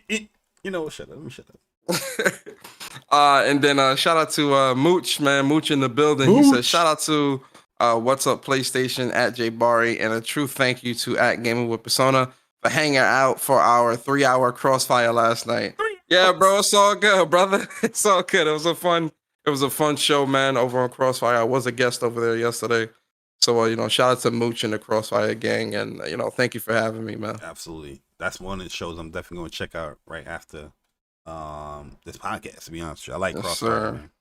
shut up. Let me shut up. And then shout out to Mooch, man. Mooch in the building. Mooch. He says, shout out to What's Up PlayStation at J Bari, and a true thank you to at Gaming with Persona for hanging out for our 3-hour crossfire last night. Yeah, bro, it's all good, brother. It's all good. It was a fun show, man, over on Crossfire. I was a guest over there yesterday. So, shout out to Mooch and the Crossfire gang. And, thank you for having me, man. Absolutely. That's one of the shows I'm definitely going to check out right after this podcast, to be honest with you. I like Crossfire, man.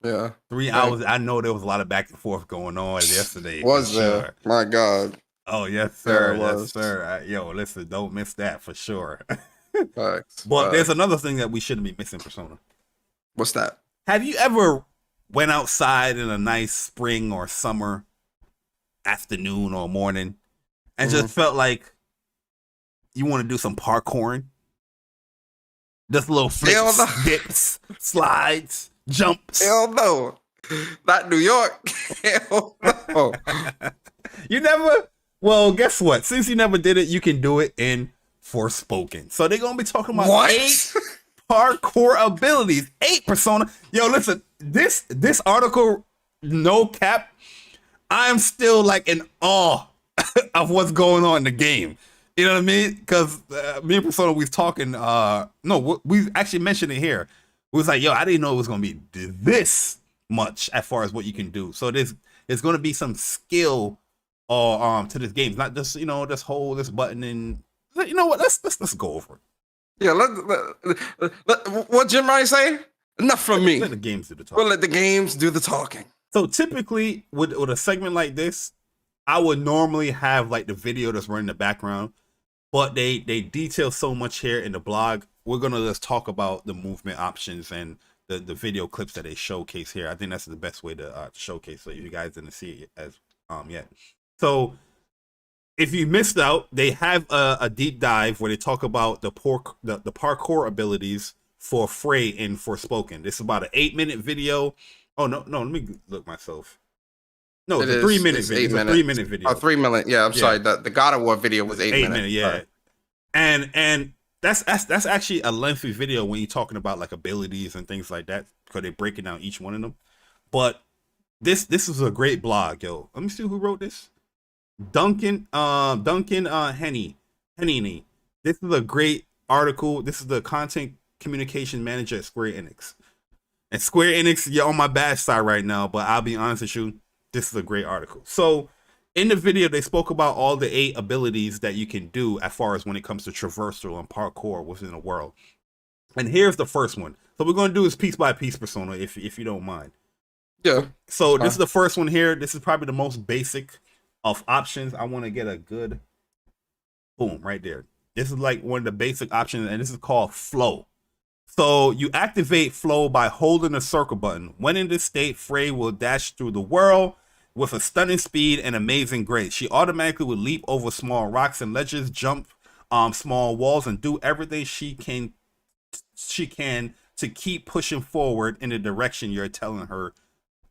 Yeah. 3 hours. I know there was a lot of back and forth going on yesterday. Was there? Sure. My God. Oh, yes, sir. Yes, sir. Yo, listen, don't miss that for sure. Facts. But there's another thing that we shouldn't be missing, Persona. What's that? Have you ever went outside in a nice spring or summer afternoon or morning and just felt like you want to do some parkouring? Just little flips, dips, slides, jumps. Hell no. Not New York. Hell no. You never? Well, guess what? Since you never did it, you can do it in Forspoken. So they're going to be talking about 8 parkour abilities. 8 Persona. Yo, listen, this article, no cap, I'm still like in awe of what's going on in the game. You know what I mean? Because me and Persona, we was talking, we actually mentioned it here. We was like, yo, I didn't know it was going to be this much as far as what you can do. So there's going to be some skill to this game. It's not just, just hold this button and, you know what, let's go over it. Yeah, what Jim Ryan say? Enough from me. Let the games do the talking. We'll let the games do the talking. So typically with a segment like this, I would normally have like the video that's running in the background, but they detail so much here in the blog. We're gonna just talk about the movement options and the video clips that they showcase here. I think that's the best way to showcase, so you guys didn't see it as yet. So if you missed out, they have a deep dive where they talk about the parkour abilities for Frey in Forspoken. This is about an 8-minute video. Oh no, let me look myself. No, it's a 3-minute video. It's a 3-minute video. Oh, 3 minute. Yeah, I'm sorry. The God of War video was 8 minutes. Yeah. Right. And that's actually a lengthy video when you're talking about like abilities and things like that, because they're breaking down each one of them. But this is a great blog, yo. Let me see who wrote this. Duncan Henney. This is a great article. This is the content communication manager at Square Enix. And Square Enix, you're on my bad side right now, but I'll be honest with you, this is a great article. So in the video, they spoke about all the 8 abilities that you can do as far as when it comes to traversal and parkour within a world. And here's the first one. So we're going to do this piece by piece, Persona, if you don't mind. Yeah. So this is the first one here. This is probably the most basic of options. I want to get a good boom right there. This is like one of the basic options, and this is called flow. So you activate flow by holding the circle button. When in this state, Frey will dash through the world with a stunning speed and amazing grace. She automatically will leap over small rocks and ledges, jump small walls, and do everything she can to keep pushing forward in the direction you're telling her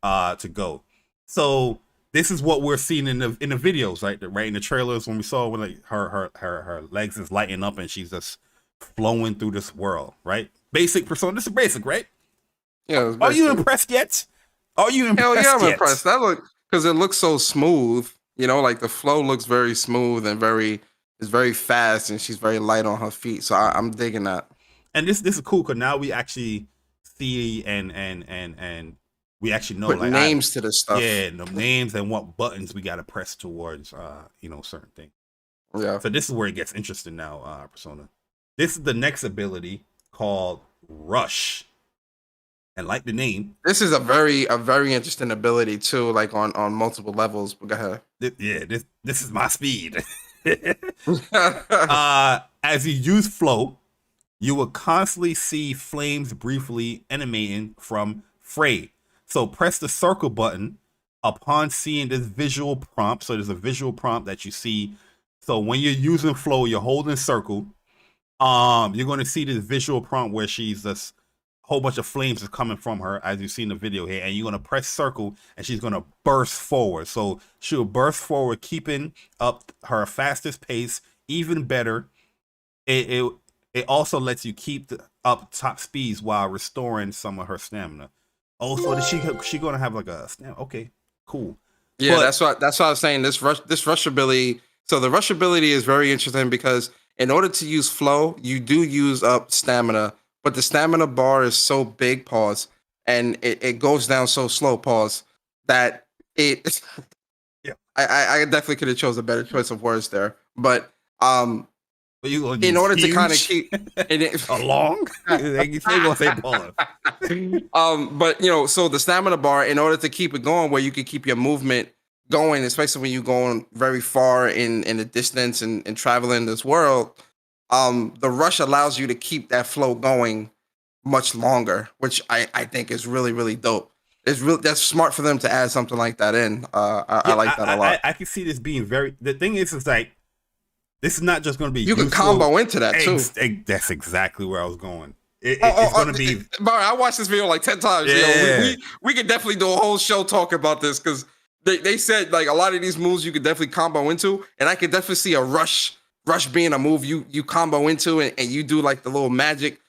to go. So this is what we're seeing in the videos, right in the trailers, when we saw when like her legs is lighting up and she's just flowing through this world, right? Basic Persona. This is basic, right? Yeah. Are you impressed yet? Are you impressed? Hell yeah, I'm yet? impressed. That look, because it looks so smooth. You know, like the flow looks very smooth and it's very fast, and she's very light on her feet. So I'm digging that. And this is cool because now we actually see and we actually know put like names to the stuff. Yeah, the names and what buttons we got to press towards certain things. Yeah. So this is where it gets interesting now, Persona. This is the next ability called Rush. And like the name, this is a very interesting ability too, like on multiple levels. But go ahead. This is my speed. As you use flow, you will constantly see flames briefly animating from Frey. So press the circle button upon seeing this visual prompt. So there's a visual prompt that you see. So when you're using flow, you're holding circle. You're going to see this visual prompt where she's just a whole bunch of flames is coming from her, as you see in the video here, and you're going to press circle and she's going to burst forward. So she'll burst forward, keeping up her fastest pace even better. It also lets you keep up top speeds while restoring some of her stamina. Oh, so she going to have like a stamina? Okay, cool. Yeah, that's what I was saying. This rush ability. So the rush ability is very interesting because in order to use flow, you do use up stamina, but the stamina bar is so big, pause, and it goes down so slow, pause, that it. Yeah, I definitely could have chose a better choice of words there, but in order to kind of keep it along, they gonna say pause. But so the stamina bar, in order to keep it going, where you can keep your movement going, especially when you're going very far in the distance and traveling this world, the rush allows you to keep that flow going much longer, which I think is really, really dope. That's smart for them to add something like that in. I like that a lot. I can see this being the thing is like, this is not just going to be you can combo into that too. That's exactly where I was going. It's going to be. Bari, I watched this video like 10 times. Yeah. We could definitely do a whole show talking about this because they said like a lot of these moves you could definitely combo into, and I could definitely see a rush being a move you combo into and you do like the little magic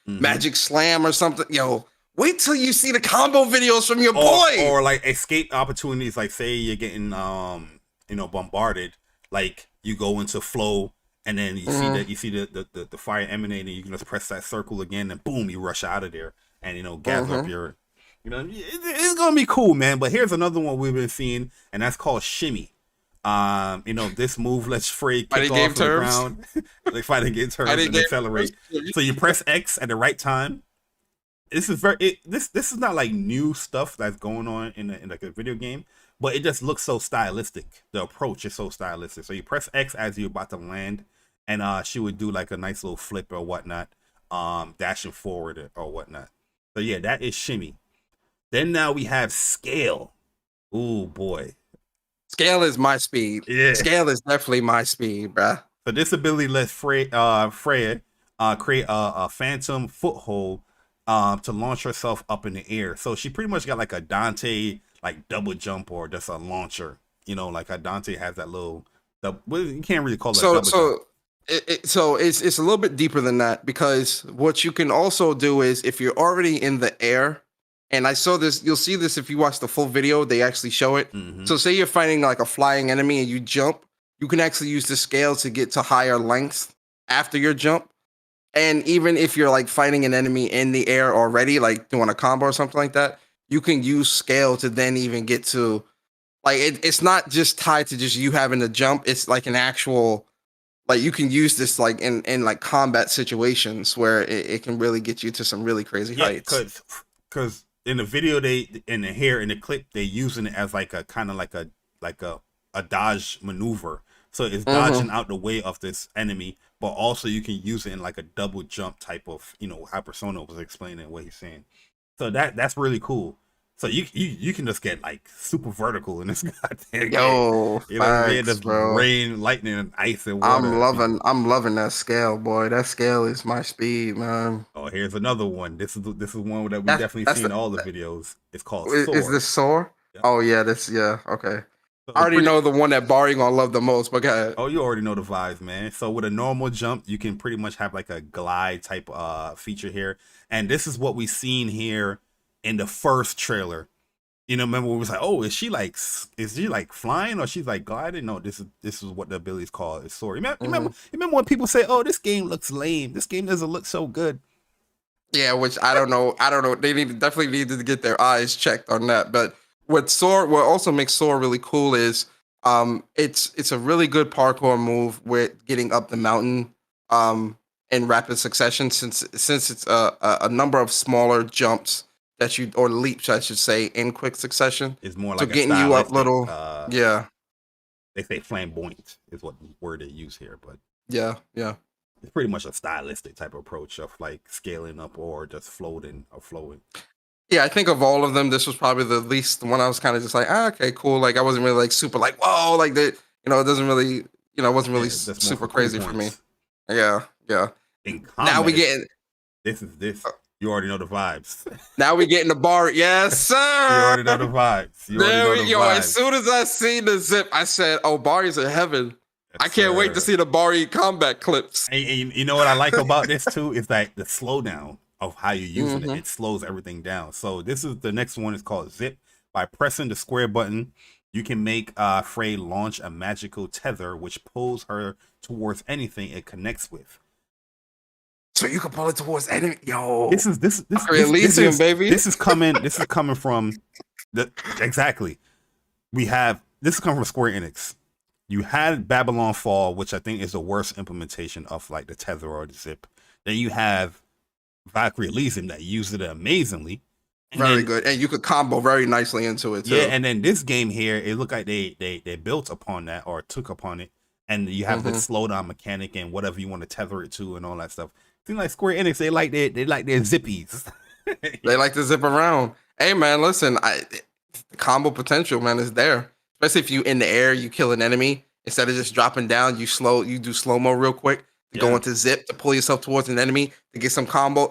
slam or something. Yo, wait till you see the combo videos from your boy. Or like escape opportunities, like say you're getting bombarded, like you go into flow and then you see the fire emanating, you can just press that circle again and boom, you rush out of there and gather up your it's gonna be cool, man. But here's another one we've been seeing, and that's called shimmy. This move lets Frey kick off the ground. Like fighting game terms and accelerate. So you press X at the right time, this is this is not like new stuff that's going on in like a video game, but it just looks so stylistic. The approach is so stylistic. So you press X as you're about to land, and she would do like a nice little flip or whatnot, dashing forward or whatnot. So yeah, that is shimmy. Then now we have scale. Ooh boy. Scale is my speed. Yeah. Scale is definitely my speed, bruh. So this ability lets Freya create a phantom foothold to launch herself up in the air. So she pretty much got like a Dante like double jump or just a launcher. You know, like how Dante has that little. You can't really call it. So double jump. it's a little bit deeper than that, because what you can also do is if you're already in the air. And I saw this, you'll see this if you watch the full video, they actually show it. Mm-hmm. So say you're fighting like a flying enemy and you jump, you can actually use the scale to get to higher lengths after your jump. And even if you're like fighting an enemy in the air already, like doing a combo or something like that, you can use scale to then even get to, like, it's not just tied to just you having to jump. It's like an actual, like you can use this like in like combat situations where it can really get you to some really crazy heights. Because in the video, in the clip, they're using it as like a kind of like a dodge maneuver. So it's dodging out the way of this enemy, but also you can use it in like a double jump type of, how Persona was explaining what he's saying. So that's really cool. So you can just get like super vertical in this goddamn game. Yo, You know what I mean? facts, Just bro. rain, lightning, and ice and water. I'm loving that scale, boy. That scale is my speed, man. Oh, here's another one. This is one that we definitely seen in all the videos. It's called Soar. Is this Soar? Yeah. Oh yeah, okay. So I already know the one that Bari gonna love the most, but go ahead. Oh, you already know the vibes, man. So with a normal jump, you can pretty much have like a glide type feature here. And this is what we seen here in the first trailer. Remember when we was like, oh, is she like flying or she's like gliding? No, this is what the ability is called. It's Soar. Remember when people say, oh, this game looks lame. This game doesn't look so good. Yeah, which I don't know. They definitely need to get their eyes checked on that. But what also makes Soar really cool is it's a really good parkour move with getting up the mountain in rapid succession, since it's a number of smaller jumps or leaps, I should say, in quick succession. It's more so like getting you up little. Yeah. They say flamboyant is what word they use here, but yeah. It's pretty much a stylistic type of approach of like scaling up or just floating or flowing. Yeah, I think of all of them, this was probably the least one I was kind of just like, okay, cool. Like I wasn't really like super like, whoa, like that, it doesn't really, it wasn't really super crazy for me. Yeah. In combat, now we get this. You already know the vibes. Now we get in the bar. Yes, sir. You already know the vibes. As soon as I seen the zip, I said, oh, Bari's in heaven. I can't wait to see the Bari combat clips. And you know what I like about this too is that the slowdown of how you're using it. It slows everything down. So this is the next one is called Zip. By pressing the square button, you can make Frey launch a magical tether which pulls her towards anything it connects with. So you can pull it towards enemy. Yo, this is baby. This is coming from exactly. This is coming from Square Enix. You had Babylon Fall, which I think is the worst implementation of like the tether or the zip. Then you have Valkyrie Elysium that used it amazingly. Very good. And you could combo very nicely into it too. Yeah, and then this game here, it looked like they built upon that or took upon it. And you have the slowdown mechanic and whatever you want to tether it to and all that stuff. Seems like Square Enix, they like their zippies. They like to zip around. Hey man, listen, the combo potential, man, is there. Especially if you in the air, you kill an enemy. Instead of just dropping down, you do slow-mo real quick to go into zip to pull yourself towards an enemy to get some combo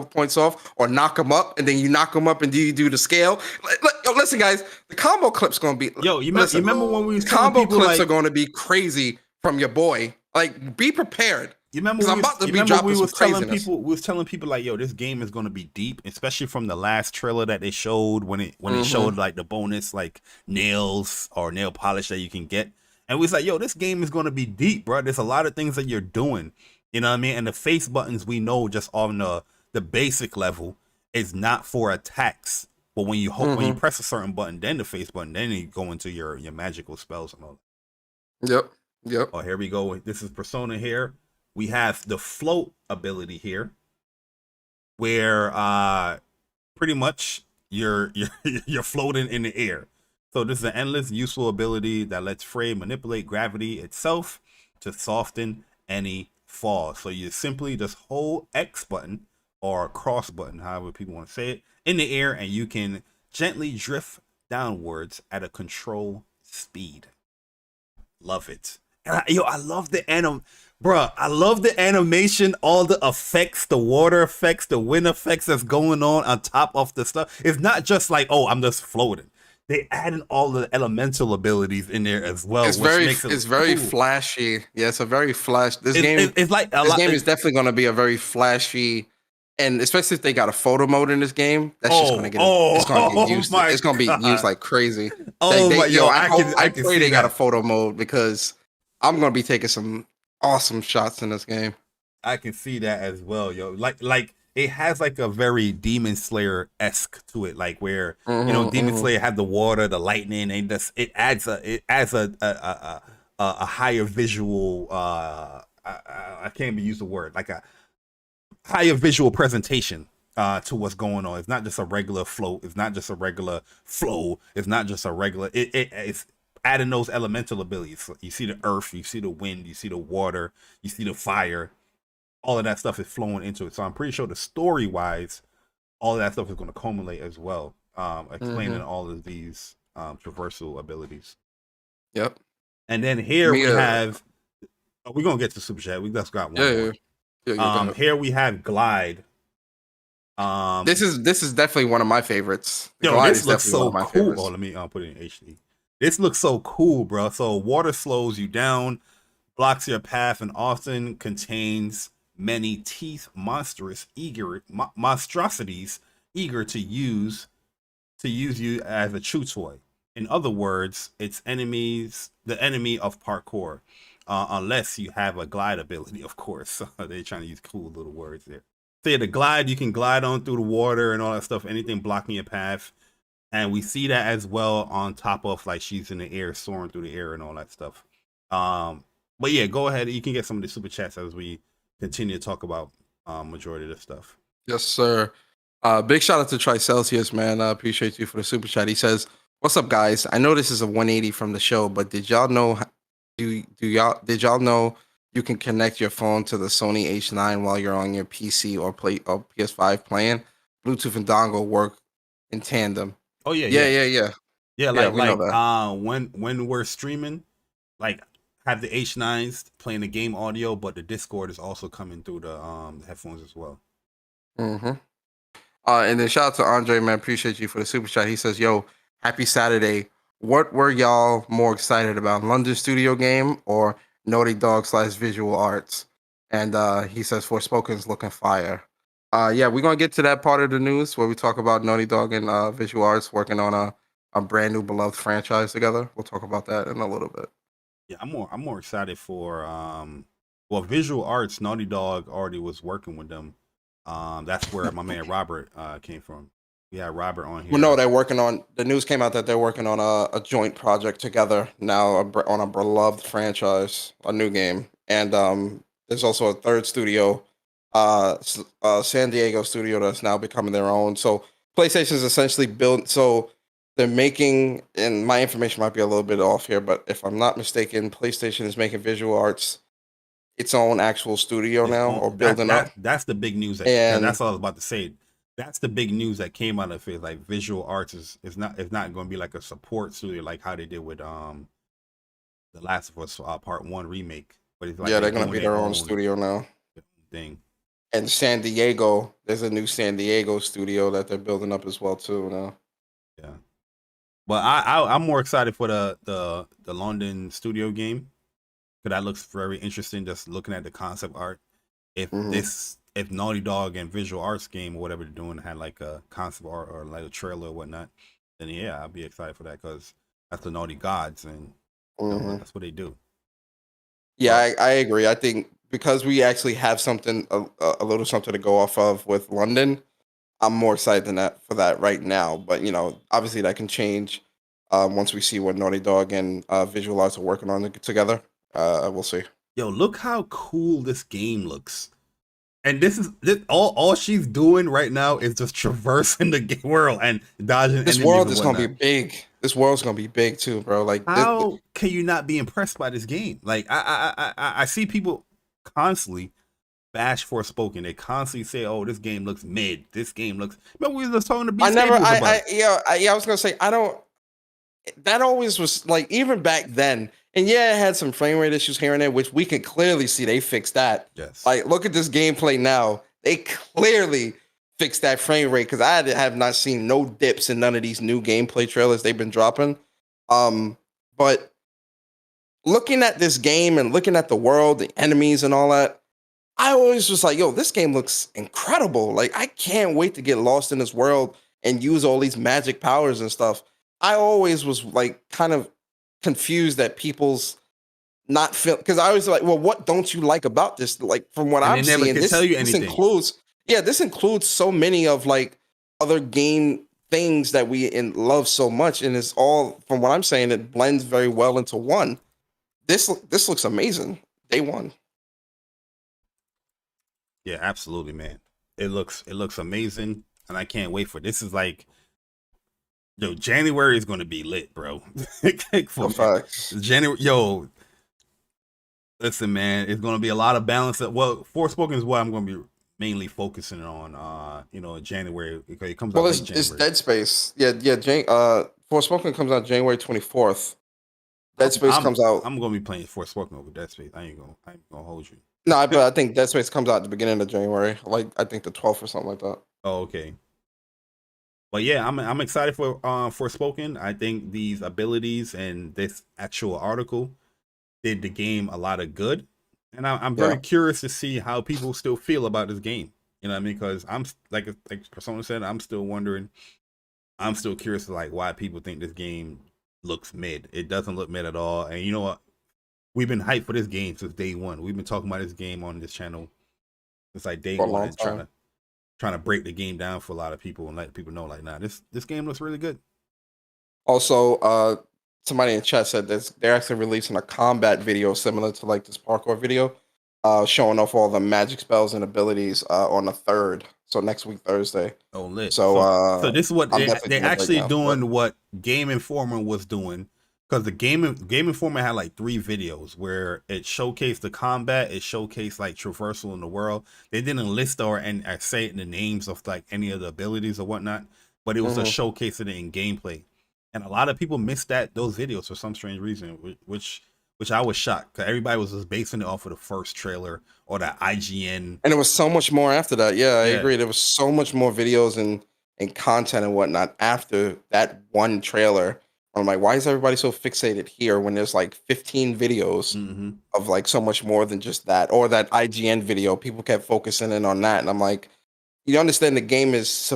points off, or knock them up, and then you knock them up and you do the scale. Listen, guys, the combo clip's gonna be. Yo, you remember when we was combo clips are gonna be crazy from your boy. Like, be prepared. You remember we was telling people like, yo, this game is gonna be deep, especially from the last trailer that they showed when it showed like the bonus like nails or nail polish that you can get. And we was like, yo, this game is gonna be deep, bro. There's a lot of things that you're doing. You know what I mean? And the face buttons we know just on the basic level is not for attacks. But when you when you press a certain button, then the face button, then you go into your magical spells and all that. Yep. Oh, here we go. This is Persona here. We have the float ability here. where pretty much you're floating in the air. So this is an endless useful ability that lets Frey manipulate gravity itself to soften any fall. So you simply just hold X button or cross button, however people want to say it, in the air, and you can gently drift downwards at a control speed. Love it. And I love the bruh, I love the animation, all the effects, the water effects, the wind effects that's going on top of the stuff. It's not just like, oh, I'm just floating. They added all the elemental abilities in there as well. It's very flashy. Yeah, it's a very flash. This game is definitely going to be a very flashy, and especially if they got a photo mode in this game, that's just going to get it's going to get used. It's going to be used like crazy. I pray they got a photo mode because I'm going to be taking some awesome shots in this game. I can see that as well, yo. Like it has like a very Demon Slayer-esque to it, like where Demon Slayer had the water, the lightning, and it adds a higher visual. I can't even use the word, like a higher visual presentation to what's going on. It's not just a regular float. It's not just a regular flow. It's not just a regular. It's adding those elemental abilities. So you see the earth, you see the wind, you see the water, you see the fire. All of that stuff is flowing into it. So I'm pretty sure the story-wise, all of that stuff is going to culminate as well, explaining all of these traversal abilities. Yep. And then here we have... we're going to get to Super Chat. We just got one more. Yeah, here we have Glide. This is definitely one of my favorites. This looks so cool. Oh, let me put it in HD. This looks so cool, bro. So water slows you down, blocks your path, and often contains many teeth monstrosities eager to use you as a chew toy. In other words, it's the enemy of parkour, unless you have a glide ability, of course. They're trying to use cool little words there. So yeah, the glide, you can glide on through the water and all that stuff, anything blocking your path. And we see that as well on top of like she's in the air, soaring through the air and all that stuff. But yeah, go ahead. You can get some of the super chats as we continue to talk about majority of this stuff. Yes, sir. Big shout out to Tricelsius, man. I appreciate you for the super chat. He says, "What's up, guys? I know this is a 180 from the show, but did y'all know? Did y'all know you can connect your phone to the Sony H9 while you're on your PC or PS5 playing? Bluetooth and dongle work in tandem." Oh yeah. Yeah, when we're streaming, like have the H9s playing the game audio, but the Discord is also coming through the headphones as well. And then shout out to Andre, man. Appreciate you for the super chat. He says, "Yo, happy Saturday. What were y'all more excited about, London studio game or Naughty Dog / Visual Arts?" And he says, "Forspoken's looking fire." Yeah, we're gonna get to that part of the news where we talk about Naughty Dog and Visual Arts working on a brand new beloved franchise together. We'll talk about that in a little bit. Yeah, I'm more excited for Visual Arts. Naughty Dog already was working with them. That's where my man Robert came from. We had Robert on here. Well, no, they're working on. The news came out that they're working on a joint project together now on a beloved franchise, a new game, and there's also a third studio. San Diego studio that's now becoming their own. So PlayStation is essentially built. So they're making, and my information might be a little bit off here, but if I'm not mistaken, PlayStation is making Visual Arts its own actual studio now, or building up. That's the big news. That's all I was about to say. That's the big news that came out of it. Like Visual Arts is not going to be like a support studio like how they did with The Last of Us Part 1 remake. But it's like they're going to be their own studio now. Thing. And San Diego, there's a new San Diego studio that they're building up as well too now. Yeah, but I'm more excited for the London studio game because that looks very interesting. Just looking at the concept art, if Naughty Dog and Visual Arts game or whatever they're doing had like a concept art or like a trailer or whatnot, then yeah, I'd be excited for that because that's the Naughty Gods and that's what they do. Yeah, I agree. I think because we actually have something, a little something to go off of with London, I'm more excited than that for that right now. But obviously that can change once we see what Naughty Dog and Visual Arts are working on together. We'll see. Yo, look how cool this game looks. And this all she's doing right now is just traversing the world and dodging. This world is gonna be big. This world's gonna be big too, bro. Like, how can you not be impressed by this game? Like, I see people constantly bash Forspoken. They constantly say, "Oh, this game looks mid. This game looks." Remember we were just talking to B. I was gonna say I don't. That always was like, even back then, and yeah, it had some frame rate issues here and there, which we can clearly see they fixed that. Yes. Like, look at this gameplay now. They clearly fixed that frame rate, because I have not seen no dips in none of these new gameplay trailers they've been dropping. But looking at this game and looking at the world, the enemies and all that, I always was like, yo, this game looks incredible. Like, I can't wait to get lost in this world and use all these magic powers and stuff. I always was like kind of confused that people's not feel, because I was like, well, what don't you like about this? Like, from what I'm seeing, this includes so many of like other game things that we love so much, and it's all, from what I'm saying, it blends very well into one. This looks amazing. Day one. Yeah, absolutely, man. It looks amazing, and I can't wait for this. Is like, yo, January is gonna be lit, bro. January, yo. Listen, man, it's gonna be a lot of balance. Well, Forspoken is what I'm gonna be mainly focusing on. In January, because it comes out. Well, it's Dead Space. Yeah. Forspoken comes out January 24th. Dead Space comes out. I'm gonna be playing Forspoken over Dead Space. I ain't gonna hold you. No, but I think Dead Space comes out at the beginning of January, like I think the 12th or something like that. Oh, okay. But yeah, I'm excited for Forspoken. I think these abilities and this actual article did the game a lot of good, and I'm very curious to see how people still feel about this game. You know what I mean? Because I'm like Persona said, I'm still wondering. I'm still curious to like why people think this game looks mid. It doesn't look mid at all. And you know what? We've been hyped for this game since day one. We've been talking about this game on this channel since like day one, and trying to break the game down for a lot of people and let people know, like, nah, this game looks really good. Also, somebody in chat said they're actually releasing a combat video similar to like this parkour video, showing off all the magic spells and abilities on the 3rd. So next week, Thursday. Oh, lit. So this is what they're actually doing. What Game Informer was doing. Because the Game Informer had like 3 videos where it showcased the combat, it showcased like traversal in the world. They didn't list or say the names of like any of the abilities or whatnot, but it was a showcasing it in gameplay. And a lot of people missed those videos for some strange reason, which I was shocked, because everybody was just basing it off of the first trailer or that IGN. And it was so much more after that. Yeah, I agree. There was so much more videos and content and whatnot after that one trailer. I'm like, why is everybody so fixated here when there's like 15 videos of like so much more than just that? Or that IGN video, people kept focusing in on that. And I'm like, you understand the game is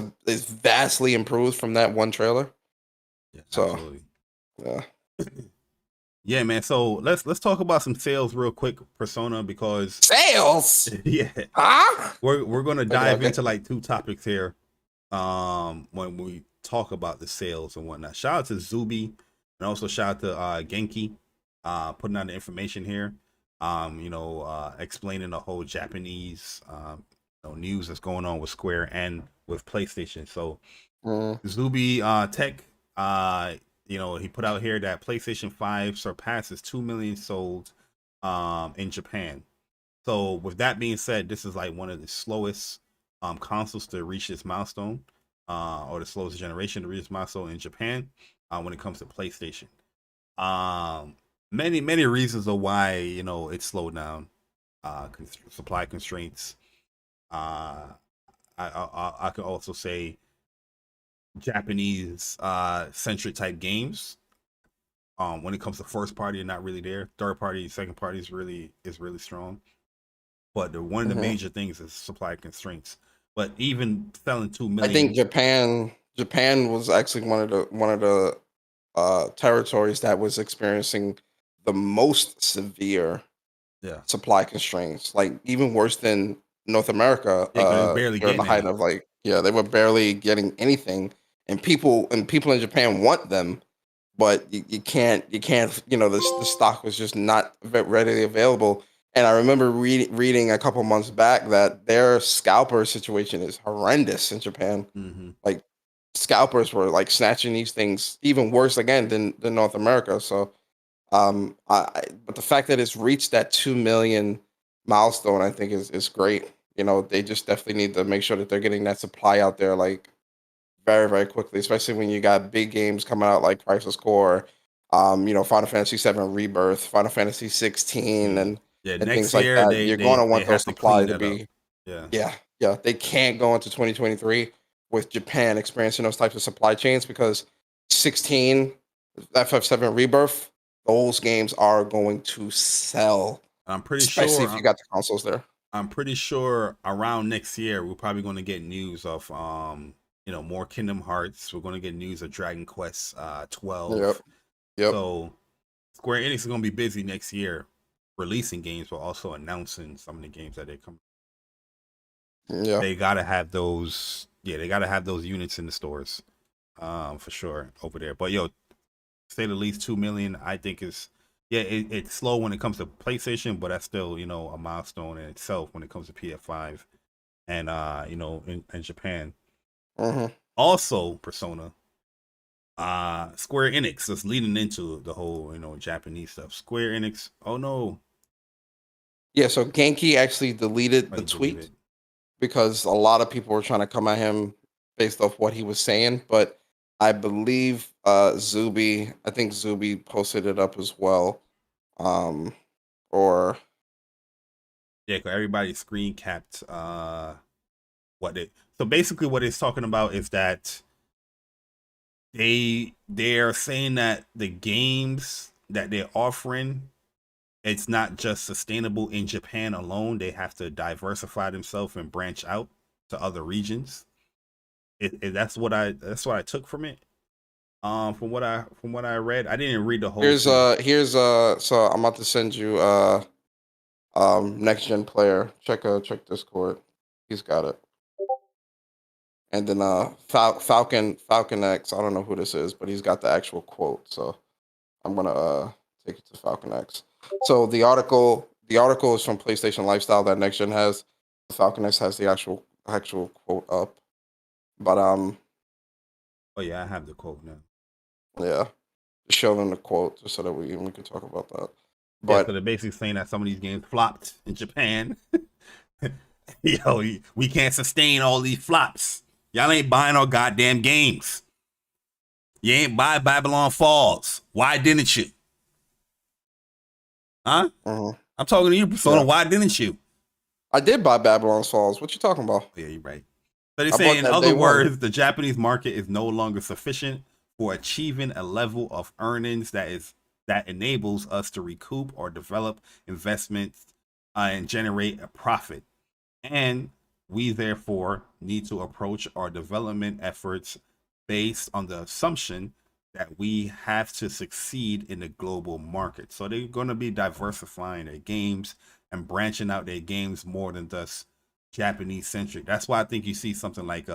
vastly improved from that one trailer? Yeah, so, absolutely. Yeah. Yeah, man. So let's talk about some sales real quick, Persona, because sales. Yeah. Huh? We're gonna dive into like 2 topics here. When we talk about the sales and whatnot. Shout out to Zuby, and also shout out to Genki, putting out the information here. Explaining the whole Japanese news that's going on with Square and with PlayStation. So Zuby Tech, he put out here that PlayStation 5 surpasses 2 million sold in Japan. So with that being said, this is like one of the slowest consoles to reach this milestone. Or the slowest generation to reach this milestone in Japan when it comes to PlayStation. Many reasons of why it slowed down. Supply constraints. I could also say Japanese centric type games. When it comes to first party, not really there. Third party, second party is really strong. But one of the major things is supply constraints. But even selling 2 million, I think Japan was actually one of the territories that was experiencing the most severe supply constraints. Like even worse than North America. Barely during the height of they were barely getting anything, and people in Japan want them, but you can't. The stock was just not readily available. And I remember reading a couple months back that their scalper situation is horrendous in Japan. Mm-hmm. Like scalpers were like snatching these things even worse again than North America. So, but the fact that it's reached that 2 million milestone, I think is great. You know, they just definitely need to make sure that they're getting that supply out there like very, very quickly, especially when you got big games coming out like Crisis Core, you know, Final Fantasy 7 Rebirth, Final Fantasy 16, and next things like year that. You're going to want those have to supply clean to that be, up. Yeah. yeah. They can't go into 2023 with Japan experiencing those types of supply chains because 16, FF7 Rebirth, those games are going to sell, I'm pretty especially sure if you got the consoles there. I'm pretty sure around next year we're probably going to get news of you know, more Kingdom Hearts. We're going to get news of Dragon Quest 12. Yep. So Square Enix is going to be busy next year releasing games, but also announcing some of the games that they come. Yeah. They gotta have those. Yeah, they gotta have those units in the stores, for sure over there. But yo, say the least 2 million, I think is it's slow when it comes to PlayStation, but that's still, you know, a milestone in itself when it comes to PS5 and you know, in Japan. Mm-hmm. Also, Persona, Square Enix is leading into the whole, you know, Japanese stuff. Square Enix, oh no. Yeah, so Genki actually deleted the tweet because a lot of people were trying to come at him based off what he was saying, but I believe Zuby posted it up as well. Or yeah, 'cause everybody screen capped what it. So basically, what it's talking about is that they're saying that the games that they're offering, it's not just sustainable in Japan alone. They have to diversify themselves and branch out to other regions. That's what I took from it. From what I read, I didn't read the whole. here's so I'm about to send you next gen player. Check Discord. He's got it. And then Falcon X. I don't know who this is, but he's got the actual quote. So I'm gonna take it to Falcon X. So the article is from PlayStation Lifestyle that next gen has. Falcon X has the actual quote up. But oh yeah, I have the quote now. Yeah, just show them the quote just so that we can talk about that. But yeah, But so they're basically saying that some of these games flopped in Japan. Yo, we can't sustain all these flops. Y'all ain't buying our goddamn games. You ain't buy Babylon Falls. Why didn't you? Huh? I'm talking to you, Persona. Yeah. Why didn't you? I did buy Babylon Falls. What you talking about? Yeah, you're right. So they're saying, in other words, the Japanese market is no longer sufficient for achieving a level of earnings that enables us to recoup or develop investments and generate a profit. And we therefore need to approach our development efforts based on the assumption that we have to succeed in the global market. So they're going to be diversifying their games and branching out their games more than just Japanese centric. That's why I think you see something like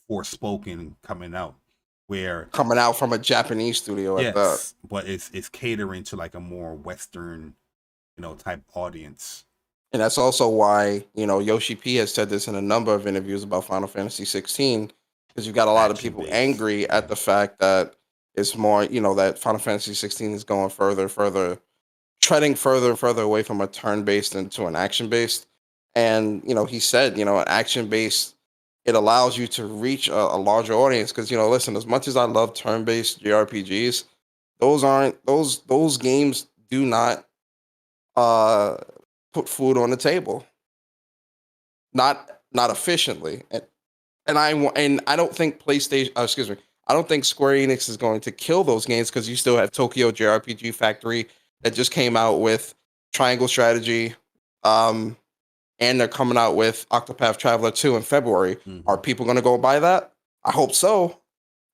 Forspoken coming out from a Japanese studio at that. But it's catering to like a more Western, you know, type audience. And that's also why, you know, Yoshi P has said this in a number of interviews about Final Fantasy 16, because you've got a lot of people angry at the fact that it's more, you know, that Final Fantasy 16 is going treading further and further away from a turn-based into an action-based. And, you know, he said, you know, an action-based, it allows you to reach a larger audience. Because, you know, listen, as much as I love turn-based JRPGs, those games do not put food on the table, not efficiently, and I don't think I don't think Square Enix is going to kill those games, because you still have Tokyo JRPG Factory that just came out with Triangle Strategy, and they're coming out with Octopath Traveler 2 in February. Mm-hmm. Are people going to go buy that? I hope so.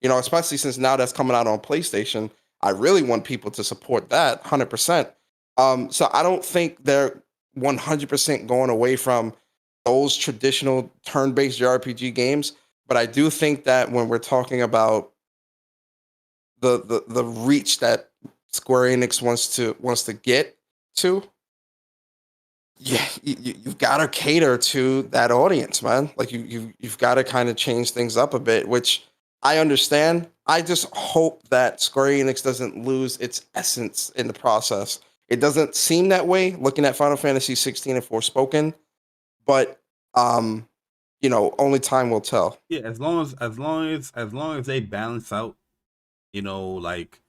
You know, especially since now that's coming out on PlayStation. I really want people to support that 100%. So I don't think they're 100% going away from those traditional turn-based JRPG games, but I do think that when we're talking about the reach that Square Enix wants to get to, yeah, you've got to cater to that audience, man. Like you've got to kind of change things up a bit, which I understand. I just hope that Square Enix doesn't lose its essence in the process. It doesn't seem that way looking at Final Fantasy 16 and Forspoken, but um, only time will tell. Yeah, as long as they balance out, like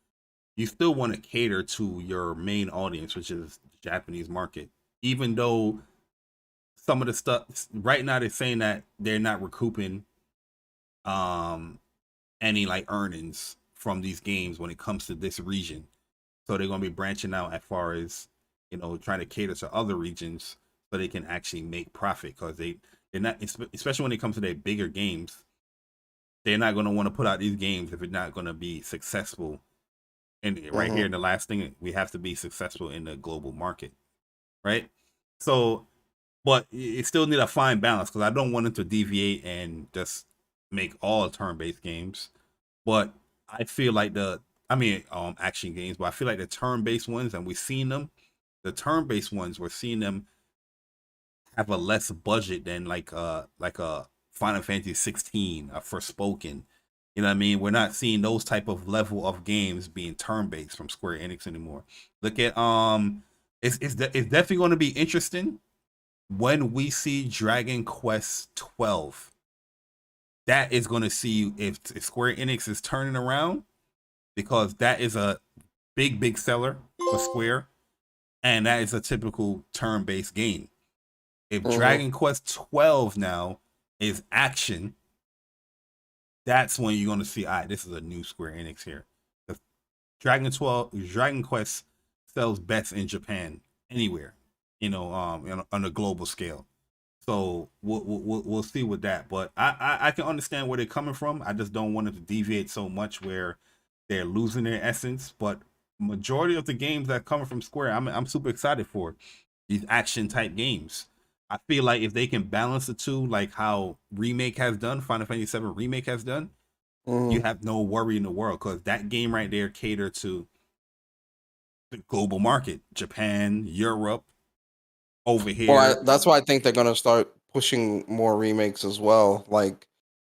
you still want to cater to your main audience, which is the Japanese market. Even though some of the stuff right now they're saying that they're not recouping any like earnings from these games when it comes to this region. So they're gonna be branching out as far as trying to cater to other regions so they can actually make profit because they're not, especially when it comes to their bigger games, they're not gonna want to put out these games if it's not gonna be successful. And right here, the last thing, we have to be successful in the global market, right? So, but it still need a fine balance because I don't want it to deviate and just make all turn-based games. But I feel like action games, but I feel like the turn-based ones, and we've seen them, the turn-based ones, we're seeing them have a less budget than like a Final Fantasy 16, a Forspoken. You know what I mean? We're not seeing those type of level of games being turn-based from Square Enix anymore. Look at it's definitely going to be interesting when we see Dragon Quest 12. That is going to see if Square Enix is turning around, because that is a big seller for Square, and that is a typical turn-based game. If Dragon Quest 12 now is action, that's when you're going to see, all right, this is a new Square Enix here. The Dragon Quest sells best in Japan, anywhere, on a global scale. So we'll see with that. But I can understand where they're coming from. I just don't want it to deviate so much where they're losing their essence. But majority of the games that are coming from Square, I'm super excited for these action type games. I feel like if they can balance the two, like how Remake has done, Final Fantasy 7 Remake has done, you have no worry in the world, because that game right there catered to the global market, Japan, Europe, over here. Well, that's why I think they're gonna start pushing more remakes as well. Like,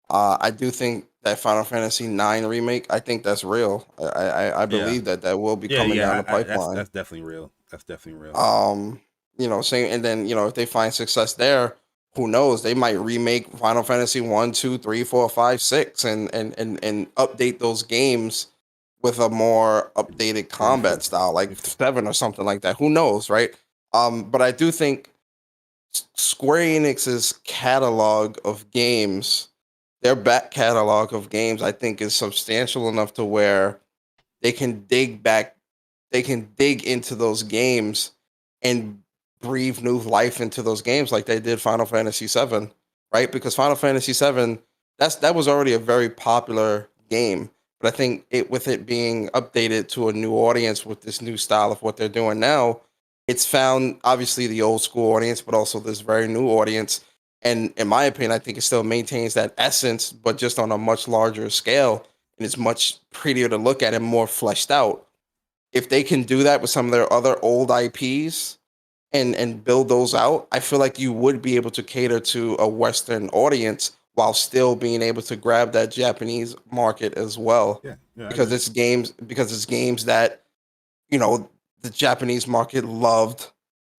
I do think that Final Fantasy 9 remake, I think that's real. I believe that will be coming down the pipeline. That's definitely real. That's definitely real. Same, and then if they find success there, who knows? They might remake Final Fantasy 1, 2, 3, 4, 5, 6 and update those games with a more updated combat style, like 7 or something like that. Who knows, right? But I do think Square Enix's catalog of games, their back catalog of games, I think is substantial enough to where they can dig into those games and breathe new life into those games like they did Final Fantasy 7, right? Because Final Fantasy 7, that was already a very popular game. But I think with it being updated to a new audience with this new style of what they're doing now, it's found obviously the old school audience, but also this very new audience. And in my opinion, I think it still maintains that essence, but just on a much larger scale. And it's much prettier to look at and more fleshed out. If they can do that with some of their other old IPs and build those out, I feel like you would be able to cater to a Western audience while still being able to grab that Japanese market as well. Yeah, because it's games that the Japanese market loved,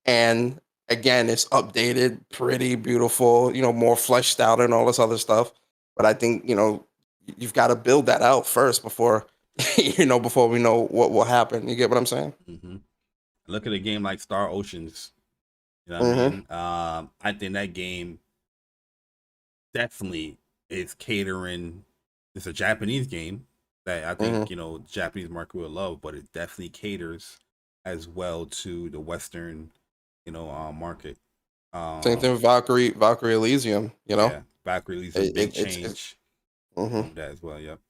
and again, it's updated, pretty beautiful, more fleshed out and all this other stuff. But I think you've got to build that out first before before we know what will happen. You get what I'm saying? Mm-hmm. Look at a game like Star Oceans. You know what I mean? I think that game definitely is catering. It's a Japanese game that I think Japanese market will love, but it definitely caters as well to the Western market. Same thing with Valkyrie Elysium. Yeah, Valkyrie Elysium, big change. That as well. Yep.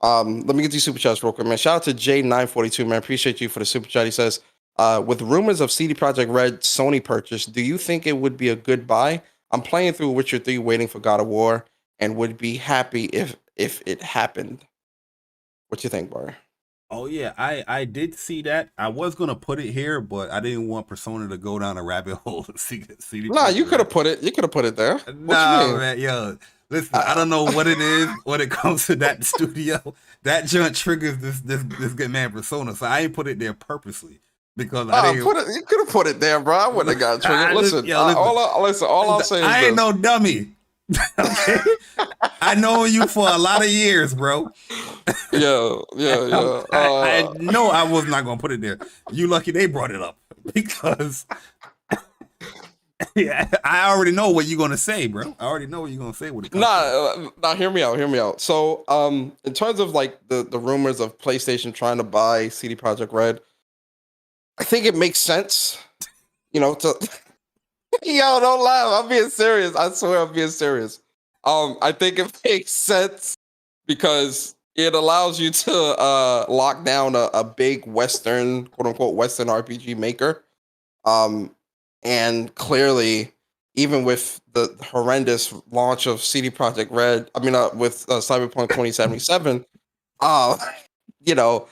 Let me get these super chats real quick, man. Shout out to J942, man. Appreciate you for the super chat. He says, with rumors of CD Projekt Red Sony purchase, do you think it would be a good buy? I'm playing through Witcher 3, waiting for God of War, and would be happy if it happened. What you think, Bari? Oh yeah, I did see that. I was gonna put it here, but I didn't want Persona to go down a rabbit hole. CD Nah, you Projekt could Red. have put it. You could have put it there. What you Nah, mean? man, yo, listen, I Uh, don't know what it is when it comes to that studio. That junk triggers this good man Persona, so I ain't put it there purposely because I didn't. put it. You could have put it there, bro. I wouldn't have got triggered. Listen, Listen, All I'll say is I ain't this. no dummy. Okay, I know you for a lot of years, bro. Yeah. I know I was not gonna put it there. You lucky they brought it up because yeah, I already know what you're gonna say, bro. I already know what you're gonna say when it comes to Nah, hear me out. So, in terms of like the rumors of PlayStation trying to buy CD Projekt Red, I think it makes sense. To yo, don't laugh. I'm being serious. I swear I'm being serious. I think it makes sense because it allows you to lock down a big Western, quote unquote, Western RPG maker. And clearly, even with the horrendous launch of CD Projekt Red, with Cyberpunk 2077, you know,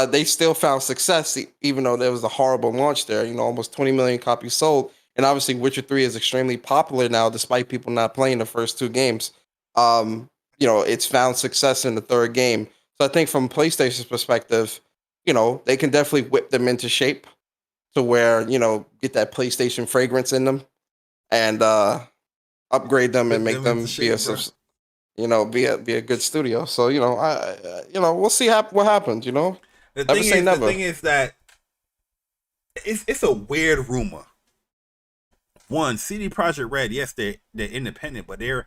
they still found success, even though there was a horrible launch there. Almost 20 million copies sold. And obviously, Witcher 3 is extremely popular now, despite people not playing the first two games. It's found success in the third game. So I think from PlayStation's perspective, they can definitely whip them into shape to where, get that PlayStation fragrance in them and upgrade them and make them be a good studio. So, we'll see what happens, The thing is that it's a weird rumor. One, CD Projekt Red, yes, they're independent, but they're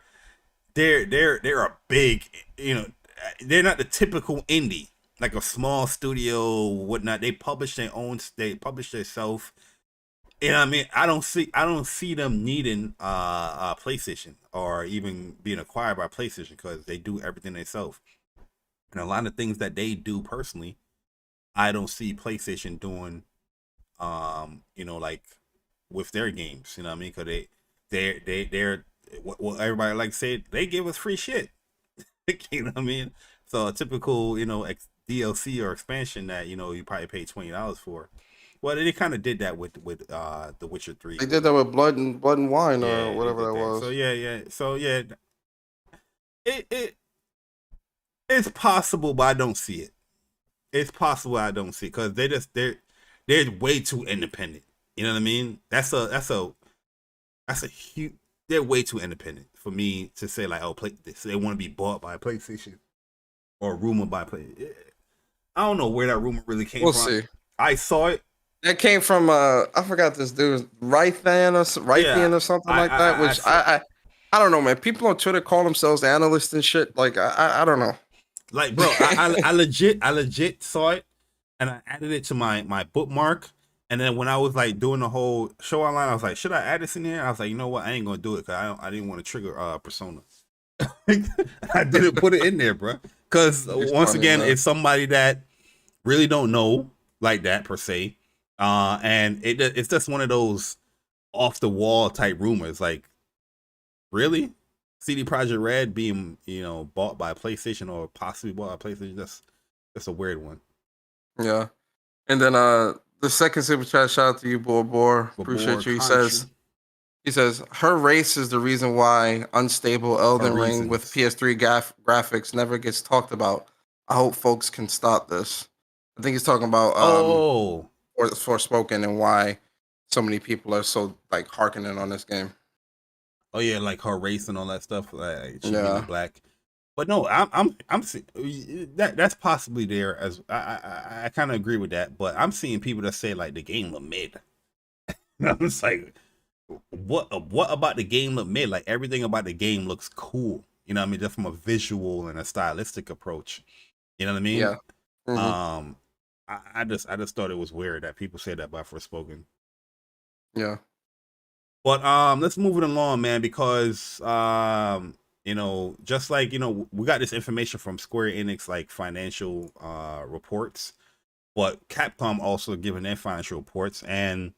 a big, they're not the typical indie, like a small studio, whatnot. They publish themselves. I don't see them needing a PlayStation or even being acquired by PlayStation because they do everything themselves. And a lot of things that they do personally, I don't see PlayStation doing, like with their games, because they're what everybody like to say, they give us free shit. You know what I mean? So a typical, DLC or expansion that, you probably pay $20 for. Well, they kind of did that with The Witcher 3. They did that with Blood and Wine or whatever that was. So yeah. It's possible, but I don't see it. It's possible I don't see it because they're way too independent. You know what I mean? That's a huge. They're way too independent for me to say like, they want to be bought by PlayStation or rumored by PlayStation. I don't know where that rumor really came from. We'll see. I saw it. That came from I forgot this dude, Rythan or something like that. Which I don't know, man. People on Twitter call themselves analysts and shit. Like I don't know. Like, bro, I legit saw it and I added it to my bookmark. And then when I was like doing the whole show online, I was like, should I add this in here? I was like, you know what? I ain't gonna do it because I didn't want to trigger Persona. I didn't put it in there, bro. Because once again, it's somebody that really don't know like that per se, and it's just one of those off the wall type rumors. Like, really, CD Projekt Red being bought by PlayStation or possibly bought by PlayStation? That's a weird one. Yeah, and then the second super chat, shout out to you, Bor. Appreciate you. He says her race is the reason why unstable Elden Ring with PS3 graphics never gets talked about. I hope folks can stop this. I think he's talking about Forspoken and why so many people are so like harkening on this game. Oh yeah, like her race and all that stuff. Like she being black. But no, I'm that's possibly there as I kind of agree with that. But I'm seeing people that say like the game look mid. I'm just like, what about the game look mid? Like everything about the game looks cool. You know what I mean? Just from a visual and a stylistic approach. You know what I mean? Yeah. Mm-hmm. I just thought it was weird that people say that about Forspoken. Yeah. But let's move it along, man, because just like we got this information from Square Enix, like financial reports, but Capcom also giving their financial reports, and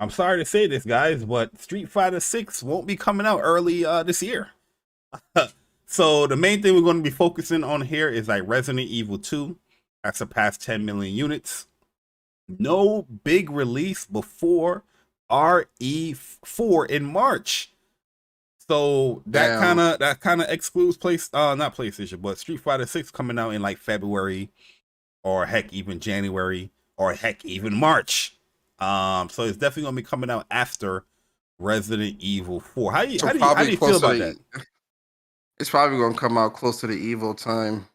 I'm sorry to say this, guys, but Street Fighter 6 won't be coming out early this year. So the main thing we're going to be focusing on here is like Resident Evil 2 has surpassed 10 million units. No big release before RE4 in March. So that kind of excludes not PlayStation, but Street Fighter 6 coming out in like February, or heck even January, or heck even March. So it's definitely gonna be coming out after Resident Evil 4. How do you feel about that? It's probably gonna come out close to the Evil time.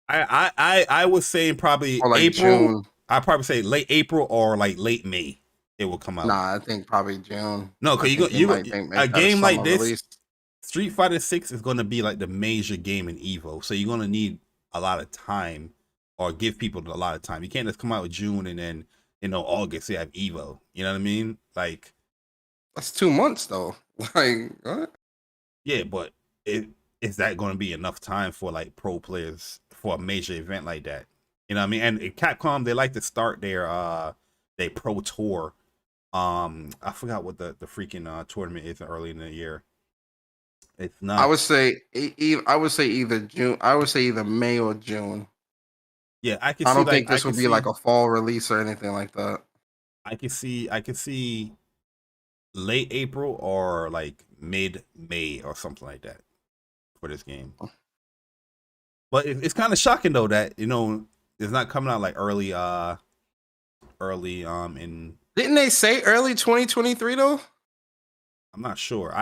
I was saying probably or like April. June. I'd probably say late April or like late May. It will come out. Nah, I think probably June. No, because a game like this, release. Street Fighter 6 is going to be like the major game in Evo, so you're going to need a lot of time, or give people a lot of time. You can't just come out with June and then August you have Evo. You know what I mean? Like, that's 2 months though. Like what? Yeah, but is that going to be enough time for like pro players for a major event like that? You know what I mean? And Capcom, they like to start their pro tour. I forgot what the freaking tournament is early in the year. It's not. I would say either June. I would say either May or June. Yeah, I don't think this would be like a fall release or anything like that. I can see late April or like mid May or something like that for this game. But it's kind of shocking though that it's not coming out like early in. Didn't they say early 2023 though? I'm not sure.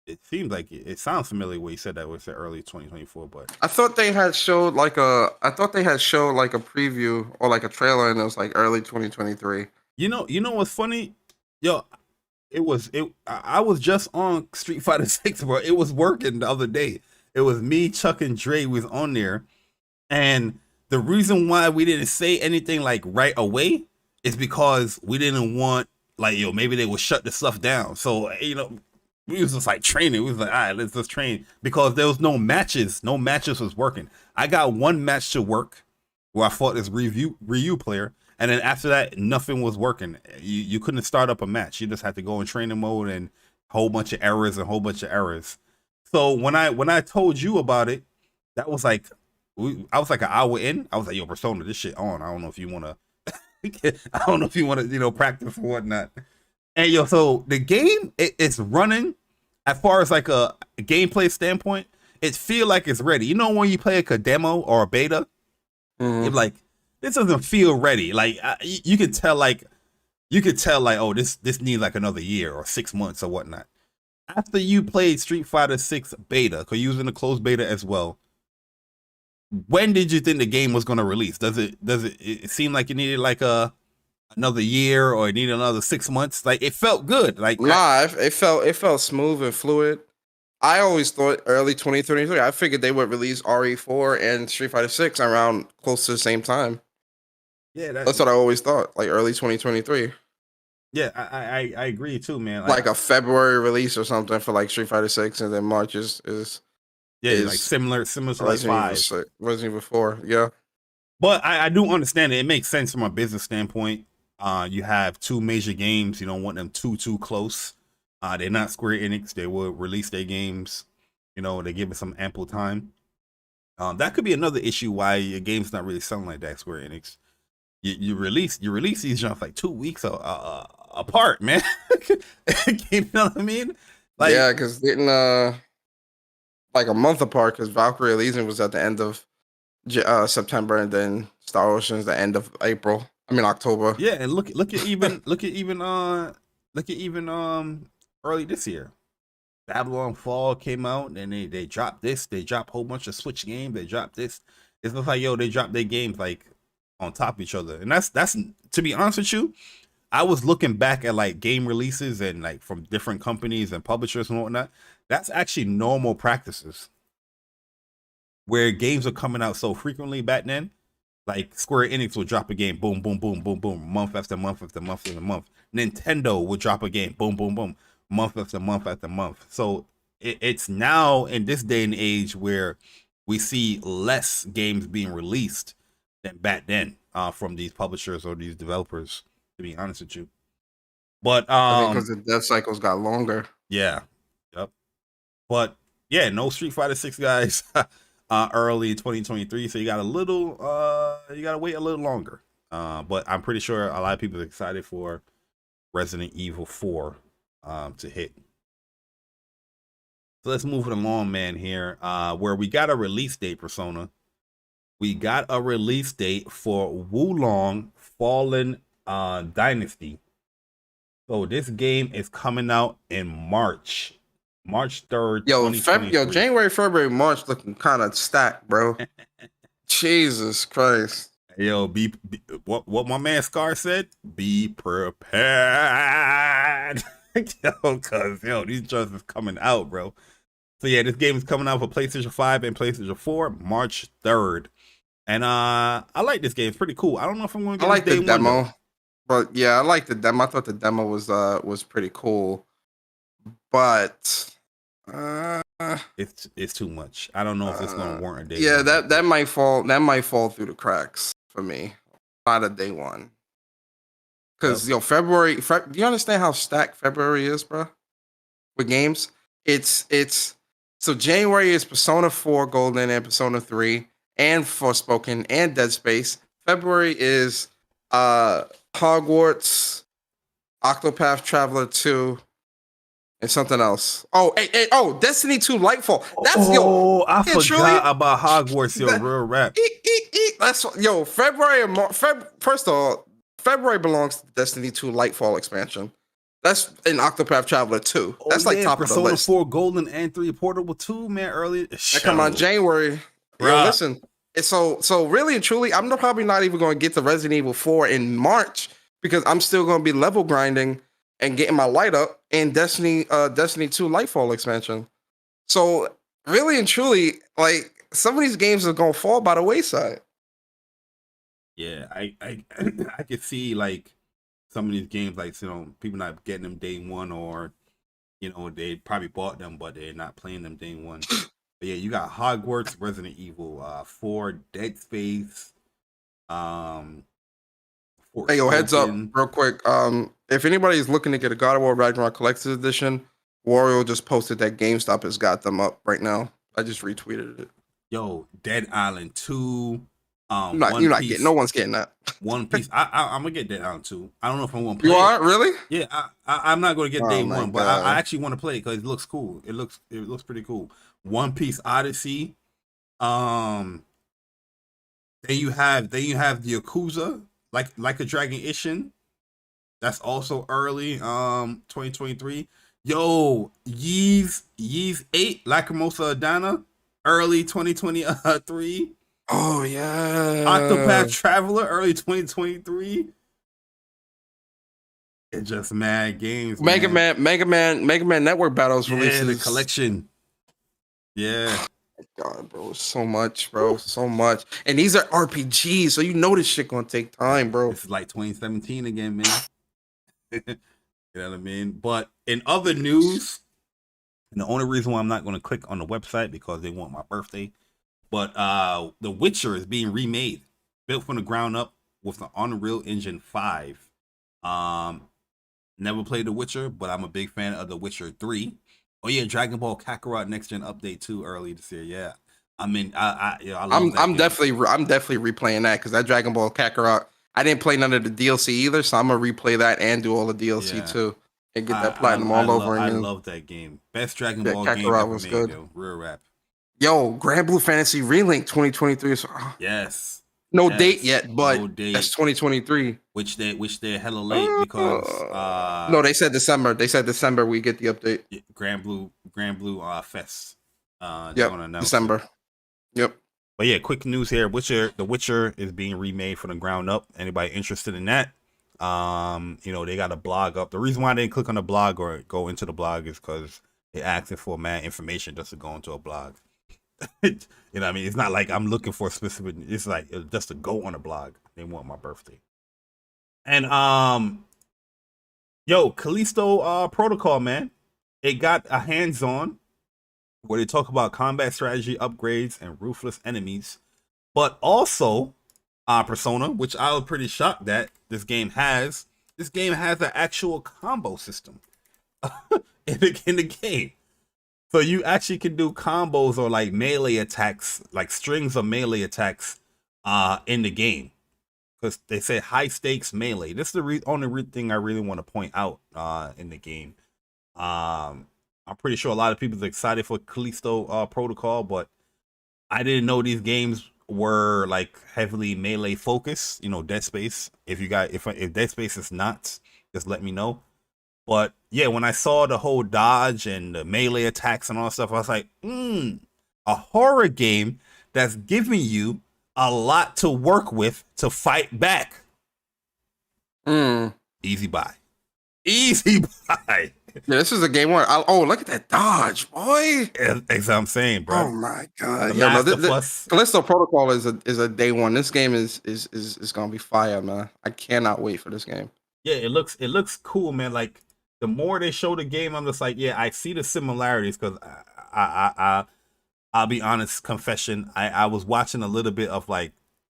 It seems like it sounds familiar when you said that was early 2024, but I thought they had showed like a preview or like a trailer, and it was like early 2023. You know what's funny? Yo, I was just on Street Fighter 6, bro. It was working the other day. It was me, Chuck, and Dre was on there, and the reason why we didn't say anything like right away is because we didn't want like maybe they would shut the stuff down. So we was just like training. We was like, all right, let's just train, because there was no matches. No matches was working. I got one match to work where I fought this Ryu player, and then after that, nothing was working. You couldn't start up a match. You just had to go in training mode, and a whole bunch of errors. So when I told you about it, that was like I was like an hour in. I was like, yo, Persona, this shit on. I don't know if you want to practice or whatnot. And yo, so the game, it's running. As far as like a gameplay standpoint, it feel like it's ready. You know when you play like a demo or a beta, you're like, this doesn't feel ready. Like you could tell like, oh, this needs like another year or 6 months or whatnot. After you played Street Fighter 6 beta, because you was in the closed beta as well, when did you think the game was going to release? Does it seem like it needed like another year, or it needed another 6 months? Like it felt good. Like it felt smooth and fluid. I always thought early 2023. I figured they would release RE4 and Street Fighter 6 around close to the same time. Yeah, that's what I always thought, like early 2023. Yeah, I agree too, man. Like a February release or something for like Street Fighter 6, and then March is like similar to like 5. Resident Evil 4, yeah. But I do understand it. It makes sense from a business standpoint. You have two major games. You don't want them too close. They're not Square Enix. They will release their games. They give it some ample time. That could be another issue why your game's not really selling like that, Square Enix. You release these jumps like 2 weeks apart, man. You know what I mean? Like, yeah, because didn't like a month apart, because Valkyrie Elysium was at the end of September, and then Star Ocean's the end of October. Yeah, and look at even early this year, Babylon Fall came out, and they dropped this. They dropped a whole bunch of Switch games. They dropped this. It's just like, yo, they dropped their games like on top of each other, and that's to be honest with you, I was looking back at like game releases and like from different companies and publishers and whatnot. That's actually normal practices, where games are coming out so frequently back then. Like Square Enix will drop a game, boom, boom, boom, boom, boom, month after month after month after month. Nintendo will drop a game, boom, boom, boom, month after month after month. So it's now in this day and age where we see less games being released than back then from these publishers or these developers, to be honest with you. But because the dev cycles got longer. Yeah. Yep. But yeah, no Street Fighter 6, guys. early 2023. So you got a little, you got to wait a little longer. But I'm pretty sure a lot of people are excited for Resident Evil 4 to hit. So let's move it along, man, here, where we got a release date, Persona. We got a release date for Wulong Fallen Dynasty. So this game is coming out in March 3rd, Yo, 2023. January, February, March looking kind of stacked, bro. Jesus Christ. Yo, be what my man Scar said? Be prepared. Yo, cause these drugs is coming out, bro. So yeah, this game is coming out for PlayStation 5 and PlayStation 4, March 3rd. And I like this game. It's pretty cool. I don't know if I'm going to get the demo. Though. But yeah, I like the demo. I thought the demo was pretty cool. But it's too much. I don't know if it's going to warrant a day. Yeah, that might fall through the cracks for me. Not a day one. Cuz February, do you understand how stacked February is, bro? With games? It's so January is Persona 4 Golden and Persona 3 and Forspoken and Dead Space. February is Hogwarts, Octopath Traveler 2, and something else. Destiny 2 Lightfall. That's I forgot about Hogwarts, real rap. That's February and March. First of all, February belongs to Destiny 2 Lightfall expansion. That's in Octopath Traveler 2. That's like top Persona of the list. 4 Golden and 3 Portable 2, man, early. That come out January. Yo, listen. So really and truly, I'm probably not even going to get to Resident Evil 4 in March because I'm still going to be level grinding and getting my light up in Destiny 2 Lightfall expansion. So really and truly, like some of these games are going to fall by the wayside. Yeah, I could see like some of these games, like people not getting them day one, or they probably bought them but they're not playing them day one. But yeah, you got Hogwarts, Resident Evil 4, Dead Space. Hey, yo, heads up, real quick. If anybody's looking to get a God of War Ragnarok Collector's Edition, Wario just posted that GameStop has got them up right now. I just retweeted it. Yo, Dead Island 2. You're not getting. No one's getting that. One Piece. I'm gonna get Dead Island 2. I don't know if I'm gonna play. You are really? Yeah, I'm not gonna get day one, but I actually want to play it because it looks cool. It looks pretty cool. One Piece Odyssey. Then you have the Yakuza, like a Dragon Ishin. That's also early 2023. Yo, Yeez 8, Lacrimosa Adana, early 2023. Oh yeah. Octopath Traveler, early 2023. It's just mad games. Mega Man Network Battles releases. Yeah, the collection. Yeah. God, bro, so much, bro, so much. And these are RPGs, so this shit gonna take time, bro. This is like 2017 again, man. You know what I mean? But in other news, and the only reason why I'm not going to click on the website because they want my birthday, but The Witcher is being remade, built from the ground up with the Unreal Engine 5. Never played The Witcher, but I'm a big fan of The Witcher 3. Oh yeah, Dragon Ball Kakarot Next Gen Update 2 early this year. Yeah, I mean, I love I'm definitely replaying that because that Dragon Ball Kakarot, I didn't play none of the DLC either, so I'm gonna replay that and do all the DLC too and get that platinum all over again. I love that game. Best Dragon Ball game Kakarot ever was made, good. Yo. Real rap. Yo, Grand Blue Fantasy Relink 2023. Yes. No date yet, but no date. That's 2023. Which they're hella late because no, they said December. They said December we get the update. Grand Blue Fest. December. Yep. But yeah, quick news here. The Witcher is being remade from the ground up. Anybody interested in that? They got a blog up. The reason why I didn't click on the blog or go into the blog is because they're asking for mad information just to go into a blog. You know what I mean? It's not like I'm looking for a specific. It's like just to go on a blog. They want my birthday. And Calisto Protocol, man. It got a hands-on where they talk about combat strategy upgrades and ruthless enemies, but also Persona, which I was pretty shocked that this game has. This game has an actual combo system in the game. So you actually can do combos or like melee attacks, like strings of melee attacks in the game. Because they say high stakes melee. This is the only thing I really want to point out in the game. I'm pretty sure a lot of people are excited for Calisto Protocol, but I didn't know these games were like heavily melee focused. You know, Dead Space. If Dead Space is not, just let me know. But yeah, when I saw the whole dodge and the melee attacks and all that stuff, I was like, a horror game that's giving you a lot to work with to fight back. Easy buy. Easy buy. Yeah, this is a game where look at that dodge, boy. As I'm saying, bro. Oh my god. Calisto Protocol is a day one. This game is gonna be fire, man. I cannot wait for this game. Yeah, it looks cool, man. Like the more they show the game, I'm just like, yeah, I see the similarities because I'll be honest, confession, I was watching a little bit of like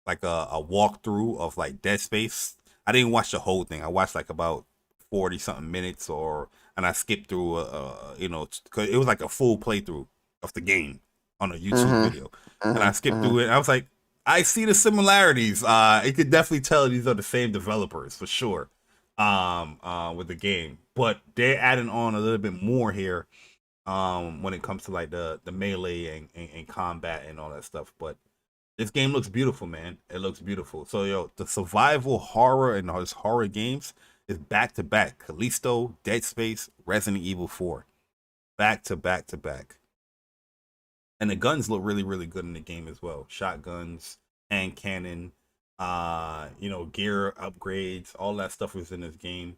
a walkthrough of like Dead Space. I didn't watch the whole thing. I watched like about 40 something minutes and I skipped through because it was like a full playthrough of the game on a YouTube video. And I skipped through it and I was like, I see the similarities. You could definitely tell these are the same developers for sure. With the game, but they're adding on a little bit more here when it comes to like the melee and combat and all that stuff. But this game looks beautiful, man. It looks beautiful. So the survival horror and those horror games is back to back. Calisto, Dead Space, Resident Evil 4, back to back to back. And the guns look really, really good in the game as well. Shotguns, hand cannon, gear upgrades, all that stuff was in this game.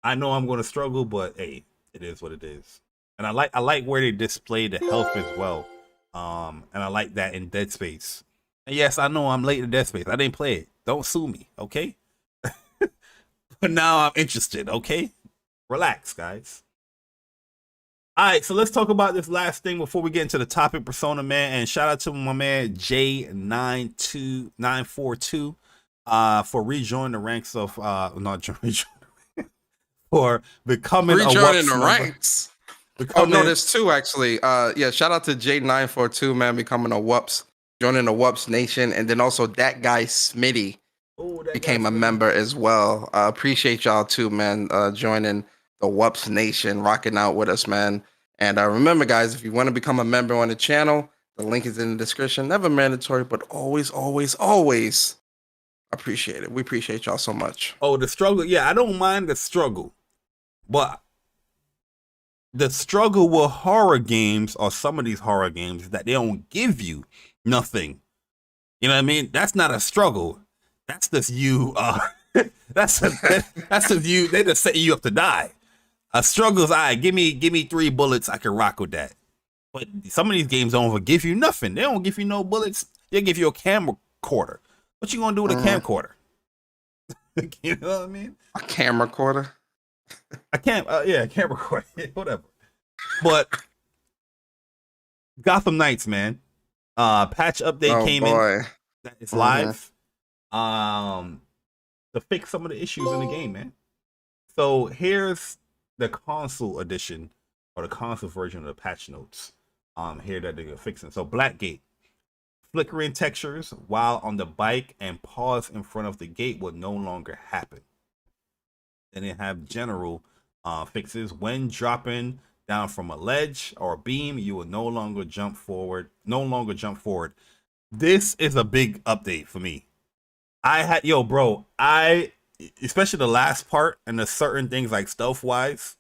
I know I'm going to struggle, but hey, it is what it is. And I like where they display the health as well. And I like that in Dead Space. And yes, I know I'm late to Dead Space. I didn't play it. Don't sue me, okay? But now I'm interested, okay? Relax, guys. All right, so let's talk about this last thing before we get into the topic, Persona, man. And shout out to my man J942 for rejoining the ranks of for becoming rejoining the ranks. There's two actually. Shout out to J942, man, becoming a WUPS, joining the WUPS Nation, and then also that guy Smitty became a member as well. Appreciate y'all too, man, joining the WUPS Nation, rocking out with us, man. And remember, guys, if you want to become a member on the channel, the link is in the description. Never mandatory, but always, always, always appreciate it. We appreciate y'all so much. Oh, the struggle. Yeah, I don't mind the struggle. But the struggle with horror games, or some of these horror games, is that they don't give you nothing. You know what I mean? That's not a struggle. That's just you. That's just you. They just setting you up to die. A struggle is, all right, give me 3 bullets. I can rock with that. But some of these games don't give you nothing. They don't give you no bullets. They give you a camcorder. What you gonna do with a camcorder? You know what I mean? A camcorder. A camera recorder, whatever. But Gotham Knights, man. Patch update came in. It's live. To fix some of the issues in the game, man. So here's the console edition, or the console version of the patch notes. Here that they're fixing. So Blackgate. Flickering textures while on the bike and pause in front of the gate will no longer happen. Then they have general fixes. When dropping down from a ledge or a beam, you will no longer jump forward. This is a big update for me. Especially the last part and the certain things like stealth wise,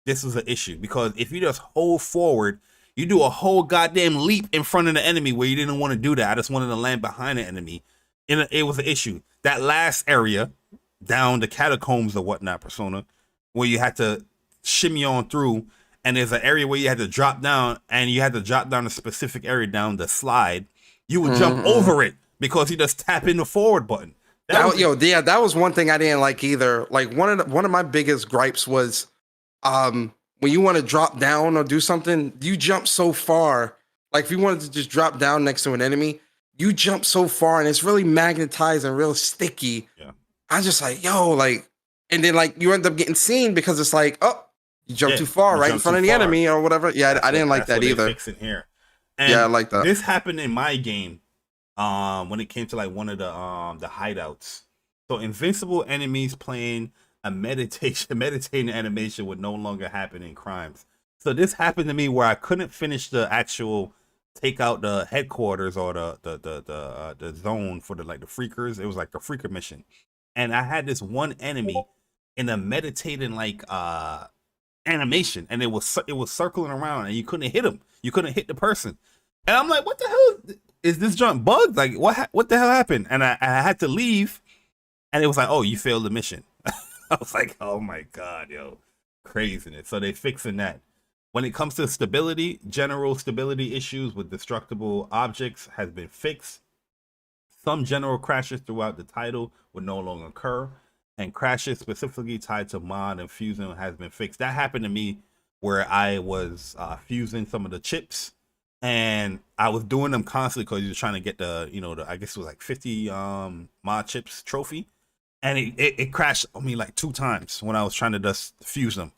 this was an issue because if you just hold forward, you do a whole goddamn leap in front of the enemy where you didn't want to do that. I just wanted to land behind the enemy. And it was an issue. That last area down the catacombs or whatnot, Persona, where you had to shimmy on through, and there's an area where you had to drop down, and you had to drop down a specific area down the slide. You would jump over it because you just tap in the forward button. That was one thing I didn't like either. Like one of my biggest gripes was when you want to drop down or do something, you jump so far. Like if you wanted to just drop down next to an enemy, you jump so far and it's really magnetized and real sticky. Yeah. I just like, and then like you end up getting seen because it's like, oh, you jump Yeah, too far, you right in jump front too of the far. enemy or whatever. Yeah, I didn't like that either. Fixing here. And yeah, I like that. This happened in my game. When it came to like one of the hideouts. So invincible enemies playing a meditating animation would no longer happen in crimes. So this happened to me where I couldn't finish the actual take out the headquarters or the zone for the freakers. It was like the freaker mission, and I had this one enemy in a meditating animation, and it was circling around, and you couldn't hit him. You couldn't hit the person, and I'm like, what the hell is this junk bugged? Like what the hell happened? And I had to leave, and it was like, oh, you failed the mission. I was like, oh my god, yo, craziness. So they fixing that. When it comes to stability, general stability issues with destructible objects has been fixed. Some general crashes throughout the title would no longer occur, and crashes specifically tied to mod and fusion has been fixed. That happened to me where I was fusing some of the chips, and I was doing them constantly because you were trying to get the I guess it was like 50 mod chips trophy, and it crashed on me like 2 times when I was trying to just fuse them.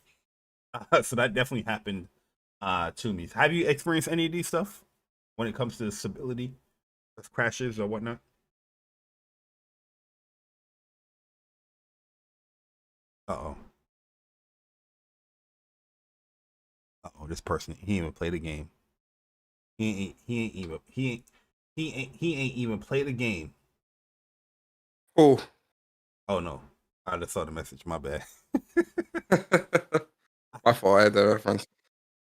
So that definitely happened to me. Have you experienced any of these stuff when it comes to stability, crashes or whatnot? Uh-oh. This person, he ain't even play the game. He ain't even play the game. Oh no. I just saw the message. My bad. My fault. I had that reference.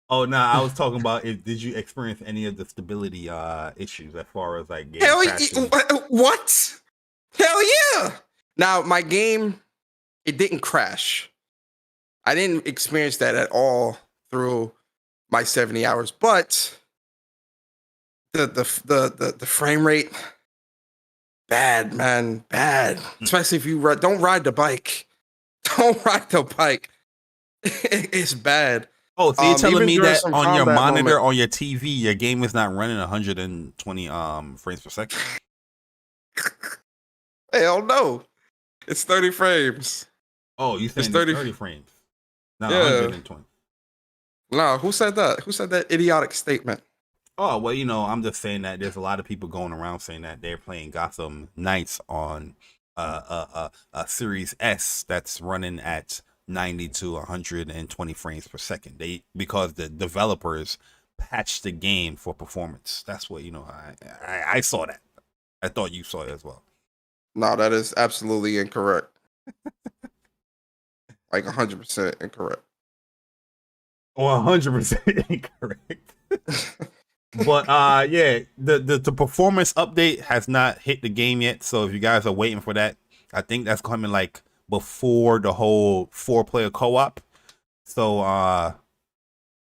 Oh no, I was talking about did you experience any of the stability issues as far as like game Hell crashing? what? Hell yeah! Now my game, it didn't crash. I didn't experience that at all through my 70 hours, but the frame rate, bad, man, bad. Especially if you don't ride the bike. Don't ride the bike. It's bad. Oh, so you're telling me that on your monitor, on your TV, your game is not running 120 frames per second? Hell no. It's 30 frames. Oh, you saying it's 30 frames? Not yeah. 120. No, who said that? Who said that idiotic statement? Oh, well, I'm just saying that there's a lot of people going around saying that they're playing Gotham Knights on a Series S that's running at 90 to 120 frames per second. Because the developers patched the game for performance. That's what I saw that. I thought you saw it as well. No, that is absolutely incorrect. Like 100% incorrect. Or 100% incorrect. But yeah, the performance update has not hit the game yet. So if you guys are waiting for that, I think that's coming like before the whole 4-player co-op. So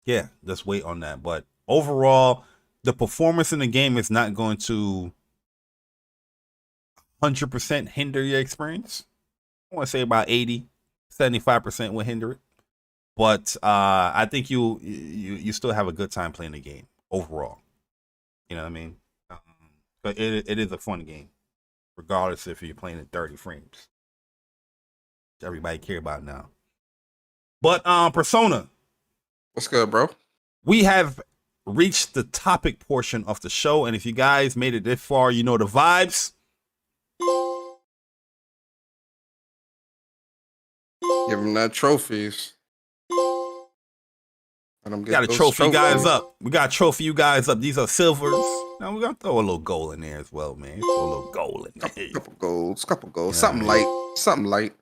yeah, just wait on that. But overall, the performance in the game is not going to 100% hinder your experience. I want to say about 75% will hinder it. But I think you still have a good time playing the game overall. You know what I mean? But it is a fun game, regardless if you're playing at 30 frames. Which everybody care about now. But Persona. What's good, bro? We have reached the topic portion of the show, and if you guys made it this far, you know the vibes. Give them that trophies. We got to trophy you guys up. We got to trophy you guys up. These are silvers. Now we're going to throw a little gold in there as well, man. Throw a little gold in there. Couple golds. You know something light. Something light.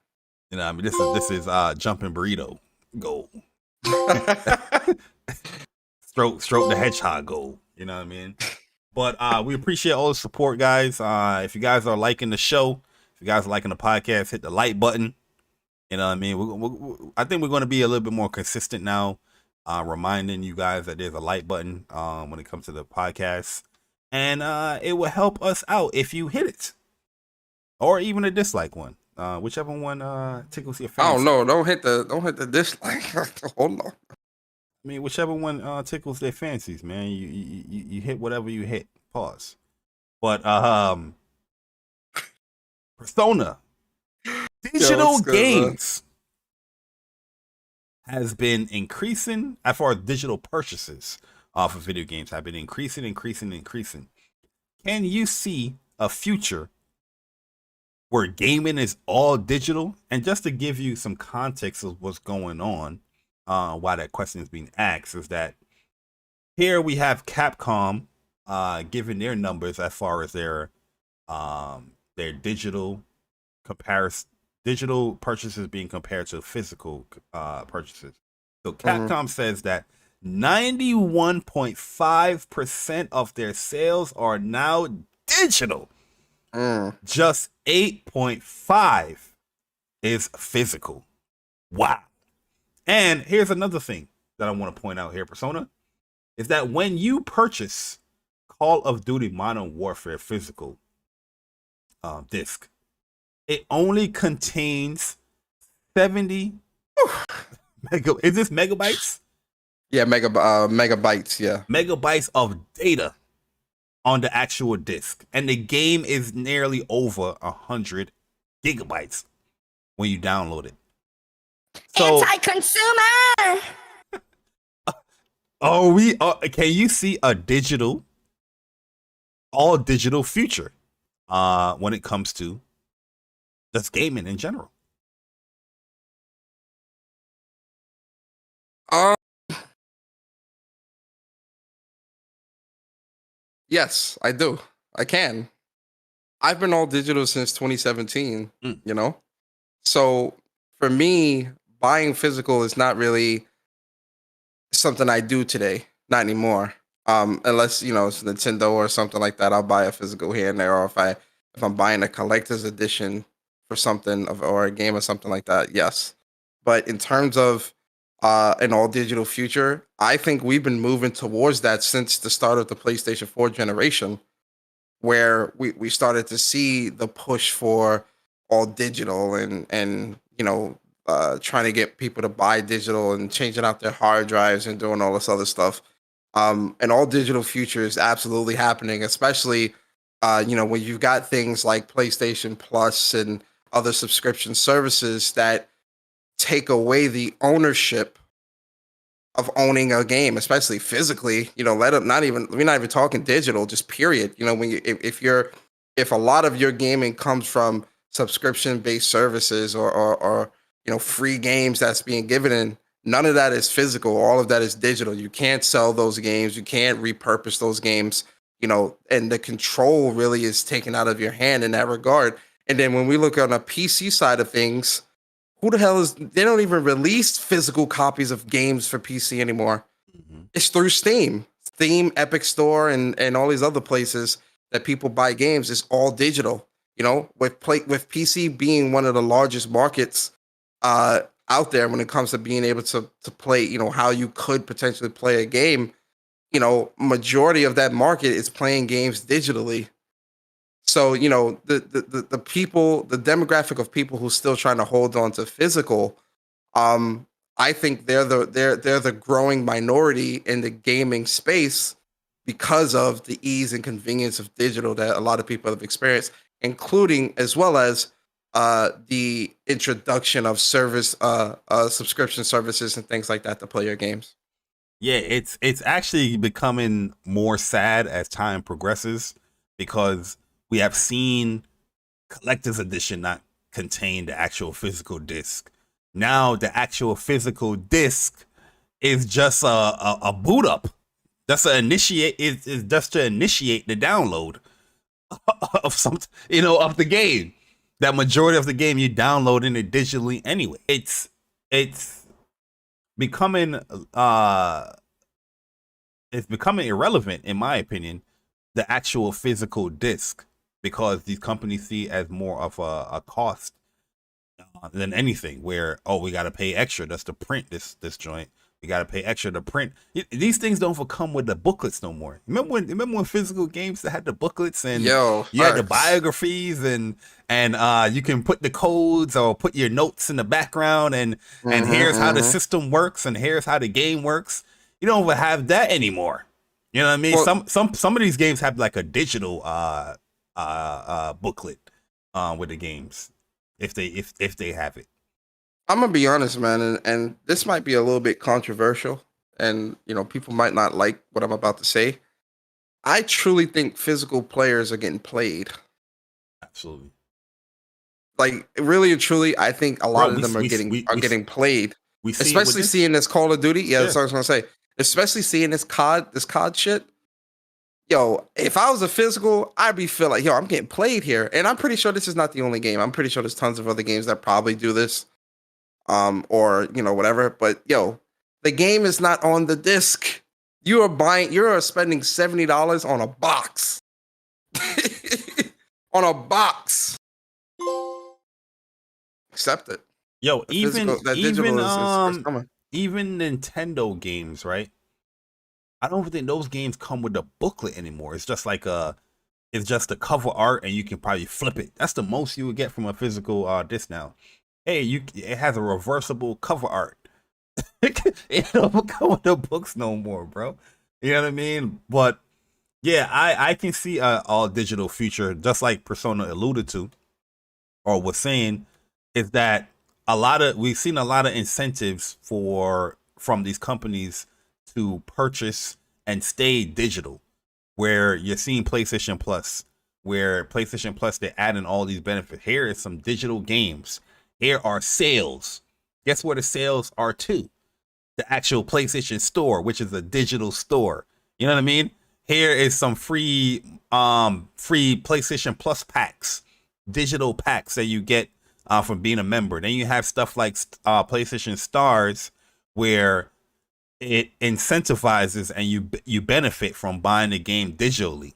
You know what I mean? This is jumping burrito gold. Stroke the hedgehog gold. You know what I mean? But we appreciate all the support, guys. If you guys are liking the show, if you guys are liking the podcast, hit the like button. You know what I mean? I think we're going to be a little bit more consistent now, reminding you guys that there's a like button when it comes to the podcast. And it will help us out if you hit it. Or even a dislike one. Whichever one tickles your fancy. I don't know. Don't hit the dislike. Hold on. I mean, whichever one tickles their fancies, man. You hit whatever you hit. Pause. But Persona. Digital games has been increasing as far as digital purchases for video games have been increasing. Can you see a future where gaming is all digital? And just to give you some context of what's going on, why that question is being asked, is that here we have Capcom giving their numbers as far as their digital purchases being compared to physical purchases. So Capcom says that 91.5% of their sales are now digital. Just 8.5 is physical. Wow. And here's another thing that I want to point out here, Persona, is that when you purchase Call of Duty Modern Warfare physical disc, it only contains 70 is this megabytes? Yeah, megabytes, yeah. Megabytes of data on the actual disc. And the game is nearly over 100 gigabytes when you download it. So, anti-consumer! Can you see a all digital future when it comes to just gaming in general? Yes, I do. I can. I've been all digital since 2017, you know? So for me, buying physical is not really something I do today. Not anymore. Unless, you know, it's Nintendo or something like that, I'll buy a physical here and there. Or if I'm buying a collector's edition for something or a game or something like that, yes. But in terms of an all digital future, I think we've been moving towards that since the start of the PlayStation 4 generation, where we started to see the push for all digital and you know, trying to get people to buy digital and changing out their hard drives and doing all this other stuff. An all digital future is absolutely happening, especially you know, when you've got things like PlayStation Plus and other subscription services that take away the ownership of owning a game, especially physically. You know, we're not even talking digital, just period. You know, when if a lot of your gaming comes from subscription based services or you know, free games that's being given in, none of that is physical. All of that is digital. You can't sell those games. You can't repurpose those games, you know, and the control really is taken out of your hand in that regard. And then when we look on a PC side of things, who the hell they don't even release physical copies of games for PC anymore. It's through Steam, Epic Store, and all these other places that people buy games. It's all digital, you know, with PC being one of the largest markets out there when it comes to being able to play, you know, how you could potentially play a game. You know, majority of that market is playing games digitally. So, you know, the people, the demographic of people who still trying to hold on to physical, I think they're the growing minority in the gaming space because of the ease and convenience of digital that a lot of people have experienced, including as well as the introduction of subscription services and things like that to play your games. Yeah, it's actually becoming more sad as time progresses, because we have seen collector's edition not contain the actual physical disc. Now the actual physical disc is just a boot up. That's to initiate. It's just to initiate the download of of the game. That majority of the game you downloading it digitally anyway. It's becoming irrelevant, in my opinion, the actual physical disc, because these companies see it as more of a cost than anything, where, we got to pay extra just to print this joint. We got to pay extra to print. These things don't come with the booklets no more. Remember when physical games had the booklets and you had the biographies and you can put the codes or put your notes in the background and here's how the system works and here's how the game works. You don't even have that anymore. You know what I mean? Well, some of these games have like a digital booklet with the games if they have it. I'm gonna be honest, man, and this might be a little bit controversial, and people might not like what I'm about to say. I truly think physical players are getting played. Absolutely. Like really and truly, I think a lot Bro, of them are getting played. We see it with Especially this. seeing this Call of Duty. Yeah, Yeah. that's what I was gonna say. Especially seeing this COD shit. Yo, if I was a physical, I'd be feeling like, yo, I'm getting played here. And I'm pretty sure this is not the only game. I'm pretty sure there's tons of other games that probably do this. Or whatever. But yo, the game is not on the disc. You're spending $70 on a box. On a box. Accept it. Yo, even coming. even Nintendo games, right? I don't think those games come with a booklet anymore. It's just like it's just a cover art, and you can probably flip it. That's the most you would get from a physical disc now. Hey, it has a reversible cover art. It don't come with the books no more, bro. You know what I mean? But yeah, I can see a all digital future, just like Persona alluded to or was saying, is that we've seen a lot of incentives from these companies to purchase and stay digital, where you're seeing PlayStation Plus, where PlayStation Plus, they're adding all these benefits. Here is some digital games. Here are sales. Guess where the sales are too? The actual PlayStation Store, which is a digital store. You know what I mean? Here is some free PlayStation Plus packs, digital packs that you get from being a member. Then you have stuff like PlayStation Stars, where it incentivizes and you benefit from buying the game digitally.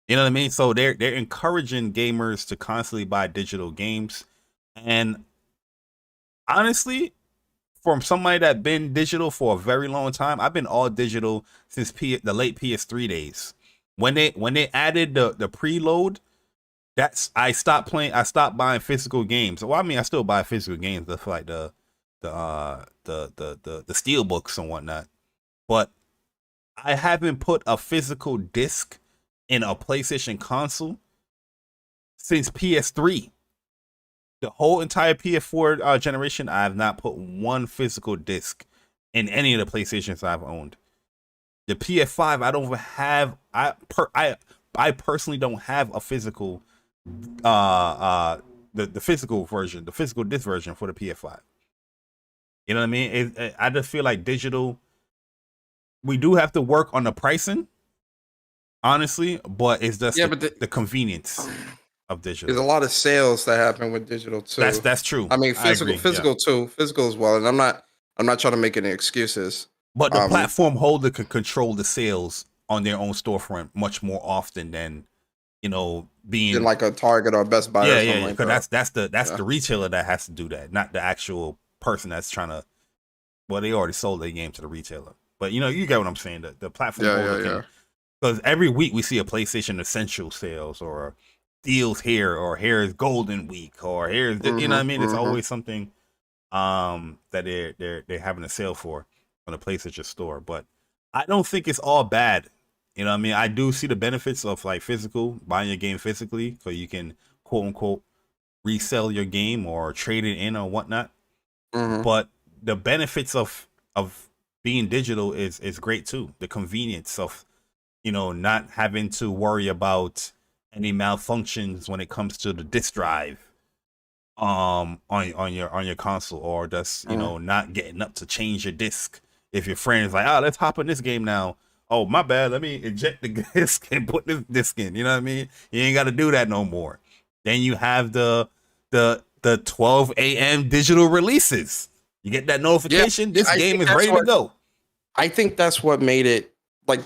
You know what I mean? So they're encouraging gamers to constantly buy digital games. And honestly, from somebody that been digital for a very long time, I've been all digital since the late PS3 days. When they added the preload, I stopped buying physical games. Well, I mean, I still buy physical games, stuff like the steel books and whatnot. But I haven't put a physical disc in a PlayStation console since PS3. The whole entire PS4 generation, I have not put one physical disc in any of the PlayStations I've owned. The PS5, I don't have. I personally don't have a physical, the physical version, the physical disc version for the PS5. You know what I mean? I just feel like digital. We do have to work on the pricing, honestly, but it's just the convenience of digital. There's a lot of sales that happen with digital too. That's true. I mean, physical too, physical as well. And I'm not trying to make any excuses. But the platform holder can control the sales on their own storefront much more often than being in like a Target or Best Buy. Yeah. Because that's the retailer that has to do that, not the actual person that's trying to. Well, they already sold their game to the retailer. But you get what I'm saying. The platform holder can, because every week we see a PlayStation Essential sales or deals here, or here is Golden Week, or here's you know what I mean. It's always something that they're having a sale for on the PlayStation Store. But I don't think it's all bad. You know what I mean? I do see the benefits of like buying your game physically, so you can quote unquote resell your game or trade it in or whatnot. But the benefits of being digital is great too. The convenience of not having to worry about any malfunctions when it comes to the disk drive on your console, or just not getting up to change your disc if your friend is like, let's hop in this game now. Oh, my bad, let me eject the disc and put this disc in. You know what I mean? You ain't got to do that no more. Then you have the 12 a.m. digital releases. You get that notification. This game is ready to go. I think that's what made it I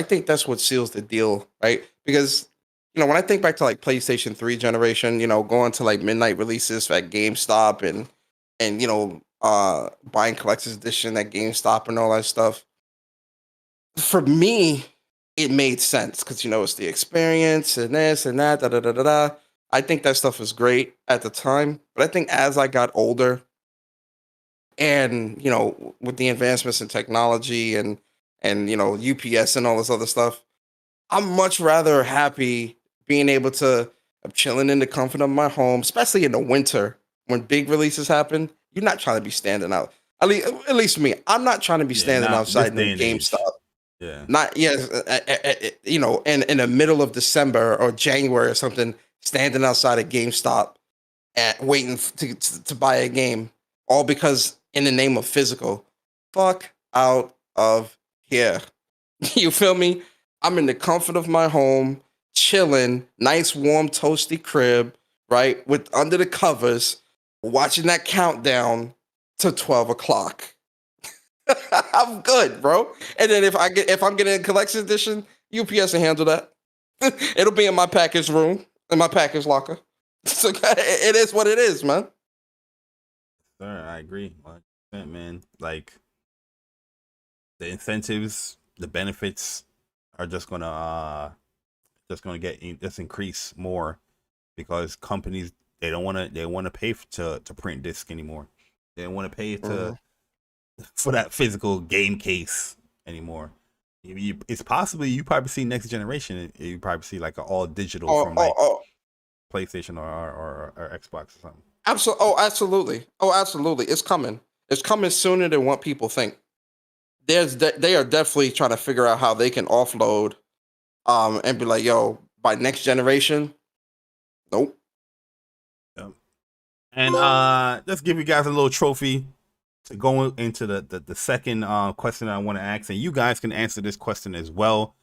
think that's what seals the deal, right? Because when I think back to like PlayStation 3 generation, going to like midnight releases at GameStop and buying collector's edition at GameStop and all that stuff. For me, it made sense because it's the experience and this and that, da. I think that stuff was great at the time, but I think as I got older, and with the advancements in technology and UPS and all this other stuff, I'm much rather happy being able to chilling in the comfort of my home, especially in the winter when big releases happen. You're not trying to be standing out. At least me. I'm not trying to be standing outside no GameStop. Yeah. Not you know, in the middle of December or January or something, standing outside of GameStop and waiting to buy a game, all because in the name of physical. Fuck out of here. You feel me? I'm in the comfort of my home, chilling, nice, warm, toasty crib, right? With under the covers, watching that countdown to 12 o'clock. I'm good, bro. And then if I'm getting a collection edition, UPS will handle that. It'll be in my package room, in my package locker. So it is what it is, man. Sir, I agree, 100%, man. Like the incentives, the benefits are just gonna increase more because companies they want to pay to print disc anymore. They don't want to pay for that physical game case anymore. It's possibly you probably see next generation. You probably see like an all digital from like PlayStation or Xbox or something. Absolutely. It's coming. It's coming sooner than what people think. They are definitely trying to figure out how they can offload, and be like, yo, by next generation, nope. Yeah. And let's give you guys a little trophy to go into the second question I want to ask, and you guys can answer this question as well.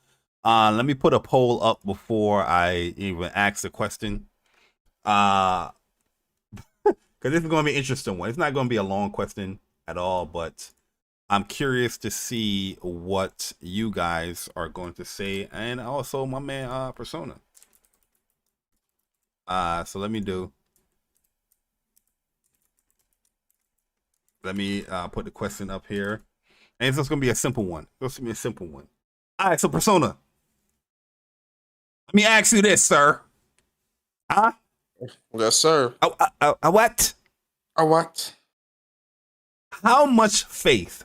Let me put a poll up before I even ask the question. Because this is going to be an interesting one. It's not going to be a long question at all, but I'm curious to see what you guys are going to say, and also my man Persona. So let me put the question up here, and it's just going to be a simple one. It's going to be a simple one. All right, so Persona, let me ask you this, sir. Huh? Yes, sir. What? What? How much faith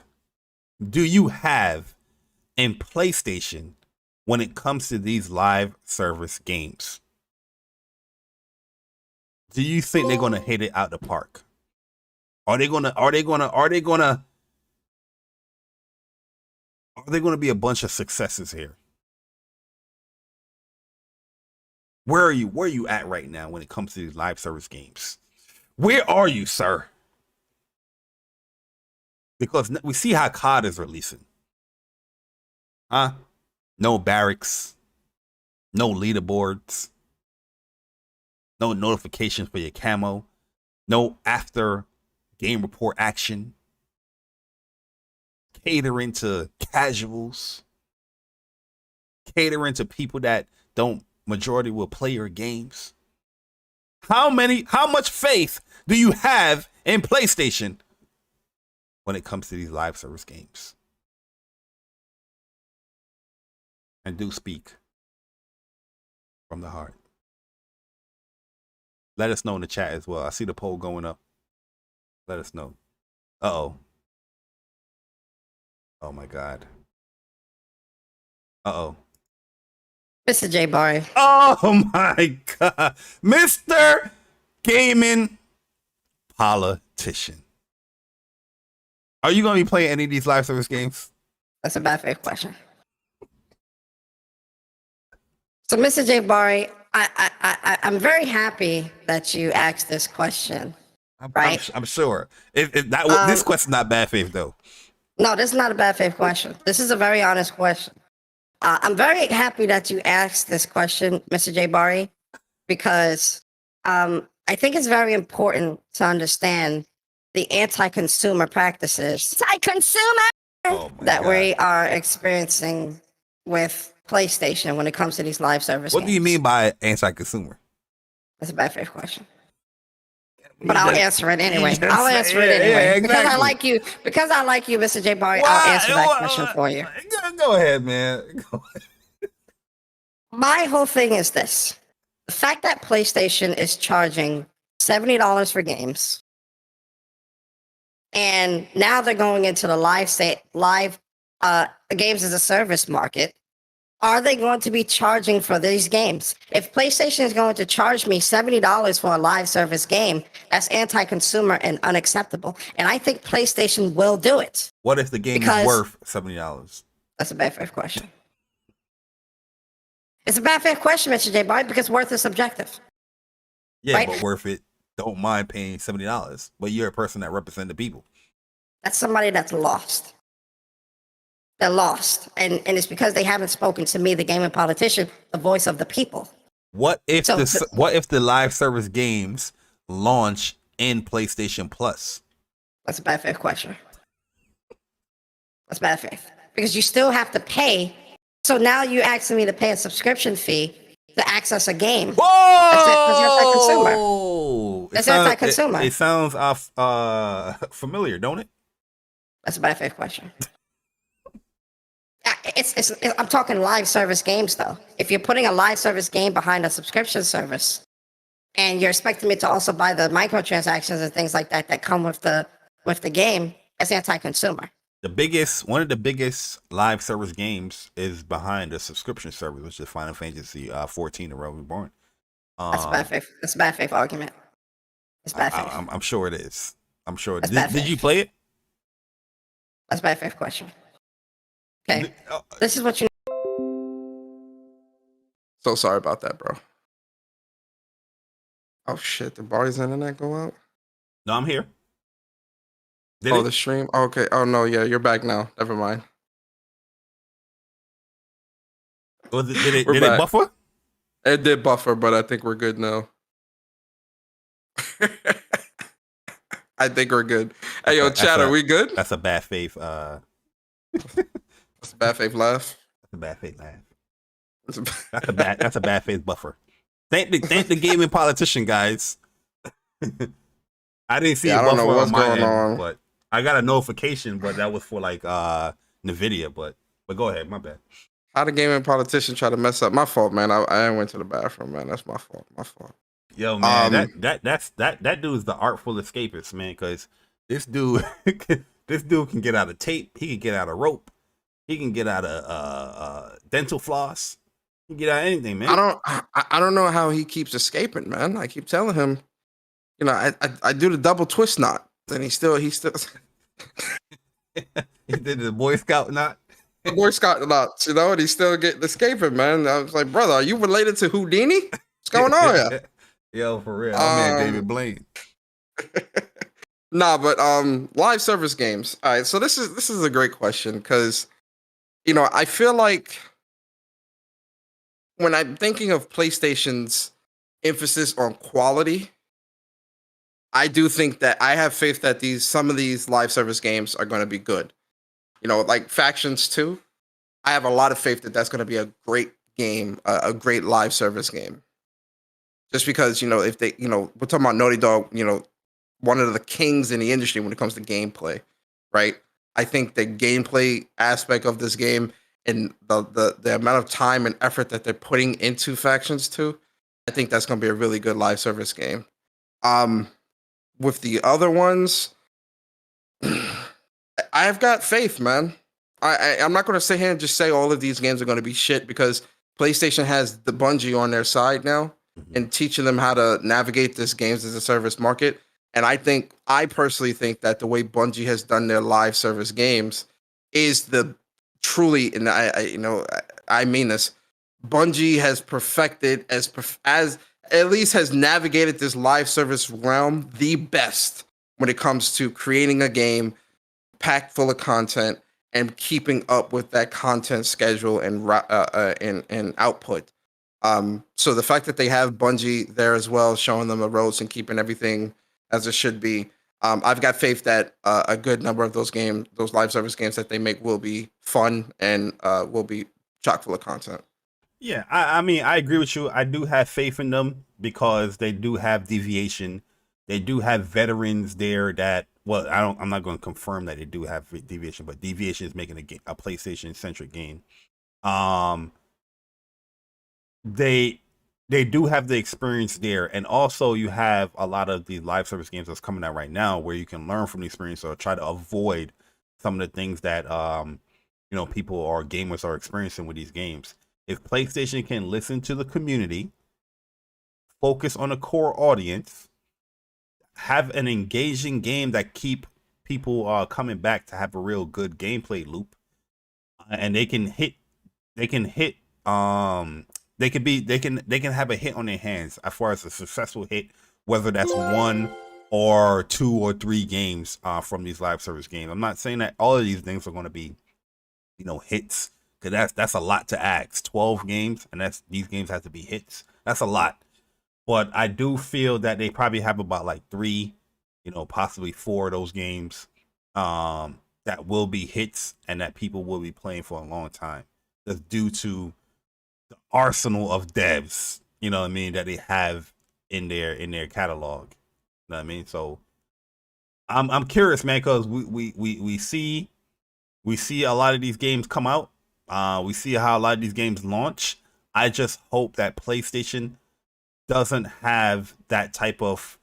do you have in PlayStation when it comes to these live service games? Do you think they're gonna hit it out the park? Are they gonna be a bunch of successes here? Where are you at right now when it comes to these live service games? Where are you, sir? Because we see how COD is releasing. Huh? No barracks. No leaderboards. No notifications for your camo. No after game report action. Catering to casuals. Catering to people that don't majority will play your games. How much faith do you have in PlayStation when it comes to these live service games? And do speak from the heart. Let us know in the chat as well. I see the poll going up. Let us know. Uh-oh. Oh my God. Uh-oh. Mr. J. Bari. Oh my God. Mr. Gaming Politician. Are you going to be playing any of these live service games? That's a bad faith question. So, Mr. J. Bari, I'm very happy that you asked this question. Right? I'm sure. This question's not bad faith, though. No, this is not a bad faith question. This is a very honest question. I'm very happy that you asked this question, Mr. J. Bari, because I think it's very important to understand the anti-consumer practices that we are experiencing with PlayStation when it comes to these live service What games. do you mean by anti-consumer? That's a bad faith question. But I'll answer it anyway. I'll answer it anyway. Yeah, exactly. Because I like you, Mr. J. Bari, I'll answer that question for you. Go ahead, man. Go ahead. My whole thing is this. The fact that PlayStation is charging $70 for games, and now they're going into the live games as a service market, Are they going to be charging for these games? If PlayStation is going to charge me $70 for a live service game, that's anti-consumer and unacceptable. And I think PlayStation will do it. What if the game is worth $70? That's a bad faith question. It's a bad faith question, Mr. J. Bart, because worth is subjective. Yeah, right? but worth it. Don't mind paying $70. But you're a person that represents the people. That's somebody that's lost. They're lost. And it's because they haven't spoken to me, the gaming politician, the voice of the people. What if what if the live service games launch in PlayStation Plus? That's a bad faith question. That's bad faith. Because you still have to pay. So now you're asking me to pay a subscription fee to access a game. Whoa! That's anti-consumer. It sounds familiar, don't it? That's a bad faith question. I'm talking live service games, though. If you're putting a live service game behind a subscription service, and you're expecting me to also buy the microtransactions and things like that that come with the game, that's anti-consumer. One of the biggest live service games is behind a subscription service, which is Final Fantasy 14: The Realm Reborn. That's a bad faith. That's a bad faith argument. It's bad faith. I'm sure it is. I'm sure. Did you play it? That's a bad faith question. Okay. This is what you. So sorry about that, bro. Oh shit! Did Bari's internet go out? No, I'm here. The stream. Oh, okay. Oh no, yeah, you're back now. Never mind. Did it buffer? It did buffer, but I think we're good now. I think we're good. Hey, yo, chat, are we good? That's a bad faith. That's a bad faith laugh. That's a bad faith laugh. That's a bad faith buffer. Thank the gaming politician, guys. I didn't see. I don't know what's going on, but I got a notification, but that was for like Nvidia. But go ahead, my bad. How the gaming politician try to mess up? My fault, man. I went to the bathroom, man. That's my fault. My fault. Yo, man, that dude's the artful escapist, man. Because this dude can get out of tape. He can get out of rope. He can get out of dental floss. He can get out of anything, man. I don't know how he keeps escaping, man. I keep telling him, you know, I do the double twist knot, and he still he did the Boy Scout knot. The Boy Scout knots, you know, and he's still getting escaping, man. I was like, brother, are you related to Houdini? What's going on here? Yo, for real, man, David Blaine. Nah, but live service games. All right, so this is a great question because, you know, I feel like when I'm thinking of PlayStation's emphasis on quality, I do think that I have faith that some of these live service games are going to be good. You know, like Factions 2, I have a lot of faith that that's going to be a great game, a great live service game. Just because, you know, if they, you know, we're talking about Naughty Dog, you know, one of the kings in the industry when it comes to gameplay, right? I think the gameplay aspect of this game and the amount of time and effort that they're putting into Factions 2, I think that's going to be a really good live service game. With the other ones, I've got faith, man. I'm not going to sit here and just say all of these games are going to be shit because PlayStation has the Bungie on their side now and teaching them how to navigate this games as a service market. And I personally think that the way Bungie has done their live service games is the truly, and I mean this, Bungie has perfected as at least has navigated this live service realm the best when it comes to creating a game packed full of content and keeping up with that content schedule and output. So the fact that they have Bungie there as well, showing them the ropes and keeping everything as it should be, I've got faith that a good number of those live service games that they make will be fun and will be chock full of content. Yeah, I mean, I agree with you. I do have faith in them because they do have deviation. They do have veterans there that, well, I'm not going to confirm that they do have deviation, but deviation is making a PlayStation centric game. They do have the experience there, and also you have a lot of the live service games that's coming out right now where you can learn from the experience or try to avoid some of the things that people or gamers are experiencing with these games. if PlayStation can listen to the community, focus on the core audience, have an engaging game that keep people coming back to have a real good gameplay loop, and they can have a hit on their hands as far as a successful hit, whether that's 1 or 2 or 3 games from these live service games. I'm not saying that all of these things are going to be, hits, because that's a lot to ask. 12 games, and these games have to be hits. That's a lot. But I do feel that they probably have about like 3, possibly 4 of those games that will be hits and that people will be playing for a long time. That's due to the arsenal of devs, that they have in their catalog. You know what I mean? So I'm curious, man, because we see a lot of these games come out. We see how a lot of these games launch. I just hope that PlayStation doesn't have that type of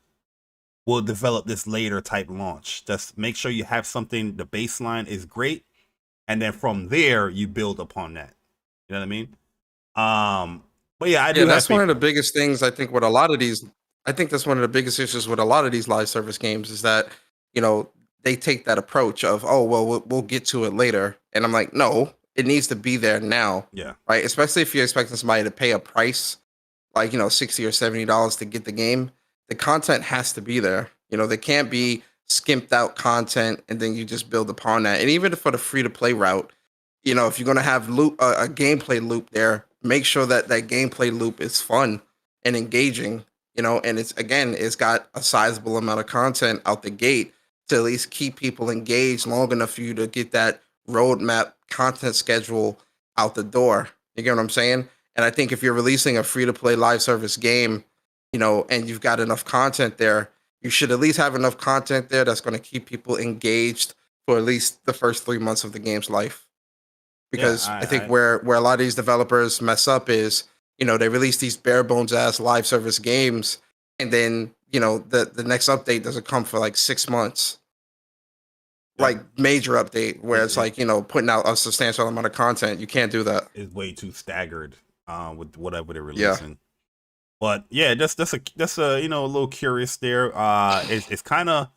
we'll develop this later type launch. Just make sure you have something, the baseline is great, and then from there you build upon that. You know what I mean? But yeah, that's one of the biggest things I think with a lot of these. I think that's one of the biggest issues with a lot of these live service games is that, they take that approach of, oh, well, we'll get to it later. And I'm like, no, it needs to be there now. Yeah. Right. Especially if you're expecting somebody to pay a price like, $60 or $70 to get the game. The content has to be there. They can't be skimped out content and then you just build upon that. And even for the free to play route, if you're going to have a gameplay loop there, make sure that gameplay loop is fun and engaging, and it's got a sizable amount of content out the gate to at least keep people engaged long enough for you to get that roadmap content schedule out the door. You get what I'm saying? And I think if you're releasing a free to play live service game, and you've got enough content there, you should at least have enough content there that's going to keep people engaged for at least the first 3 months of the game's life. Because I think where a lot of these developers mess up is, they release these bare bones ass live service games, and then, the next update doesn't come for like 6 months. Like major update where it's like, putting out a substantial amount of content. You can't do that. It's way too staggered with whatever they're releasing. Yeah. But yeah, that's a a little curious there. It's kind of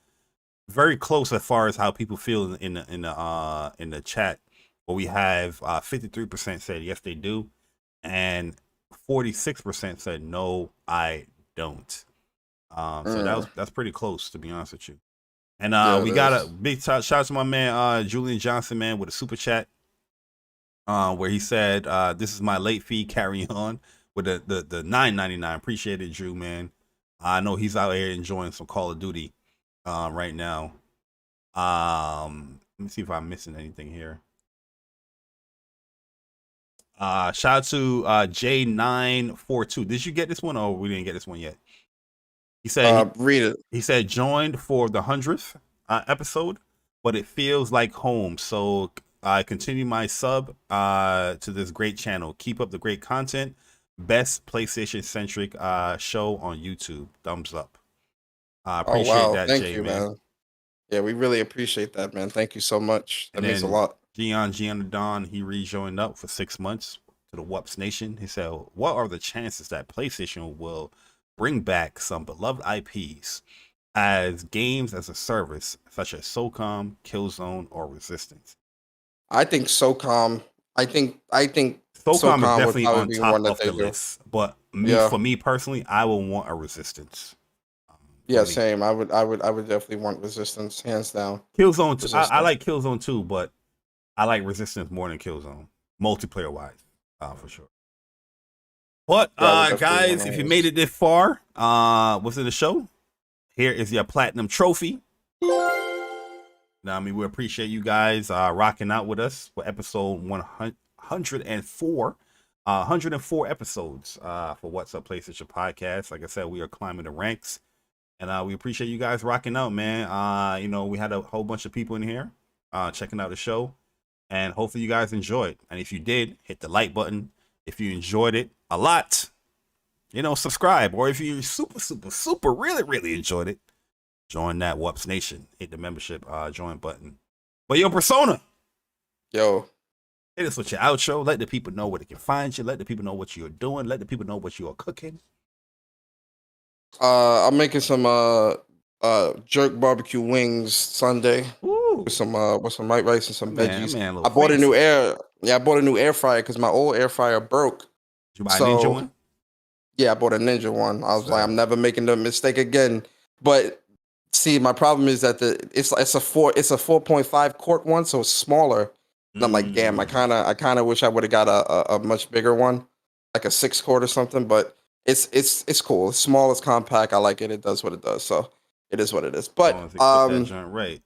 very close as far as how people feel in the chat. But we have 53% said yes they do, and 46% said no I don't. So that's pretty close, to be honest with you. And we got a big shout out to my man Julian Johnson, man, with a super chat where he said this is my late fee carrying on with the $9.99. Appreciate it, Drew, man. I know he's out here enjoying some Call of Duty right now. Let me see if I'm missing anything here. Shout out to J942. Did you get this one, or we didn't get this one yet? He said read it. He said joined for the 100th episode, but it feels like home. So I continue my sub to this great channel. Keep up the great content. Best PlayStation centric show on YouTube. Thumbs up. I appreciate that, Thank Jay, you, man. Yeah, we really appreciate that, man. Thank you so much. That means a lot. Gian Don, he rejoined up for 6 months to the WUPS Nation. He said, what are the chances that PlayStation will bring back some beloved IPs as games as a service, such as SOCOM, Killzone, or Resistance? I think SOCOM. I think SOCOM is definitely on top of the list. But for me personally, I would want a Resistance. Yeah, same. I would definitely want Resistance, hands down. Killzone too. I like Killzone too, but I like Resistance more than Killzone, multiplayer wise, for sure. But guys, if you made it this far within the show, here is your platinum trophy. Now, we appreciate you guys rocking out with us for episode 104. 104 episodes for What's Up PlayStation Podcast. Like I said, we are climbing the ranks, and we appreciate you guys rocking out, man. We had a whole bunch of people in here checking out the show, and hopefully you guys enjoyed. And if you did, hit the like button. If you enjoyed it a lot, subscribe. Or if you super really enjoyed it, join that WUPS Nation. Hit the membership join button. But yo, Persona. Yo. Hit us with your outro. Let the people know where they can find you. Let the people know what you're doing. Let the people know what you are cooking. I'm making some jerk barbecue wings Sunday with some white rice and some veggies. I bought a new air fryer because my old air fryer broke. Did you buy a Ninja one? Yeah, I bought a Ninja one. I was like, I'm never making the mistake again. But see, my problem is that it's a 4.5 quart one, so it's smaller. And I'm like, damn, I kind of wish I would have got a much bigger one, like a 6 quart or something. But it's cool. It's small, it's compact. I like it. It does what it does. So it is what it is. But right.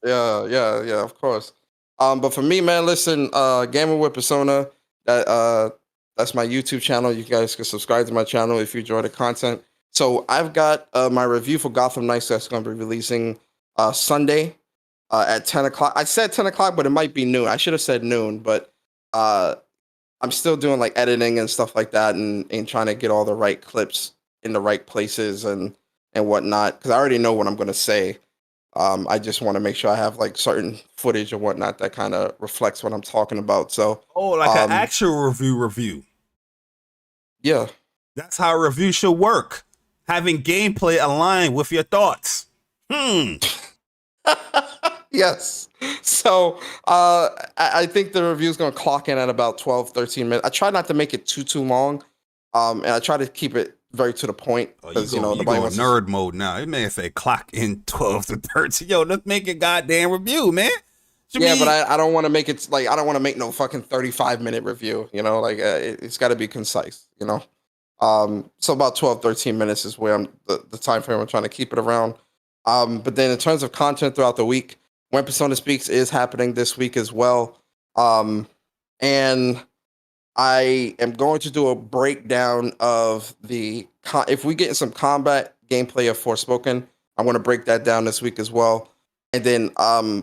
yeah, of course. But for me, man, listen, Gaming with Persona, that's my YouTube channel. You guys can subscribe to my channel if you enjoy the content. So I've got my review for Gotham Knights that's going to be releasing Sunday at 10 o'clock. I said 10 o'clock, but it might be noon. I should have said noon, but I'm still doing like editing and stuff like that and trying to get all the right clips in the right places and whatnot, because I already know what I'm going to say. I just want to make sure I have like certain footage or whatnot that kind of reflects what I'm talking about. So, an actual review. Yeah. That's how a review should work. Having gameplay align with your thoughts. Yes. So, I think the review is going to clock in at about 12, 13 minutes. I try not to make it too long. And I try to keep it very to the point. Because, you go nerd mode now. It may say clock in 12 to 13. Yo, let's make a goddamn review, man. But I don't want to make it like, I don't want to make no fucking 35-minute review, you know, like it's got to be concise, you know. So about 12, 13 minutes is where the time frame I'm trying to keep it around. But then in terms of content throughout the week, When Persona Speaks is happening this week as well. And I am going to do a breakdown of if we get some combat gameplay of Forspoken, I want to break that down this week as well. And then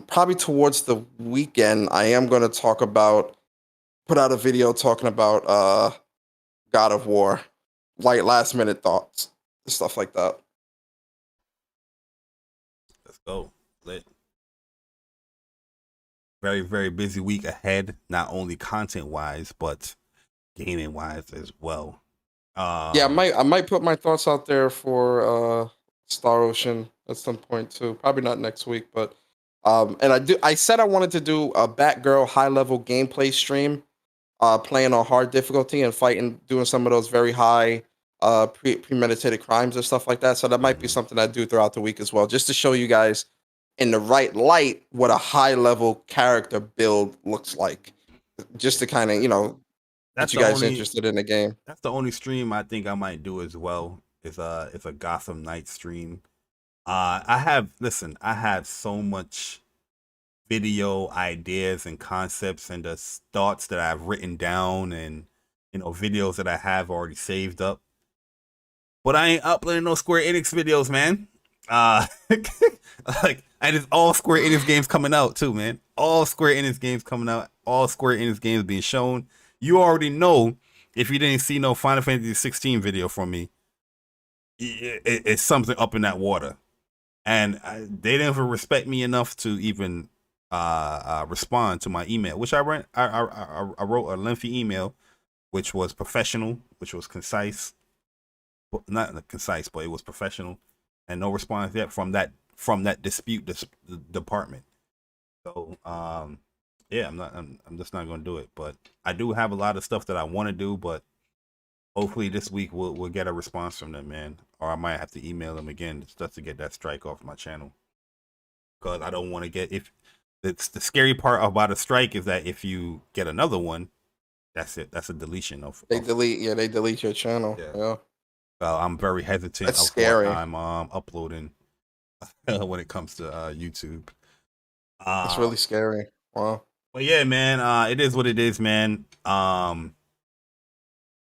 probably towards the weekend, I am going to put out a video talking about God of War, like last minute thoughts, stuff like that. Let's go. Lit. Very, very busy week ahead, not only content wise, but gaming wise as well. I might put my thoughts out there for Star Ocean at some point too. Probably not next week, but I said I wanted to do a Batgirl high level gameplay stream, playing on hard difficulty and doing some of those very high premeditated crimes and stuff like that. So that might be something I do throughout the week as well, just to show you guys in the right light what a high level character build looks like, just to kind of, you know, get you guys interested in the game. That's the only stream I think I might do as well. It's a Gotham Knights stream. I have so much video ideas and concepts and the thoughts that I've written down, and videos that I have already saved up. But I ain't uploading no Square Enix videos, man. And it's all Square Enix games coming out too, man. All Square Enix games coming out. All Square Enix games being shown. You already know, if you didn't see no Final Fantasy 16 video from me, it's something up in that water. And they didn't even respect me enough to even respond to my email, which I wrote a lengthy email, which was professional, which was concise. Not concise, but it was professional, and no response yet from that dispute department. So I'm just not going to do it. But I do have a lot of stuff that I want to do, but hopefully this week we'll get a response from them, man. Or I might have to email them again just to get that strike off my channel, because I don't want to get, if it's the scary part about a strike is that if you get another one, that's it. That's a deletion of. They delete your channel. Yeah. I'm very hesitant. That's scary. I'm uploading when it comes to YouTube. It's really scary. Wow. But yeah, man, it is what it is, man.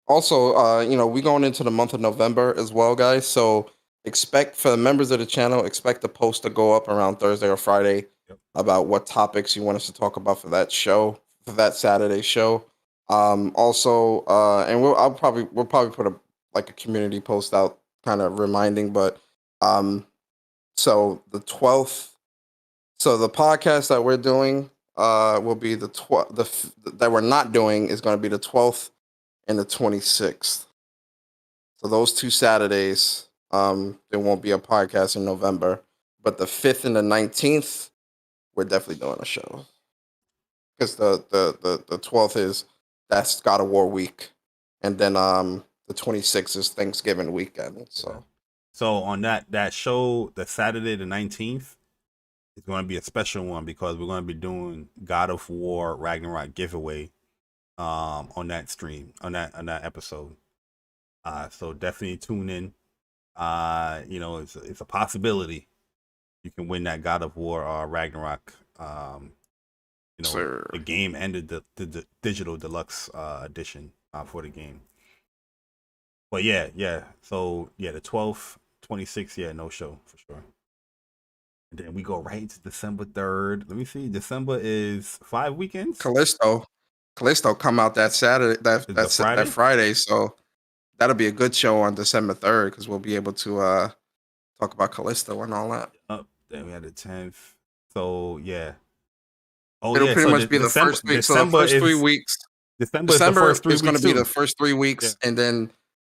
Also, we going into the month of November as well, guys. So expect, for the members of the channel, expect the post to go up around Thursday or Friday about what topics you want us to talk about for that show, for that Saturday show. Also, and we'll probably put a community post out kind of reminding, but so the 12th, so the podcast that we're doing will be the 12th. That we're not doing is going to be the 12th and the 26th. So those 2 Saturdays, there won't be a podcast in November. But the 5th and the 19th, we're definitely doing a show. Because the 12th that's God of War week. And then the 26th is Thanksgiving weekend. So on that show, the Saturday the 19th, it's going to be a special one because we're going to be doing God of War Ragnarok giveaway on that stream, on that episode. So definitely tune in. It's a possibility you can win that God of War Ragnarok. The game ended the digital deluxe edition for the game. But yeah. So yeah, the 12th, 26th, no show for sure. And then we go right to December 3rd. Let me see. December is 5 weekends. Calisto come out that Saturday, that Friday. So that'll be a good show on December 3rd because we'll be able to talk about Calisto and all that. Then we had the 10th. So yeah. It'll pretty much be the first week. So the first 3 weeks. December is going to be the first 3 weeks, and then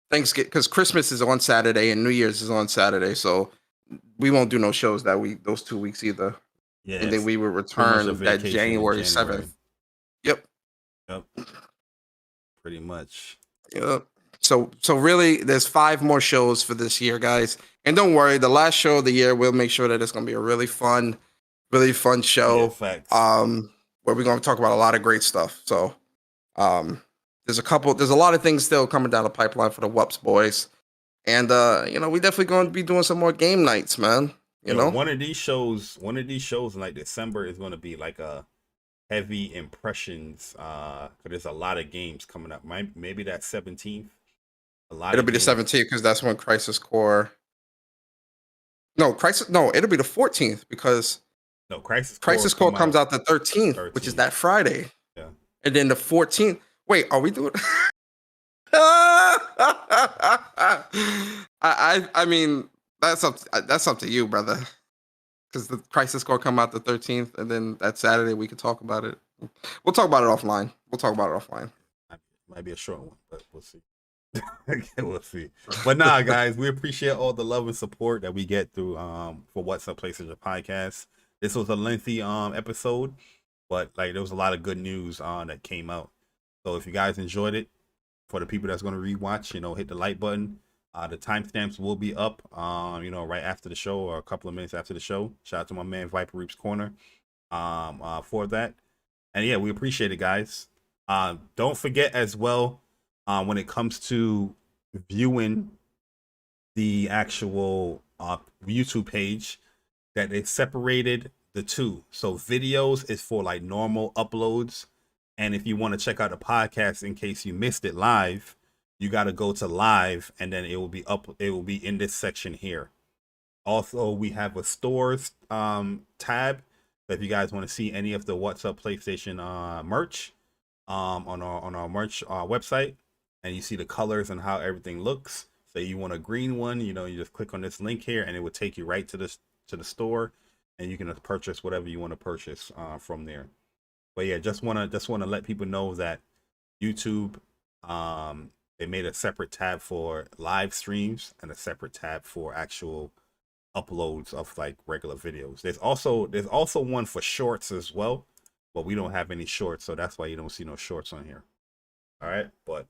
Thanksgiving, because Christmas is on Saturday and New Year's is on Saturday. So we won't do no shows those 2 weeks either. Yeah, and then we will return that January 7th. Yep. Pretty much. Yep. So really, there's 5 more shows for this year, guys. And don't worry, the last show of the year, we'll make sure that it's going to be a really fun show. Where we're going to talk about a lot of great stuff. So there's a lot of things still coming down the pipeline for the WUPS boys. And we definitely going to be doing some more game nights, man. You know, one of these shows in like December is going to be like a heavy impressions. Because there's a lot of games coming up. Maybe that 17th. It'll be the 17th because that's when Crisis Core. No, it'll be the 14th because Crisis Core comes out the 13th, which is that Friday. Yeah. And then the 14th. Wait, are we doing? I mean, that's up to you, brother. Because the Crisis Core come out the 13th, and then that Saturday we can talk about it. We'll talk about it offline. Might be a short one, but we'll see. We'll see. But nah, guys, we appreciate all the love and support that we get through for What's Up PlayStation podcast. This was a lengthy episode, but like there was a lot of good news that came out. So if you guys enjoyed it, for the people that's going to rewatch, hit the like button. The timestamps will be up, right after the show or a couple of minutes after the show. Shout out to my man Viper Reaps Corner for that. And yeah, we appreciate it, guys. Don't forget as well, when it comes to viewing the actual YouTube page, that they separated the two. So videos is for like normal uploads. And if you want to check out the podcast in case you missed it live, you got to go to live and then it will be up. It will be in this section here. Also, we have a stores tab. So if you guys want to see any of the What's Up PlayStation merch on our merch website, and you see the colors and how everything looks. So you want a green one, you just click on this link here and it will take you right to the store, and you can purchase whatever you want to purchase from there. But yeah, just wanna let people know that YouTube, they made a separate tab for live streams and a separate tab for actual uploads of like regular videos. There's also one for shorts as well, but we don't have any shorts, so that's why you don't see no shorts on here. All right, but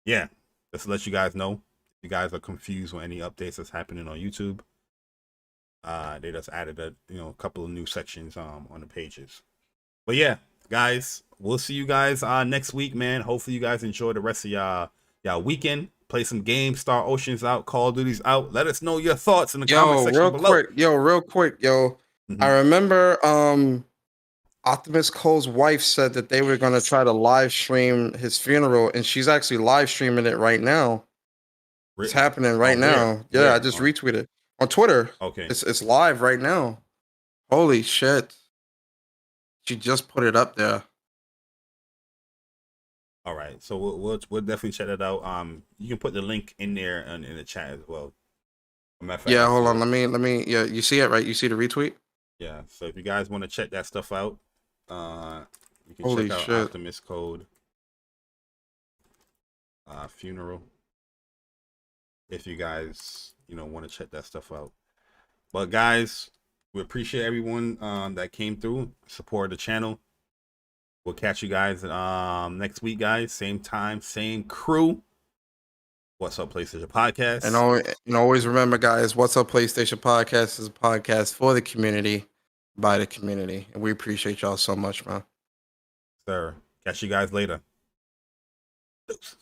yeah, just to let you guys know, if you guys are confused with any updates that's happening on YouTube, they just added a couple of new sections on the pages. But yeah, guys, we'll see you guys next week, man. Hopefully you guys enjoy the rest of y'all weekend. Play some games, Star Ocean's out, Call of Duty's out. Let us know your thoughts in the comment section below. Real quick. Mm-hmm. I remember Optimus Cole's wife said that they were going to try to live stream his funeral, and she's actually live streaming it right now. It's happening right now. Yeah, I just retweeted on Twitter. Okay. It's live right now. Holy shit. She just put it up there. All right, so we'll definitely check that out. You can put the link in there and in the chat as well. Yeah, hold on. Let me. Yeah, you see it, right? You see the retweet? Yeah. So if you guys want to check that stuff out, You can Holy check out shit. Optimus Code Funeral if you guys, want to check that stuff out. But guys, we appreciate everyone that came through, supported the channel. We'll catch you guys next week, guys. Same time, same crew. What's Up PlayStation Podcast. And always remember, guys, What's Up PlayStation Podcast is a podcast for the community, by the community. And we appreciate y'all so much, man. Sir, catch you guys later. Deuces.